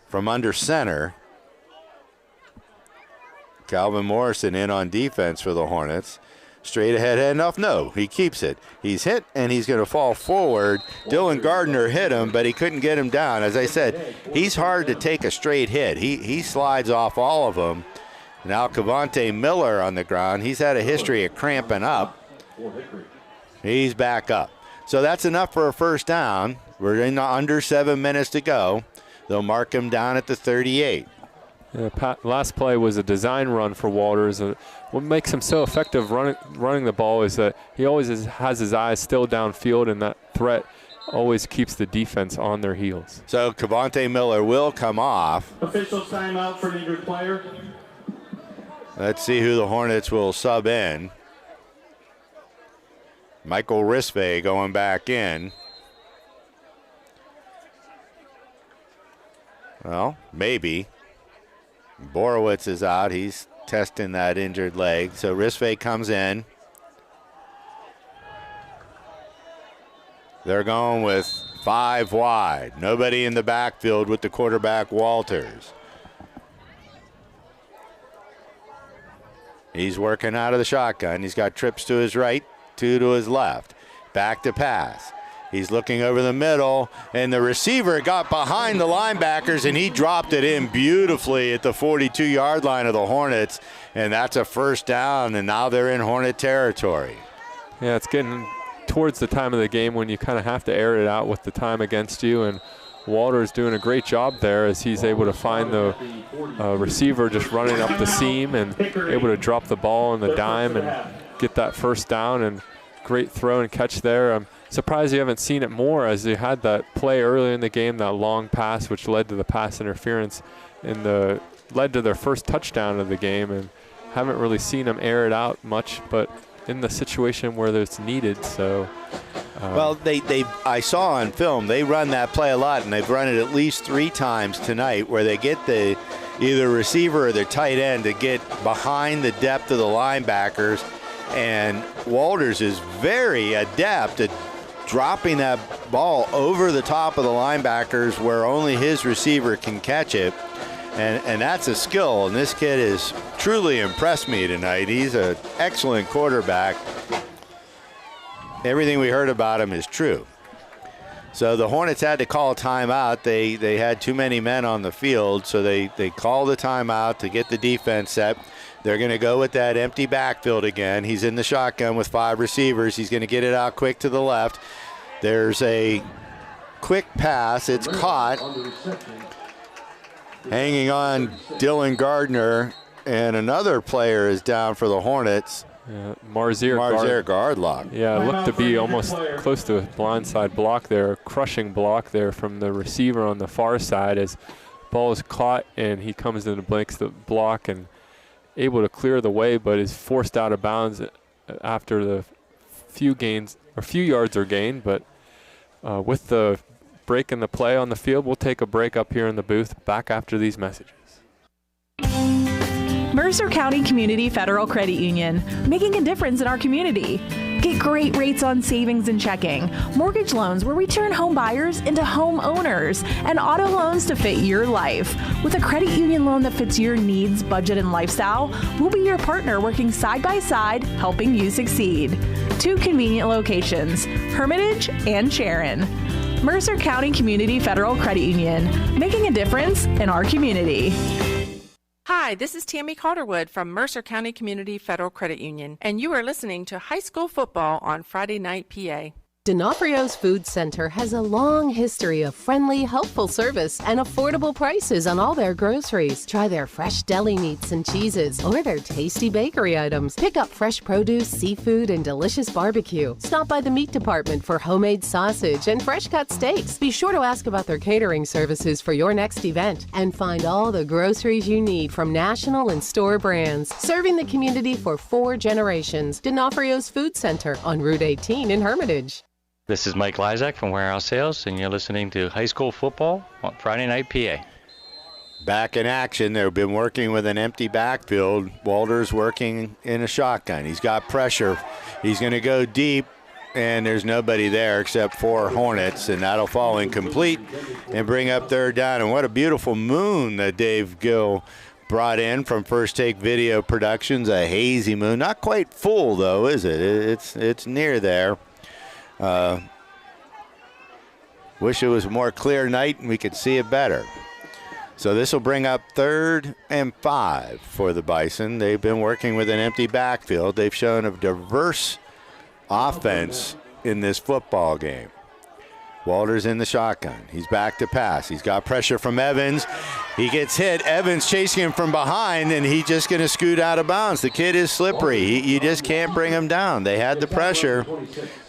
from under center. Calvin Morrison in on defense for the Hornets. Straight ahead handoff, no, he keeps it. He's hit, and he's going to fall forward. Dylan Gardner hit him, but he couldn't get him down. As I said, he's hard to take a straight hit. He slides off all of them. Now Cavante Miller on the ground. He's had a history of cramping up. He's back up. So that's enough for a first down. We're in under 7 minutes to go. They'll mark him down at the 38. Yeah, last play was a design run for Walters. What makes him so effective running the ball is that he always has his eyes still downfield, and that threat always keeps the defense on their heels. So Cavante Miller will come off. Official timeout for an injured player. Let's see who the Hornets will sub in. Michael Risve going back in. Well, maybe. Borowitz is out. He's testing that injured leg. So Risve comes in. They're going with 5 wide. Nobody in the backfield with the quarterback, Walters. He's working out of the shotgun. He's got trips to his right, 2 to his left. Back to pass. He's looking over the middle, and the receiver got behind the linebackers, and he dropped it in beautifully at the 42-yard line of the Hornets, and that's a first down, and now they're in Hornet territory. Yeah, it's getting towards the time of the game when you kind of have to air it out with the time against you, and Walter's doing a great job there as he's able to find the receiver just running up the seam and able to drop the ball on the dime and get that first down, and great throw and catch there. I'm surprised you haven't seen it more, as they had that play early in the game, that long pass which led to the pass interference and led to their first touchdown of the game, and haven't really seen them air it out much, but in the situation where it's needed. So well, I saw on film they run that play a lot, and they've run it at least 3 times tonight, where they get the either receiver or the tight end to get behind the depth of the linebackers, and Walters is very adept at dropping that ball over the top of the linebackers where only his receiver can catch it. And that's a skill, and this kid has truly impressed me tonight. He's an excellent quarterback. Everything we heard about him is true. So the Hornets had to call a timeout. They had too many men on the field, so they called the timeout to get the defense set. They're going to go with that empty backfield again. He's in the shotgun with 5 receivers. He's going to get it out quick to the left. There's a quick pass. It's caught. Hanging on Dylan Gardner, and another player is down for the Hornets. Yeah, Marzier Gardlock. Yeah, looked to be almost close to a blindside block there, a crushing block there from the receiver on the far side as ball is caught, and he comes in and breaks the block, and able to clear the way, but is forced out of bounds after the few yards are gained. But with the break in the play on the field, we'll take a break up here in the booth. Back after these messages. Mercer County Community Federal Credit Union, making a difference in our community. Get great rates on savings and checking, mortgage loans where we turn home buyers into home owners, and auto loans to fit your life. With a credit union loan that fits your needs, budget, and lifestyle, we'll be your partner working side by side, helping you succeed. 2 convenient locations, Hermitage and Sharon. Mercer County Community Federal Credit Union, making a difference in our community. Hi, this is Tammy Calderwood from Mercer County Community Federal Credit Union, and you are listening to High School Football on Friday Night PA. D'Onofrio's Food Center has a long history of friendly, helpful service and affordable prices on all their groceries. Try their fresh deli meats and cheeses or their tasty bakery items. Pick up fresh produce, seafood, and delicious barbecue. Stop by the meat department for homemade sausage and fresh-cut steaks. Be sure to ask about their catering services for your next event. And find all the groceries you need from national and store brands. Serving the community for 4 generations. D'Onofrio's Food Center on Route 18 in Hermitage. This is Mike Lysak from Warehouse Sales, and you're listening to High School Football on Friday Night PA. Back in action. They've been working with an empty backfield. Walters working in a shotgun. He's got pressure. He's going to go deep, and there's nobody there except 4 Hornets, and that'll fall incomplete and bring up 3rd down. And what a beautiful moon that Dave Gill brought in from First Take Video Productions, a hazy moon. Not quite full, though, is it? It's near there. Wish it was a more clear night and we could see it better. So this will bring up 3rd and 5 for the Bison. They've been working with an empty backfield. They've shown a diverse offense in this football game. Walters in the shotgun. He's back to pass. He's got pressure from Evans. He gets hit. Evans chasing him from behind, and he's just going to scoot out of bounds. The kid is slippery. You just can't bring him down. They had the pressure,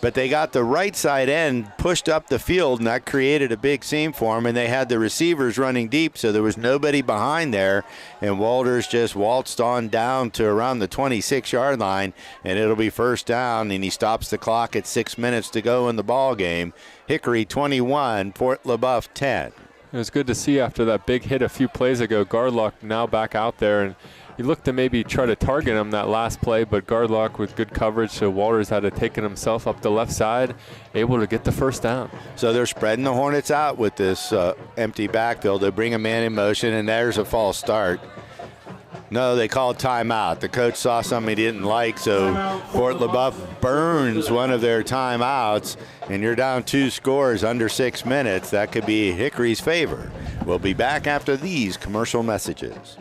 but they got the right side end pushed up the field, and that created a big seam for him, and they had the receivers running deep, so there was nobody behind there, and Walters just waltzed on down to around the 26-yard line, and it'll be 1st down, and he stops the clock at 6 minutes to go in the ball game. Hickory 21, Fort LaBeouf 10. It was good to see after that big hit a few plays ago. Gardlock now back out there, and he looked to maybe try to target him that last play, but Gardlock with good coverage, so Walters had to take it himself up the left side, able to get the 1st down. So they're spreading the Hornets out with this empty backfield. They bring a man in motion, and there's a false start. No, they called timeout. The coach saw something he didn't like, so Fort LaBeouf burns one of their timeouts, and you're down 2 scores under 6 minutes. That could be Hickory's favor. We'll be back after these commercial messages.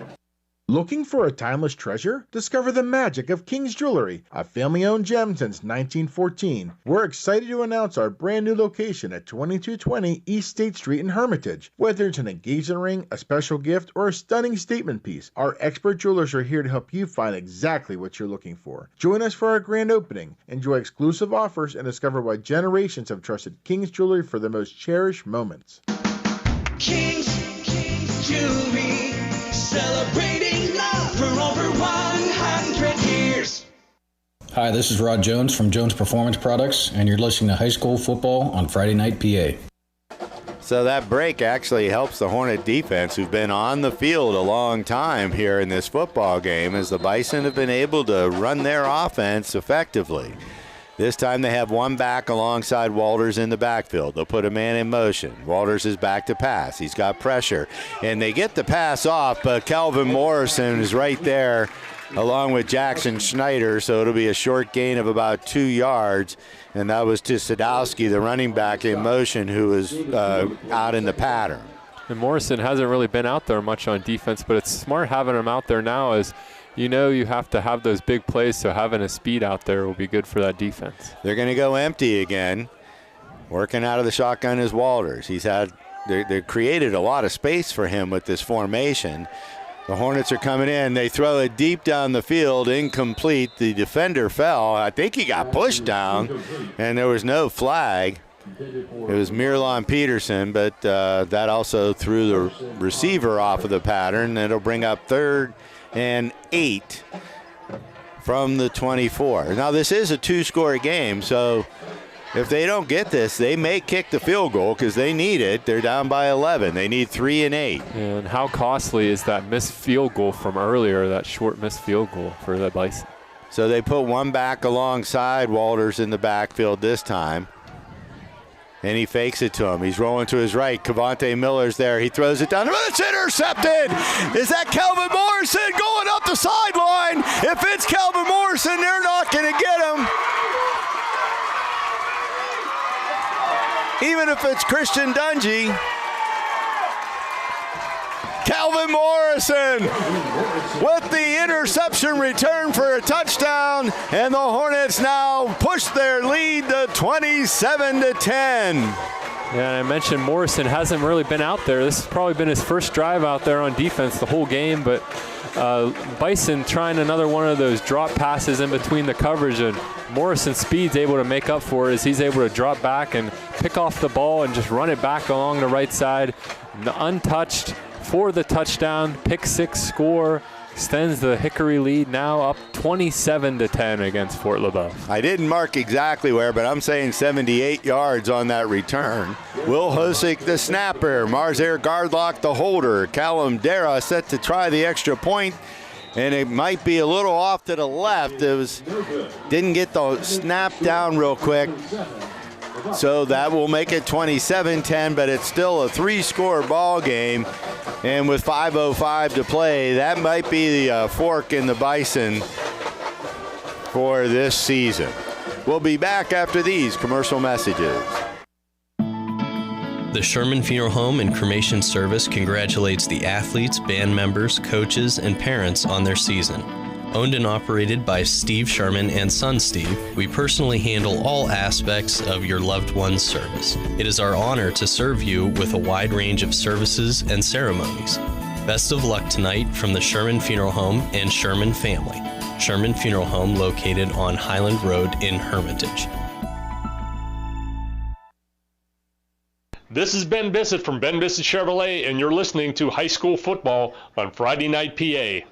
Looking for a timeless treasure? Discover the magic of King's Jewelry, a family-owned gem since 1914. We're excited to announce our brand new location at 2220 East State Street in Hermitage. Whether it's an engagement ring, a special gift, or a stunning statement piece, our expert jewelers are here to help you find exactly what you're looking for. Join us for our grand opening, enjoy exclusive offers, and discover why generations have trusted King's Jewelry for their most cherished moments. King's Jewelry, celebrating love for over 100 years. Hi, this is Rod Jones from Jones Performance Products, and you're listening to High School Football on Friday Night PA. So that break actually helps the Hornet defense, who've been on the field a long time here in this football game, as the Bison have been able to run their offense effectively. This time they have one back alongside Walters in the backfield. They'll put a man in motion. Walters is back to pass. He's got pressure. And they get the pass off, but Kelvin Morrison is right there along with Jackson Schneider, so it'll be a short gain of about 2 yards. And that was to Sadowski, the running back in motion, who was out in the pattern. And Morrison hasn't really been out there much on defense, but it's smart having him out there now, as you know you have to have those big plays, so having a speed out there will be good for that defense. They're going to go empty again. Working out of the shotgun is Walters. They created a lot of space for him with this formation. The Hornets are coming in. They throw it deep down the field, incomplete. The defender fell. I think he got pushed down, and there was no flag. It was Mirlon Peterson, but that also threw the receiver off of the pattern. It'll bring up 3rd from the 24. Now, this is a two-score game, so if they don't get this, they may kick the field goal because they need it. They're down by 11. They need 3 and 8. And how costly is that missed field goal from earlier, that short missed field goal for the Bison? So they put one back alongside Walters in the backfield this time. And he fakes it to him. He's rolling to his right. Cavante Miller's there. He throws it down. It's intercepted. Is that Calvin Morrison going up the sideline? If it's Calvin Morrison, they're not going to get him. Even if it's Christian Dungy. Calvin Morrison with the interception return for a touchdown, and the Hornets now push their lead to 27-10. Yeah, and I mentioned Morrison hasn't really been out there. This has probably been his first drive out there on defense the whole game, but Bison trying another one of those drop passes in between the coverage, and Morrison's speed's able to make up for it as he's able to drop back and pick off the ball and just run it back along the right side, untouched for the touchdown. Pick six score extends the Hickory lead now up 27-10 against Fort LaBeouf. I didn't mark exactly where, but I'm saying 78 yards on that return. Will Hosick the snapper, Marzair Gardlock the holder, Callum Dara set to try the extra point, and it might be a little off to the left. Didn't get the snap down real quick. So that will make it 27-10, but it's still a three-score ball game. And with 5:05 to play, that might be the fork in the Bison for this season. We'll be back after these commercial messages. The Sherman Funeral Home and Cremation Service congratulates the athletes, band members, coaches, and parents on their season. Owned and operated by Steve Sherman and son Steve, we personally handle all aspects of your loved one's service. It is our honor to serve you with a wide range of services and ceremonies. Best of luck tonight from the Sherman Funeral Home and Sherman family. Sherman Funeral Home located on Highland Road in Hermitage. This is Ben Bissett from Ben Bissett Chevrolet, and you're listening to High School Football on Friday Night PA.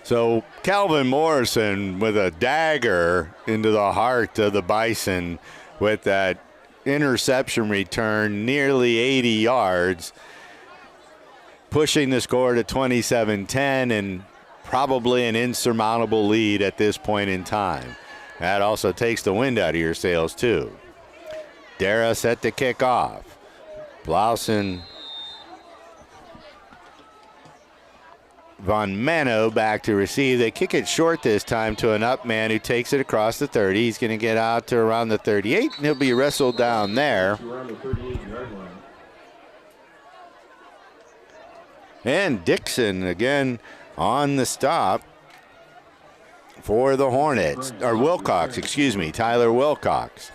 So Calvin Morrison with a dagger into the heart of the Bison with that interception return, nearly 80 yards, pushing the score to 27-10 and probably an insurmountable lead at this point in time. That also takes the wind out of your sails too. Dara set to kick off. Blausen Von Mano back to receive. They kick it short this time to an up man who takes it across the 30. He's going to get out to around the 38, and he'll be wrestled down there. And Dixon again on the stop for the Hornets, or Wilcox, excuse me, Tyler Wilcox.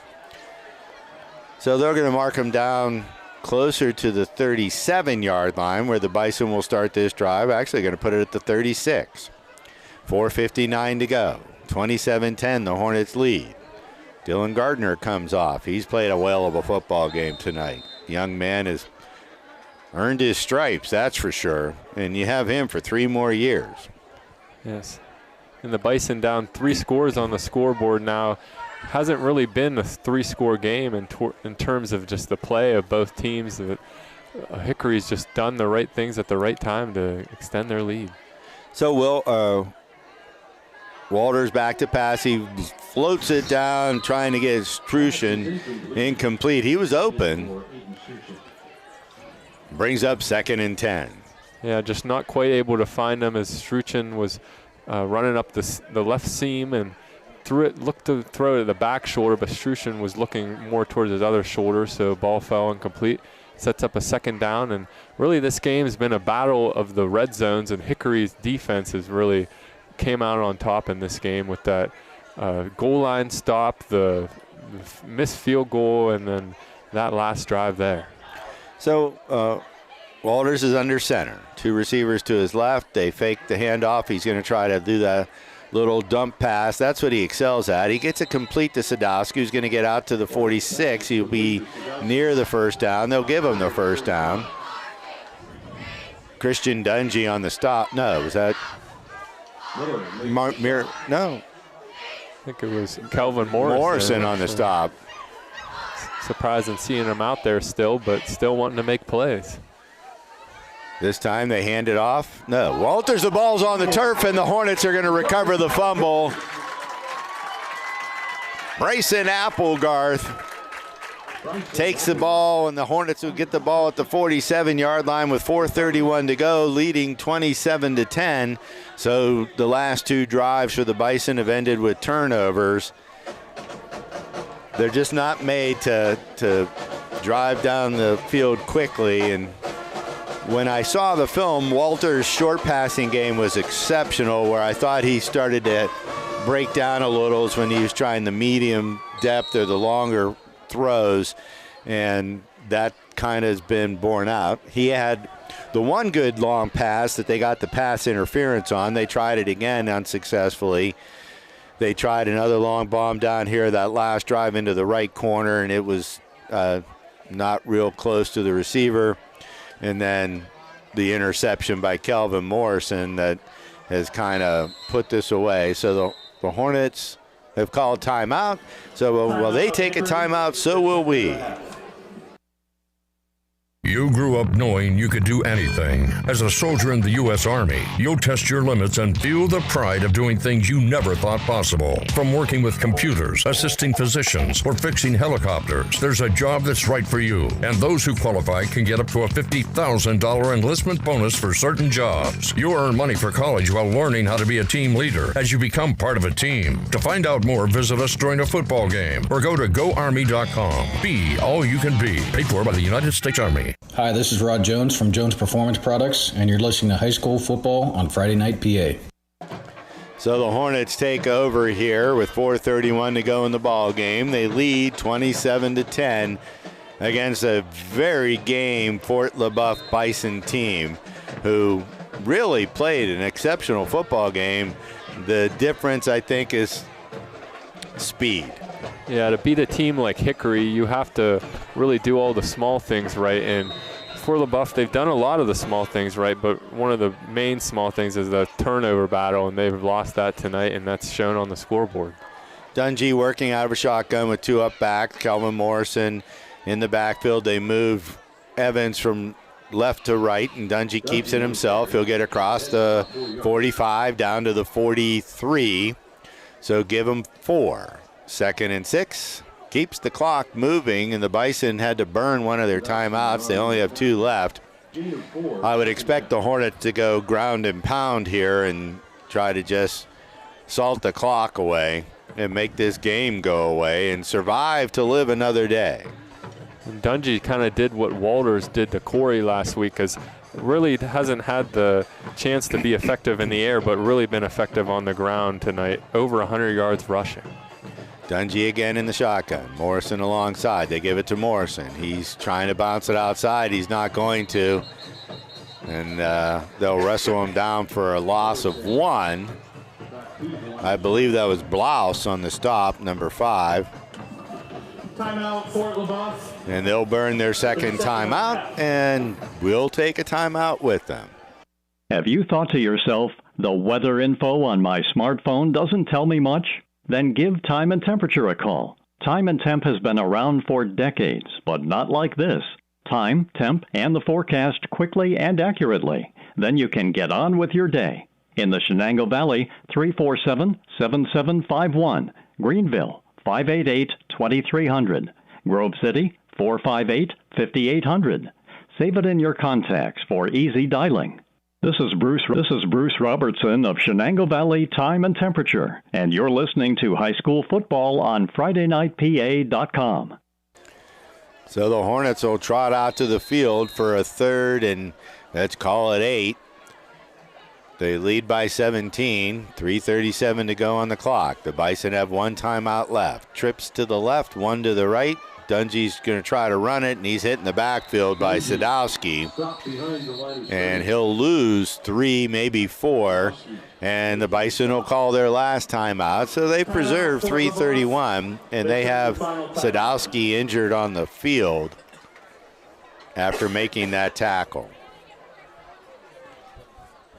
So they're going to mark him down closer to the 37-yard line where the Bison will start this drive. Actually going to put it at the 36. 4:59 to go. 27-10, the Hornets lead. Dylan Gardner comes off. He's played a whale of a football game tonight. The young man has earned his stripes, that's for sure. And you have him for 3 more years. Yes. And the Bison down 3 scores on the scoreboard now. Hasn't really been a 3-score game in terms of just the play of both teams. Hickory's just done the right things at the right time to extend their lead. So Walters back to pass. He floats it down, trying to get Strushin incomplete. He was open. Brings up 2nd and 10. Yeah, just not quite able to find him as Strushin was running up the left seam and looked to throw it at the back shoulder, but Strushin was looking more towards his other shoulder, so ball fell incomplete. Sets up a 2nd down, and really this game has been a battle of the red zones, and Hickory's defense has really came out on top in this game with that goal line stop, the missed field goal, and then that last drive there. So Walters is under center. 2 receivers to his left. They fake the handoff. He's going to try to do that little dump pass. That's what he excels at. He gets it complete to Sadowski, who's going to get out to the 46. He'll be near the first down. They'll give him the first down. Christian Dungy on the stop. No, was that no. I think it was Kelvin Morrison on the stop. Surprising seeing him out there still, but still wanting to make plays. This time they hand it off. No, Walters, the ball's on the turf, and the Hornets are going to recover the fumble. Bryson Applegarth takes the ball, and the Hornets will get the ball at the 47-yard line with 4:31 to go, leading 27-10. So the last two drives for the Bison have ended with turnovers. They're just not made to drive down the field quickly. And when I saw the film, Walter's short passing game was exceptional. Where I thought he started to break down a little is when he was trying the medium depth or the longer throws, and that kind of has been borne out. He had the one good long pass that they got the pass interference on. They tried it again unsuccessfully. They tried another long bomb down here that last drive into the right corner, and it was not real close to the receiver. And then the interception by Kelvin Morrison that has kind of put this away. So the Hornets have called timeout. So while they take a timeout, so will we. You grew up knowing you could do anything. As a soldier in the U.S. Army, you'll test your limits and feel the pride of doing things you never thought possible. From working with computers, assisting physicians, or fixing helicopters, there's a job that's right for you. And those who qualify can get up to a $50,000 enlistment bonus for certain jobs. You earn money for college while learning how to be a team leader as you become part of a team. To find out more, visit us during a football game or go to GoArmy.com. Be all you can be. Paid for by the United States Army. Hi, this is Rod Jones from Jones Performance Products, and you're listening to High School Football on Friday Night PA. So the Hornets take over here with 4:31 to go in the ball game. They lead 27-10 against a very game Fort LaBeouf Bison team who really played an exceptional football game. The difference, I think, is speed. Yeah, to beat a team like Hickory, you have to really do all the small things right. And for LaBeouf, they've done a lot of the small things right, but one of the main small things is the turnover battle, and they've lost that tonight, and that's shown on the scoreboard. Dungy working out of a shotgun with two up back. Kelvin Morrison in the backfield. They move Evans from left to right, and Dungy keeps it himself. He'll get across the 45 down to the 43, so give him 4. 2nd and 6. Keeps the clock moving, and the Bison had to burn one of their timeouts. They only have 2 left. I would expect the Hornets to go ground and pound here and try to just salt the clock away and make this game go away and survive to live another day. And Dungy kind of did what Walters did to Corey last week, because really hasn't had the chance to be effective in the air, but really been effective on the ground tonight. Over 100 yards rushing. Dungy again in the shotgun. Morrison alongside. They give it to Morrison. He's trying to bounce it outside. He's not going to. And they'll wrestle him down for a loss of 1. I believe that was Blouse on the stop, number 5. Timeout, Fort LaBeouf. And they'll burn their second timeout, and we'll take a timeout with them. Have you thought to yourself, the weather info on my smartphone doesn't tell me much? Then give Time and Temperature a call. Time and Temp has been around for decades, but not like this. Time, temp, and the forecast quickly and accurately. Then you can get on with your day. In the Shenango Valley, 347-7751. Greenville, 588-2300. Grove City, 458-5800. Save it in your contacts for easy dialing. This is Bruce Robertson of Shenango Valley Time and Temperature, and you're listening to High School Football on FridayNightPA.com. So the Hornets will trot out to the field for a 3rd and let's call it 8. They lead by 17, 3:37 to go on the clock. The Bison have 1 timeout left. Trips to the left, 1 to the right. Dungy's going to try to run it, and he's hit in the backfield by Sadowski. And he'll lose 3, maybe 4. And the Bison will call their last timeout. So they preserve 3:31, and they have Sadowski injured on the field after making that tackle.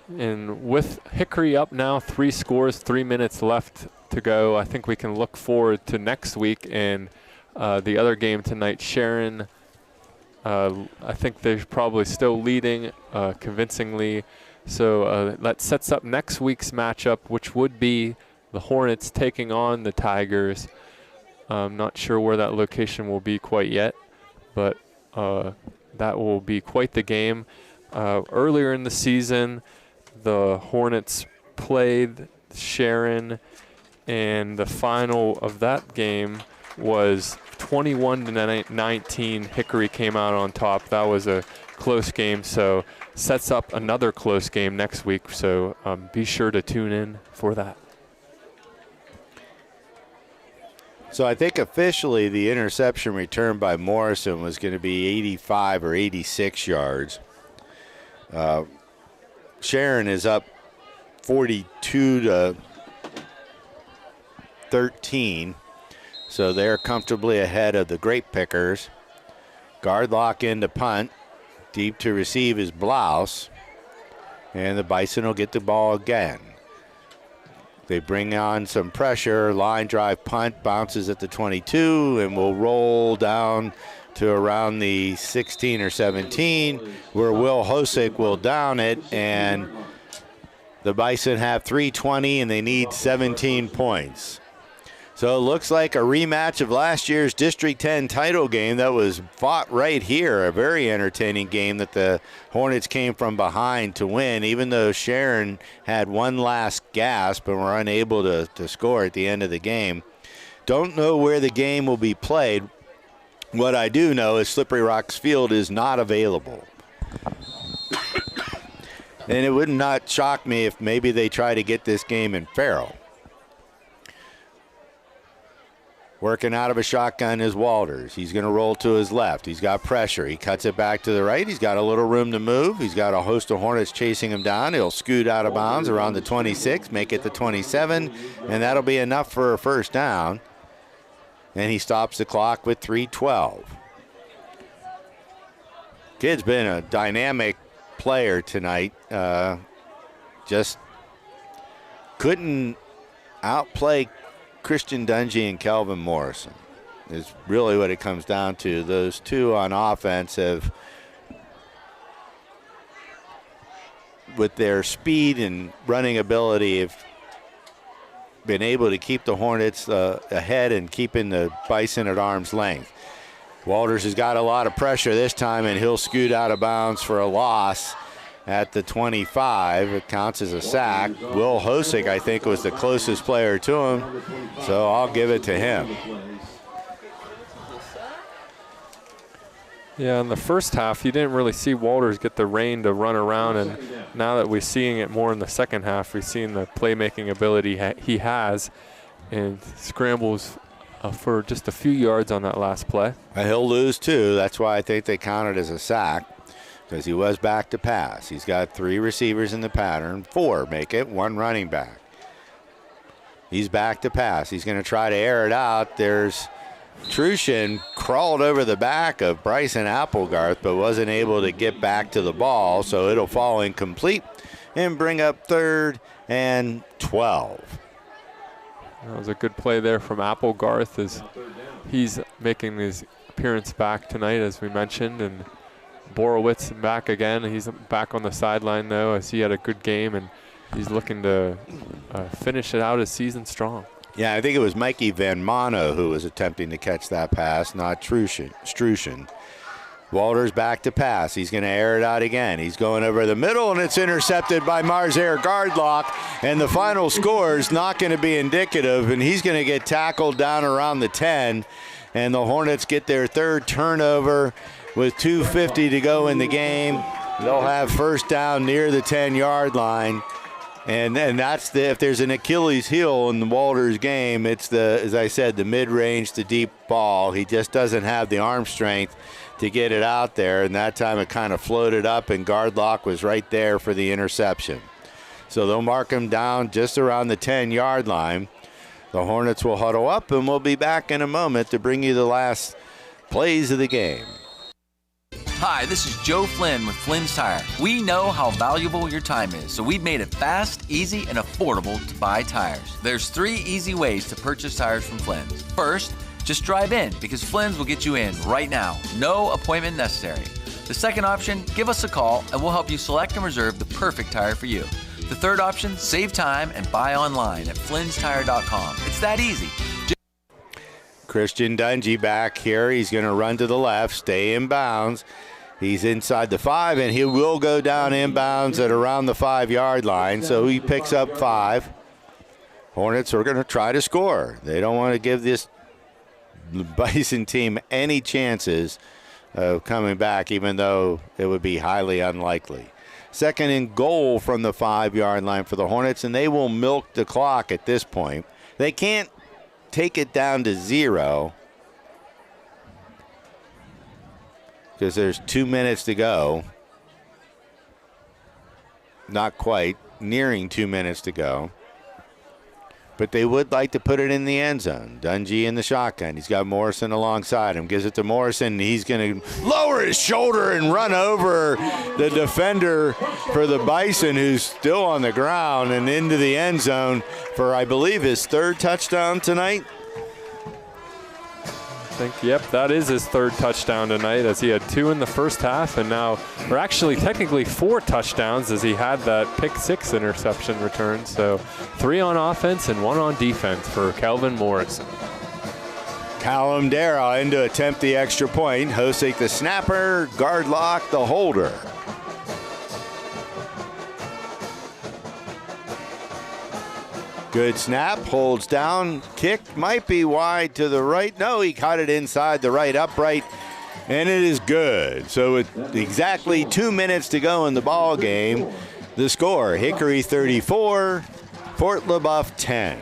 And with Hickory up now, 3 scores, 3 minutes left to go, I think we can look forward to next week and the other game tonight. Sharon, I think they're probably still leading convincingly. So that sets up next week's matchup, which would be the Hornets taking on the Tigers. I'm not sure where that location will be quite yet, but that will be quite the game. Earlier in the season, the Hornets played Sharon, and the final of that game was 21-19. Hickory came out on top. That was a close game, so sets up another close game next week. So be sure to tune in for that. So I think officially the interception return by Morrison was going to be 85 or 86 yards. Sharon is up 42-13, so they're comfortably ahead of the Grape Pickers. Gardlock into punt, deep to receive is Blouse, and the Bison will get the ball again. They bring on some pressure, line drive punt, bounces at the 22, and will roll down to around the 16 or 17, where Will Hosick will down it, and the Bison have 3:20, and they need 17 points. So it looks like a rematch of last year's District 10 title game that was fought right here. A very entertaining game that the Hornets came from behind to win, even though Sharon had one last gasp and were unable to score at the end of the game. Don't know where the game will be played. What I do know is Slippery Rocks Field is not available. And it would not shock me if maybe they try to get this game in Farrell. Working out of a shotgun is Walters. He's going to roll to his left. He's got pressure. He cuts it back to the right. He's got a little room to move. He's got a host of Hornets chasing him down. He'll scoot out of bounds around the 26, make it the 27, and that'll be enough for a first down. And he stops the clock with 3:12. Kid's been a dynamic player tonight. Just couldn't outplay Christian Dungy and Kelvin Morrison is really what it comes down to. Those two on offense have, with their speed and running ability, have been able to keep the Hornets ahead and keeping the Bison at arm's length. Walters has got a lot of pressure this time, and he'll scoot out of bounds for a loss at the 25. It counts as a sack. Will Hosick, I think, was the closest player to him, so I'll give it to him. Yeah, in the first half, you didn't really see Walters get the rein to run around, and now that we're seeing it more in the second half, we've seen the playmaking ability he has, and scrambles for just a few yards on that last play. And he'll lose two. That's why I think they count it as a sack, because he was back to pass. He's got 3 receivers in the pattern, 4 make it, 1 running back. He's back to pass. He's going to try to air it out. There's Trushin crawled over the back of Bryson Applegarth, but wasn't able to get back to the ball, so it'll fall incomplete and bring up 3rd and 12. That was a good play there from Applegarth, as he's making his appearance back tonight, as we mentioned, and Borowitz back again. He's back on the sideline, though, as he had a good game, and he's looking to finish it out his season strong. Yeah, I think it was Mikey Van Mano who was attempting to catch that pass, not Strushin. Walters back to pass. He's going to air it out again. He's going over the middle, and it's intercepted by Marzair Gardlock. And the final score is not going to be indicative, and he's going to get tackled down around the 10. And the Hornets get their 3rd turnover with 2:50 to go in the game. They'll have first down near the 10-yard line. And that's if there's an Achilles heel in the Walters game, it's as I said, the mid-range to deep ball. He just doesn't have the arm strength to get it out there, and that time it kind of floated up, and Gardlock was right there for the interception. So they'll mark him down just around the 10-yard line. The Hornets will huddle up, and we'll be back in a moment to bring you the last plays of the game. Hi, this is Joe Flynn with Flynn's Tire. We know how valuable your time is, so we've made it fast, easy, and affordable to buy tires. There's 3 easy ways to purchase tires from Flynn's. First, just drive in, because Flynn's will get you in right now. No appointment necessary. The second option, give us a call, and we'll help you select and reserve the perfect tire for you. The third option, save time and buy online at flynnstire.com. It's that easy. Christian Dungy back here. He's going to run to the left, stay in bounds. He's inside the 5, and he will go down inbounds at around the 5-yard line, so he picks up 5. Hornets are going to try to score. They don't want to give this Bison team any chances of coming back, even though it would be highly unlikely. Second and goal from the 5-yard line for the Hornets, and they will milk the clock at this point. They can't take it down to 0 because there's 2 minutes to go. Not quite, nearing 2 minutes to go. But they would like to put it in the end zone. Dungy in the shotgun. He's got Morrison alongside him. Gives it to Morrison. He's going to lower his shoulder and run over the defender for the Bison, who's still on the ground, and into the end zone for, I believe, his 3rd touchdown tonight. I think, yep, that is his 3rd touchdown tonight, as he had 2 in the first half, and now, or actually technically 4 touchdowns, as he had that pick-6 interception return. So 3 on offense and 1 on defense for Kelvin Morrison. Callum Dara in to attempt the extra point. Hosek the snapper, Gardlock the holder. Good snap, holds down, kick might be wide to the right. No, he caught it inside the right upright, and it is good. So with exactly 2 minutes to go in the ball game, the score, Hickory 34, Fort LaBeouf 10.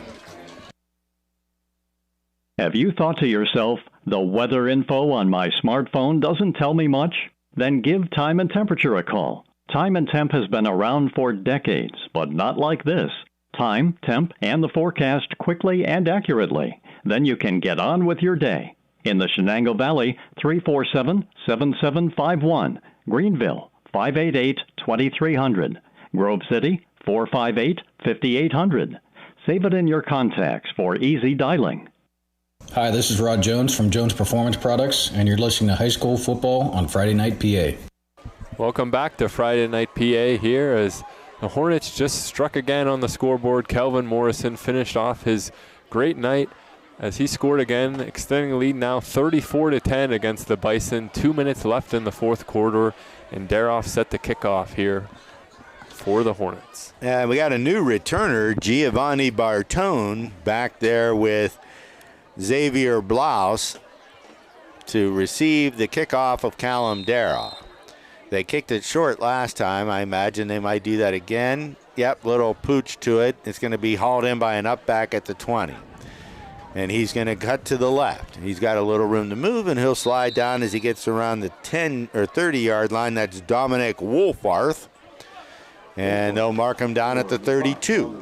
Have you thought to yourself, the weather info on my smartphone doesn't tell me much? Then give Time and Temperature a call. Time and Temp has been around for decades, but not like this. Time, temp, and the forecast quickly and accurately. Then you can get on with your day. In the Shenango Valley, 347-7751. Greenville, 588-2300. Grove City, 458-5800. Save it in your contacts for easy dialing. Hi, this is Rod Jones from Jones Performance Products, and you're listening to High School Football on Friday Night PA. Welcome back to Friday Night PA here, as the Hornets just struck again on the scoreboard. Kelvin Morrison finished off his great night as he scored again, extending the lead now 34-10 against the Bison. 2 minutes left in the 4th quarter, and Daroff set the kickoff here for the Hornets. And we got a new returner, Giovanni Bartone, back there with Xavier Blouse to receive the kickoff of Callum Dara. They kicked it short last time. I imagine they might do that again. Yep, little pooch to it. It's going to be hauled in by an up back at the 20. And he's going to cut to the left. He's got a little room to move, and he'll slide down as he gets around the 10 or 30-yard line. That's Dominic Wolfarth. And they'll mark him down at the 32.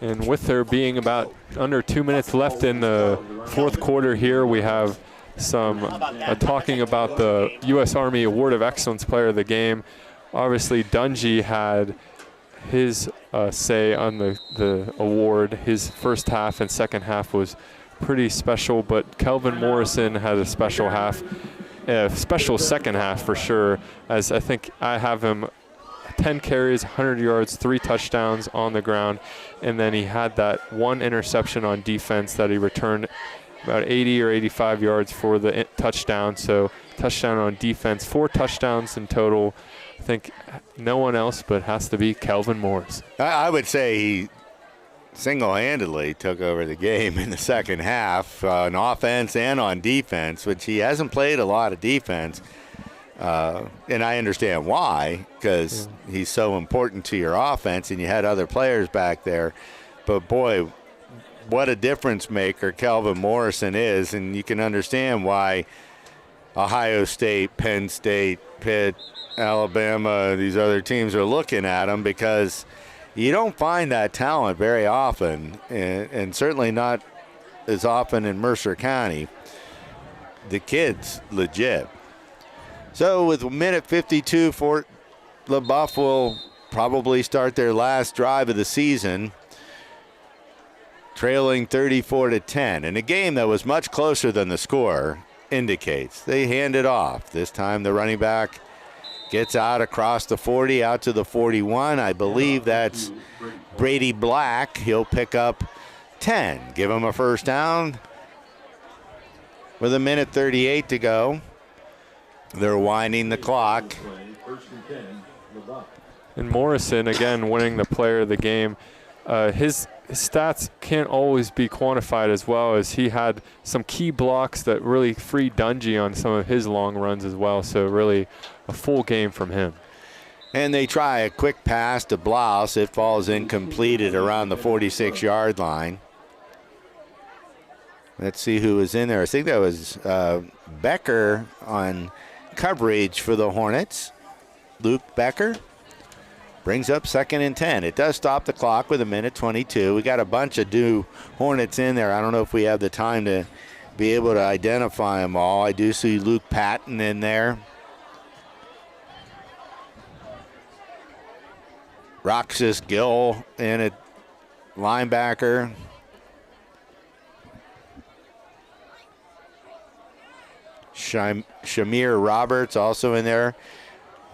And with there being about under 2 minutes left in the 4th quarter here, we have some talking about the U.S. Army Award of Excellence Player of the Game. Obviously, Dungy had his say on the award. His first half and second half was pretty special, but Kelvin Morrison had a special second half for sure, as I think I have him 10 carries, 100 yards, 3 touchdowns on the ground, and then he had that 1 interception on defense that he returned about 80 or 85 yards for the touchdown. So touchdown on defense, 4 touchdowns in total. I think no one else but has to be Kelvin Morris. I would say he single-handedly took over the game in the second half on offense and on defense, which he hasn't played a lot of defense. And I understand why, because he's so important to your offense and you had other players back there. But, boy, what a difference maker Kelvin Morrison is, and you can understand why Ohio State, Penn State, Pitt, Alabama, these other teams are looking at him, because you don't find that talent very often, and certainly not as often in Mercer County. The kid's legit. So with a minute 52, Fort LaBeouf will probably start their last drive of the season, trailing 34-10. In a game that was much closer than the score indicates. They hand it off. This time the running back gets out across the 40, out to the 41. I believe that's Brady Black. He'll pick up 10. Give him a first down with a minute 38 to go. They're winding the clock. And Morrison, again, winning the player of the game. His stats can't always be quantified as well, as he had some key blocks that really freed Dungy on some of his long runs as well. So really a full game from him. And they try a quick pass to Blouse. It falls incomplete at around the 46-yard line. Let's see who was in there. I think that was Becker on coverage for the Hornets. Luke Becker brings up 2nd and 10. It does stop the clock with a minute 22. We got a bunch of new Hornets in there. I don't know if we have the time to be able to identify them all. I do see Luke Patton in there. Roxas Gill in at linebacker. Shamir Roberts also in there.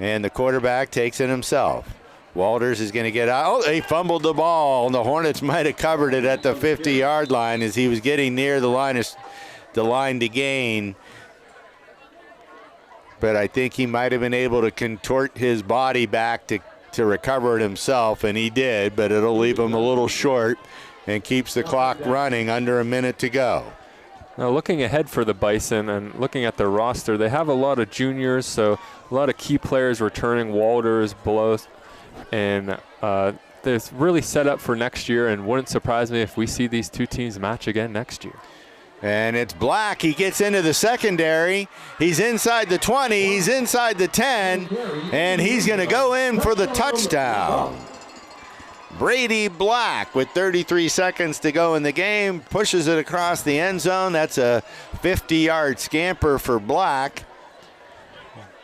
And the quarterback takes it himself. Walters is going to get out. Oh, they fumbled the ball, and the Hornets might have covered it at the 50-yard line as he was getting near the line to gain. But I think he might have been able to contort his body back to recover it himself, and he did, but it'll leave him a little short and keeps the clock running under a minute to go. Now looking ahead for the Bison and looking at their roster, they have a lot of juniors, so a lot of key players returning, Walters, Blows, and they're really set up for next year, and wouldn't surprise me if we see these two teams match again next year. And it's Black. He gets into the secondary. He's inside the 20. He's inside the 10. And he's going to go in for the touchdown. Brady Black, with 33 seconds to go in the game, pushes it across the end zone. That's a 50-yard scamper for Black.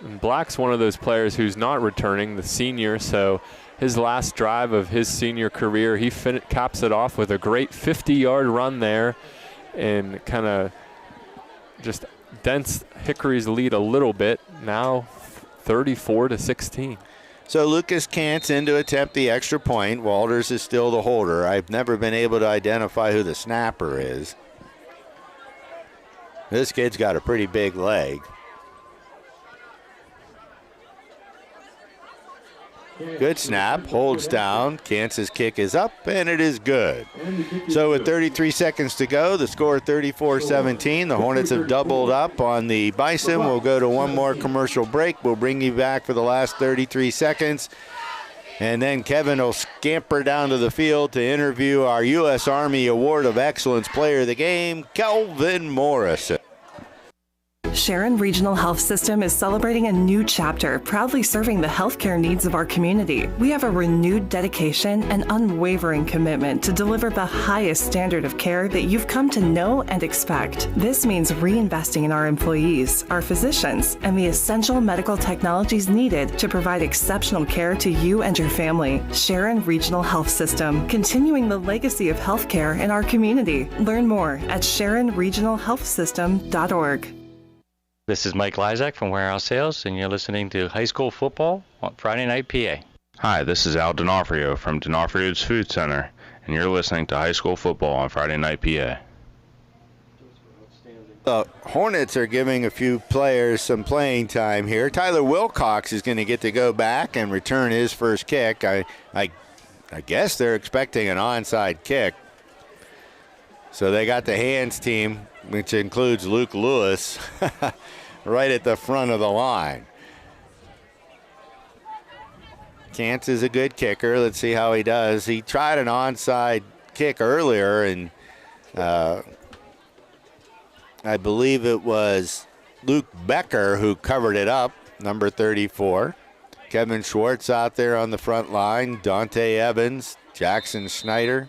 And Black's one of those players who's not returning, the senior, so his last drive of his senior career, he caps it off with a great 50-yard run there and kind of just dents Hickory's lead a little bit, now 34-16. So Lucas Kant's in to attempt the extra point. Walters is still the holder. I've never been able to identify who the snapper is. This kid's got a pretty big leg. Good snap, holds down. Kansas kick is up, and it is good. So with 33 seconds to go, the score 34-17. The Hornets have doubled up on the Bison. We'll go to one more commercial break. We'll bring you back for the last 33 seconds. And then Kevin will scamper down to the field to interview our U.S. Army Award of Excellence Player of the Game, Kelvin Morrison. Sharon Regional Health System is celebrating a new chapter, proudly serving the healthcare needs of our community. We have a renewed dedication and unwavering commitment to deliver the highest standard of care that you've come to know and expect. This means reinvesting in our employees, our physicians, and the essential medical technologies needed to provide exceptional care to you and your family. Sharon Regional Health System, continuing the legacy of healthcare in our community. Learn more at SharonRegionalHealthSystem.org. This is Mike Lysak from Warehouse Sales, and you're listening to High School Football on Friday Night PA. Hi, this is Al D'Onofrio from D'Onofrio's Food Center, and you're listening to High School Football on Friday Night PA. The Hornets are giving a few players some playing time here. Tyler Wilcox is going to get to go back and return his first kick. I guess they're expecting an onside kick. So they got the hands team, which includes Luke Lewis, right at the front of the line. Kantz is a good kicker. Let's see how he does. He tried an onside kick earlier, and I believe it was Luke Becker who covered it up, number 34. Kevin Schwartz out there on the front line. Dante Evans, Jackson Schneider,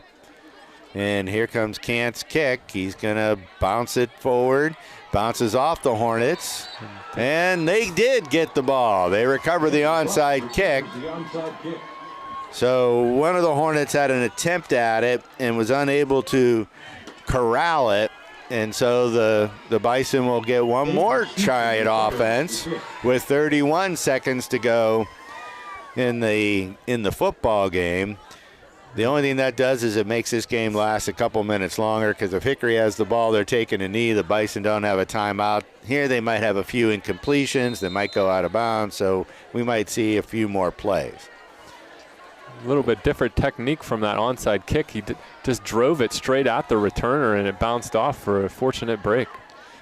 And here comes Cant's kick. He's going to bounce it forward. Bounces off the Hornets. And they did get the ball. They recover the onside kick. So one of the Hornets had an attempt at it and was unable to corral it. And so the Bison will get one more try at offense with 31 seconds to go in the football game. The only thing that does is it makes this game last a couple minutes longer, because if Hickory has the ball, they're taking a knee. The Bison don't have a timeout. Here they might have a few incompletions. They might go out of bounds, so we might see a few more plays. A little bit different technique from that onside kick. He just drove it straight at the returner, and it bounced off for a fortunate break.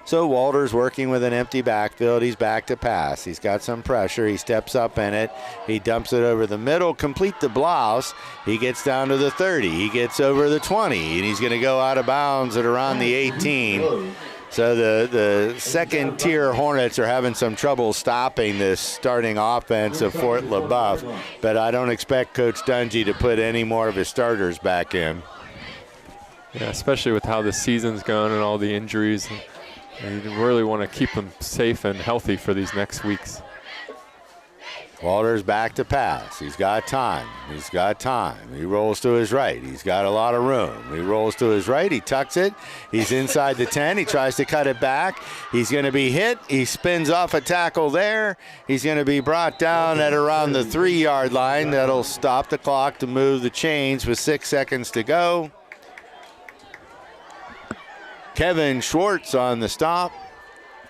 So Walter's working with an empty backfield. He's back to pass. He's got some pressure. He steps up in it. He dumps it over the middle, complete the blouse. He gets down to the 30. He gets over the 20, and he's going to go out of bounds at around the 18. So the second-tier Hornets are having some trouble stopping this starting offense of Fort LaBeouf, but I don't expect Coach Dungy to put any more of his starters back in. Yeah, especially with how the season's going and all the injuries. You really want to keep them safe and healthy for these next weeks. Walter's back to pass. He's got time. He's got time. He rolls to his right. He's got a lot of room. He rolls to his right. He tucks it. He's inside the 10. He tries to cut it back. He's going to be hit. He spins off a tackle there. He's going to be brought down at around the 3-yard line. That'll stop the clock to move the chains with 6 seconds to go. Kevin Schwartz on the stop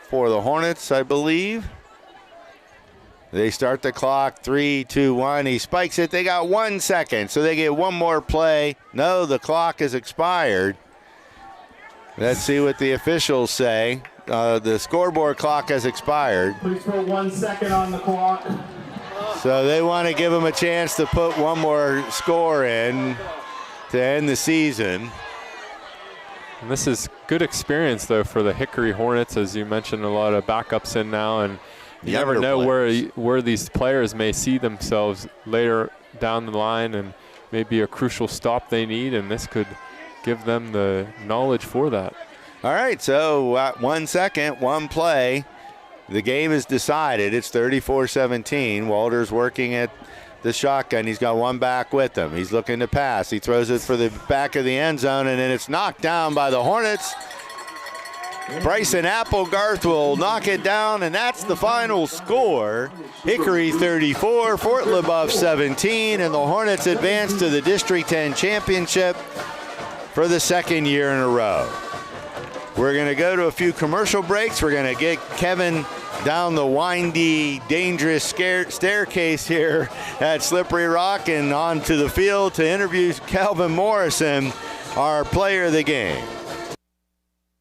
for the Hornets, I believe. They start the clock, 3, 2, 1. He spikes it. They got 1 second, so they get one more play. No, the clock has expired. Let's see what the officials say. The scoreboard clock has expired. Please put 1 second on the clock. So they want to give him a chance to put one more score in to end the season. And this is good experience, though, for the Hickory Hornets. As you mentioned, a lot of backups in now, and you never know where these players may see themselves later down the line, and maybe a crucial stop they need, and this could give them the knowledge for that. All right, so 1 second, one play. The game is decided. It's 34-17. Walter's working at the shotgun. He's got one back with him. He's looking to pass. He throws it for the back of the end zone, and then it's knocked down by the Hornets. Bryson Applegarth will knock it down, and that's the final score. Hickory 34, Fort LaBeouf 17, and the Hornets advance to the District 10 Championship for the second year in a row. We're going to go to a few commercial breaks. We're going to get Kevin down the windy, dangerous staircase here at Slippery Rock and onto the field to interview Calvin Morrison, our player of the game.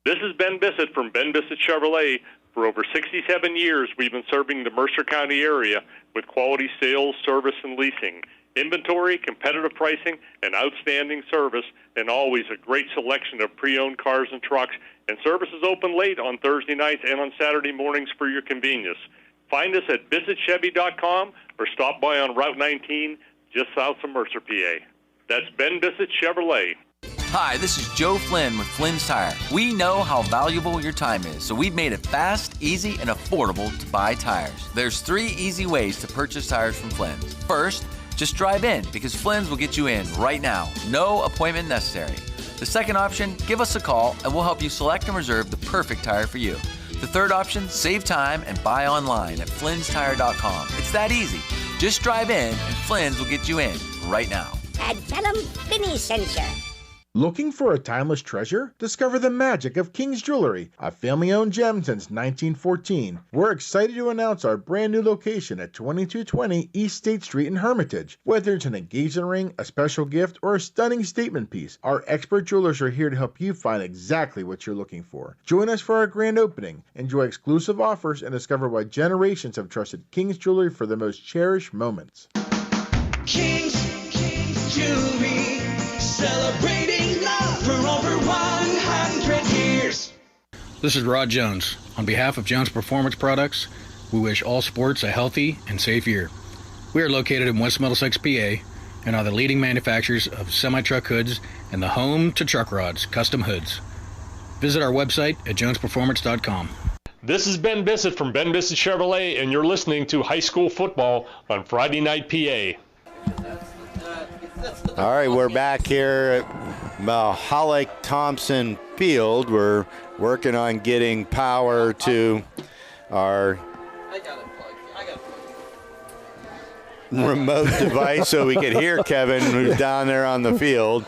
This is Ben Bissett from Ben Bissett Chevrolet. For over 67 years, we've been serving the Mercer County area with quality sales, service, and leasing. Inventory, competitive pricing, and outstanding service, and always a great selection of pre-owned cars and trucks. And service is open late on Thursday nights and on Saturday mornings for your convenience. Find us at visitchevy.com or stop by on Route 19 just south of Mercer, PA. That's Ben Bissett Chevrolet. Hi, this is Joe Flynn with Flynn's Tire. We know how valuable your time is, so we've made it fast, easy, and affordable to buy tires. There's 3 easy ways to purchase tires from Flynn's. First, just drive in, because Flynn's will get you in right now. No appointment necessary. The second option, give us a call and we'll help you select and reserve the perfect tire for you. The third option, save time and buy online at flynnstire.com. It's that easy. Just drive in and Flynn's will get you in right now. And tell them Vinny sent you. Looking for a timeless treasure? Discover the magic of King's Jewelry, a family-owned gem since 1914. We're excited to announce our brand new location at 2220 East State Street in Hermitage. Whether it's an engagement ring, a special gift, or a stunning statement piece, our expert jewelers are here to help you find exactly what you're looking for. Join us for our grand opening. Enjoy exclusive offers and discover why generations have trusted King's Jewelry for the most cherished moments. King's Jewelry, celebrating love for over 100 years. This is Rod Jones. On behalf of Jones Performance Products, we wish all sports a healthy and safe year. We are located in West Middlesex, PA, and are the leading manufacturers of semi-truck hoods and the home to truck rods, custom hoods. Visit our website at jonesperformance.com. This is Ben Bissett from Ben Bissett Chevrolet, and you're listening to High School Football on Friday Night PA. All right, we're back here at Mahalik Thompson Field. We're working on getting power to our remote device so we could hear Kevin, who's down there on the field.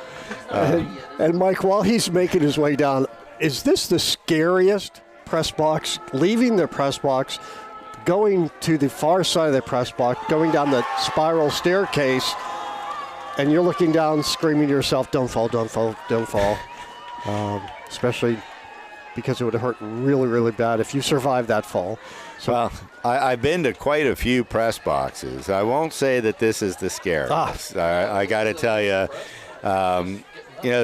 And Mike, while he's making his way down, is this the scariest press box? Leaving the press box, going to the far side of the press box, going down the spiral staircase, and you're looking down screaming to yourself, don't fall, don't fall, don't fall. Especially because it would have hurt really, really bad if you survived that fall. So, well, I've been to quite a few press boxes. I won't say that this is the scariest. I got to tell you,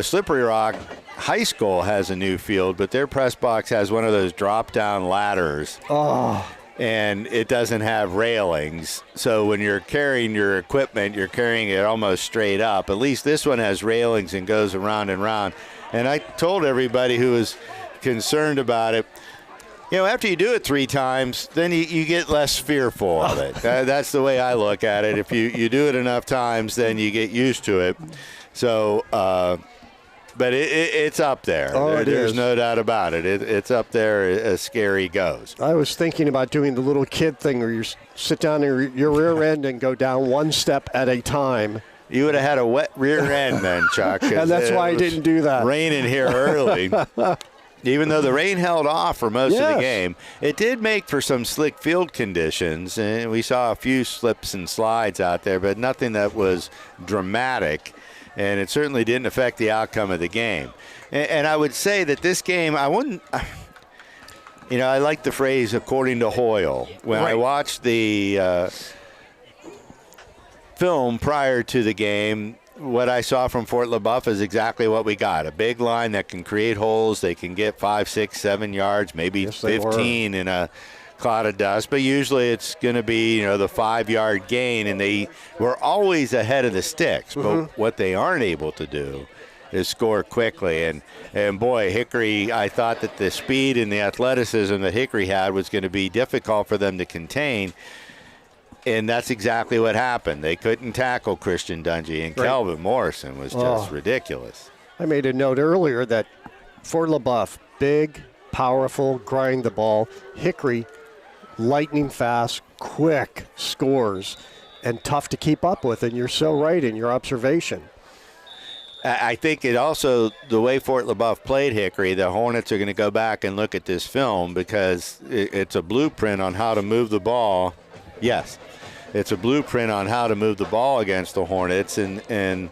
Slippery Rock High School has a new field, but their press box has one of those drop-down ladders. Oh. And it doesn't have railings. So when you're carrying your equipment, you're carrying it almost straight up. At least this one has railings and goes around and around. And I told everybody who was concerned about it, after you do it 3 times, then you get less fearful of it. That's the way I look at it. If you do it enough times, then you get used to it. So, but it's up there. There's no doubt about it. It's up there as scary goes. I was thinking about doing the little kid thing where you sit down in your rear end and go down one step at a time. You would have had a wet rear end then, Chuck. And that's why I didn't do that. Raining here early. Even though the rain held off for most of the game, it did make for some slick field conditions. And we saw a few slips and slides out there, but nothing that was dramatic. And it certainly didn't affect the outcome of the game. And I would say that this game, I wouldn't, I like the phrase according to Hoyle. When I watched the film prior to the game, what I saw from Fort LaBeouf is exactly what we got. A big line that can create holes. They can get 5, 6, 7 yards, maybe 15 in a cloud of dust, but usually it's going to be, the 5-yard gain, and they were always ahead of the sticks. But what they aren't able to do is score quickly. And boy, Hickory, I thought that the speed and the athleticism that Hickory had was going to be difficult for them to contain. And that's exactly what happened. They couldn't tackle Christian Dungy, and Kelvin Morrison was just ridiculous. I made a note earlier that Fort LaBeouf, big, powerful, grind the ball. Hickory, lightning fast, quick scores, and tough to keep up with. And you're so right in your observation. I think it also, the way Fort LaBeouf played Hickory, the Hornets are going to go back and look at this film because it's a blueprint on how to move the ball. Yes. It's a blueprint on how to move the ball against the Hornets, and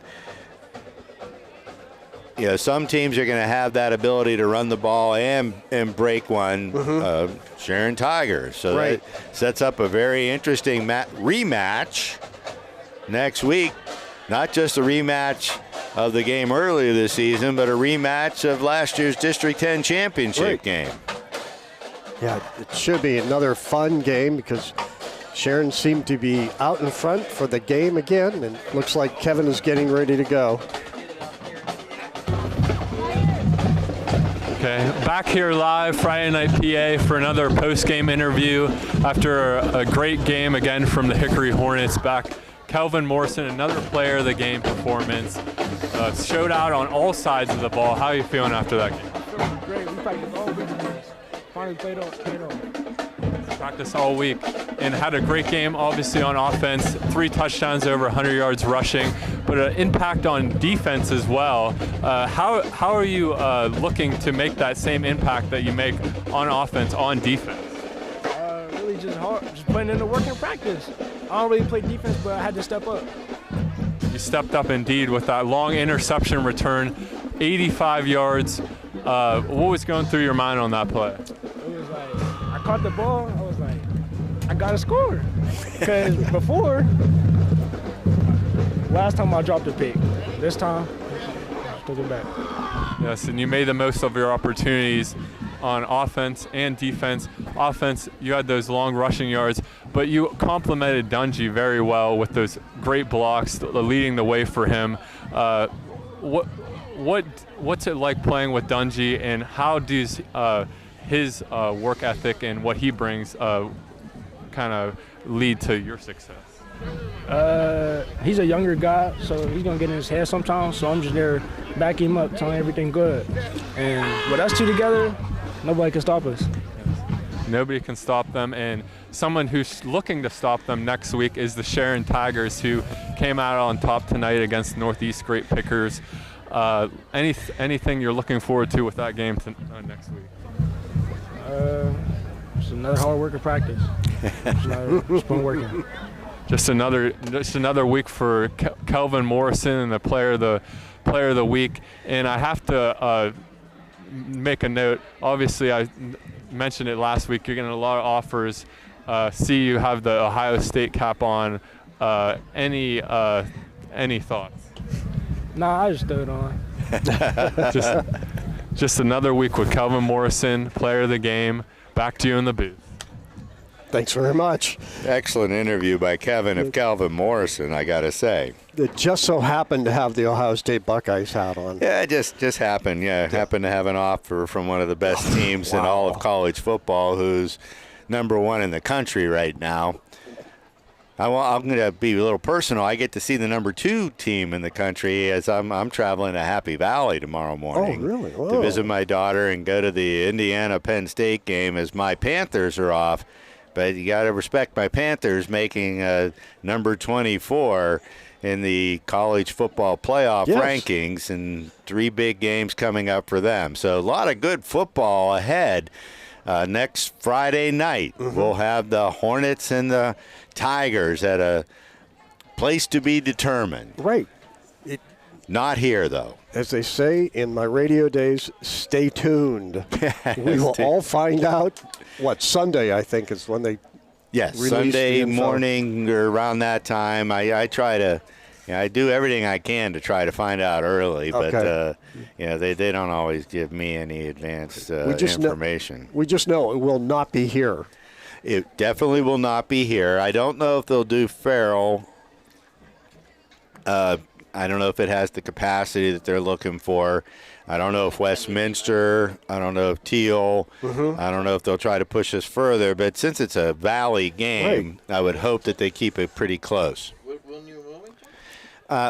some teams are going to have that ability to run the ball and break one. Sharon Tigers, so that sets up a very interesting rematch next week. Not just a rematch of the game earlier this season, but a rematch of last year's District 10 championship game. Yeah, it should be another fun game because Sharon seemed to be out in front for the game again, and looks like Kevin is getting ready to go. Okay, back here live Friday Night PA for another post-game interview after a great game again from the Hickory Hornets. Back Kelvin Morrison, another player of the game performance, showed out on all sides of the ball. How are you feeling after that game? Feeling great. We practiced all week. Finally played on. Practice all week and had a great game, obviously, on offense. 3 touchdowns, over 100 yards rushing, but an impact on defense as well. How are you looking to make that same impact that you make on offense on defense? Really just hard, just putting in the work in practice. I don't really play defense, but I had to step up. You stepped up indeed with that long interception return, 85 yards. What was going through your mind on that play? It was like, I caught the ball, I was like, I gotta score. Because before, last time I dropped a pick. This time, I took it back. Yes, and you made the most of your opportunities on offense and defense. offense, you had those long rushing yards, but you complemented Dungy very well with those great blocks, leading the way for him. What's it like playing with Dungy, and how does his work ethic and what he brings kind of lead to your success? He's a younger guy, so he's gonna get in his head sometimes. So I'm just there backing him up, telling him everything good. And with us two together, nobody can stop us. Nobody can stop them, and someone who's looking to stop them next week is the Sharon Tigers, who came out on top tonight against Northeast Great Pickers. Anything you're looking forward to with that game next week? Just another hard work of practice. Just been working. Just another week for Kelvin Morrison and the player of the week. And I have to make a note. Obviously, I mentioned it last week. You're getting a lot of offers. See, you have the Ohio State cap on. Any thoughts? Nah, I just threw it on. just another week with Kelvin Morrison, player of the game. Back to you in the booth. Thanks very much. Excellent interview by Kevin of Calvin Morrison, I got to say. It just so happened to have the Ohio State Buckeyes hat on. Yeah, it just happened. Yeah, happened to have an offer from one of the best teams in all of college football, who's number one in the country right now. I'm going to be a little personal. I get to see the number 2 team in the country as I'm traveling to Happy Valley tomorrow morning. Oh, really? Whoa. To visit my daughter and go to the Indiana-Penn State game as my Panthers are off. But you got to respect my Panthers making number 24 in the college football playoff rankings, and 3 big games coming up for them. So a lot of good football ahead. Next Friday night, we'll have the Hornets and the Tigers at a place to be determined. Right. Not here, though. As they say in my radio days, stay tuned. We will all find out. Sunday, I think, is when they release Sunday the info. morning or around that time. I try to, I do everything I can to try to find out early, but they don't always give me any advanced information. We just know it will not be here. It definitely will not be here. I don't know if they'll do Farrell. I don't know if it has the capacity that they're looking for. I don't know if Westminster, I don't know if Teal, I don't know if they'll try to push us further, but since it's a Valley game, I would hope that they keep it pretty close.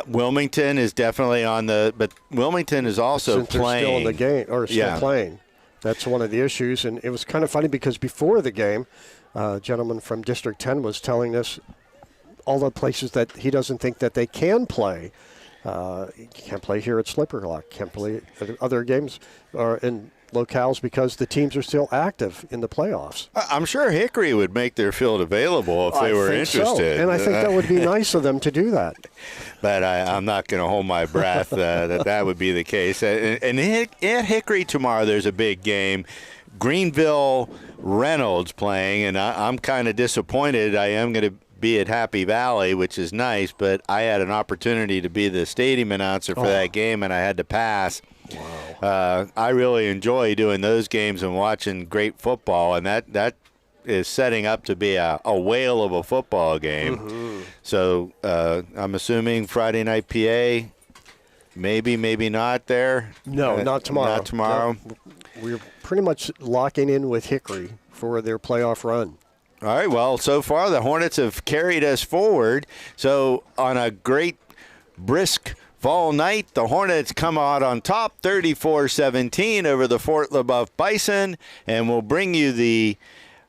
Wilmington is definitely on but Wilmington is also Since playing. They're still in the game, or still playing. That's one of the issues, and it was kind of funny because before the game, a gentleman from District 10 was telling us all the places that he doesn't think that they can play. You can't play here at Slippery Rock, can't play at other games or in locales because the teams are still active in the playoffs. I'm sure Hickory would make their field available if they were interested. So. And I think that would be nice of them to do that. But I'm not going to hold my breath that would be the case. And at Hickory tomorrow, there's a big game. Greenville Reynolds playing, and I'm kind of disappointed. I am going to be at Happy Valley, which is nice, but I had an opportunity to be the stadium announcer for that game, and I had to pass. Wow. I really enjoy doing those games and watching great football, and that is setting up to be a whale of a football game. So I'm assuming Friday night PA, maybe not there. No, not tomorrow. Not tomorrow. No. We're pretty much locking in with Hickory for their playoff run. All right, well, so far the Hornets have carried us forward. So on a great, brisk fall night, the Hornets come out on top 34-17 over the Fort LaBeouf Bison, and we'll bring you the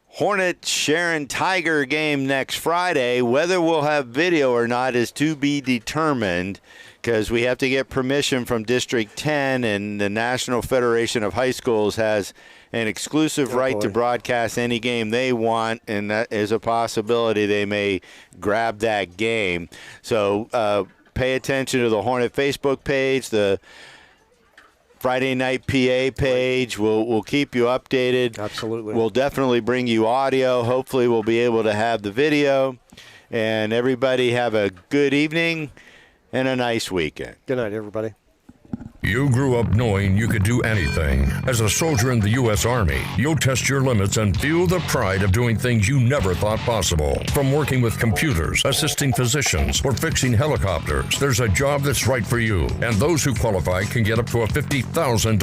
Hornet-Sharon Tiger game next Friday. Whether we'll have video or not is to be determined because we have to get permission from District 10, and the National Federation of High Schools has an exclusive right to broadcast any game they want, and that is a possibility they may grab that game. So pay attention to the Hornet Facebook page, the Friday Night PA page. We'll keep you updated. Absolutely. We'll definitely bring you audio. Hopefully we'll be able to have the video. And everybody have a good evening and a nice weekend. Good night, everybody. You grew up knowing you could do anything. As a soldier in the U.S. Army, you'll test your limits and feel the pride of doing things you never thought possible. From working with computers, assisting physicians, or fixing helicopters, there's a job that's right for you. And those who qualify can get up to a $50,000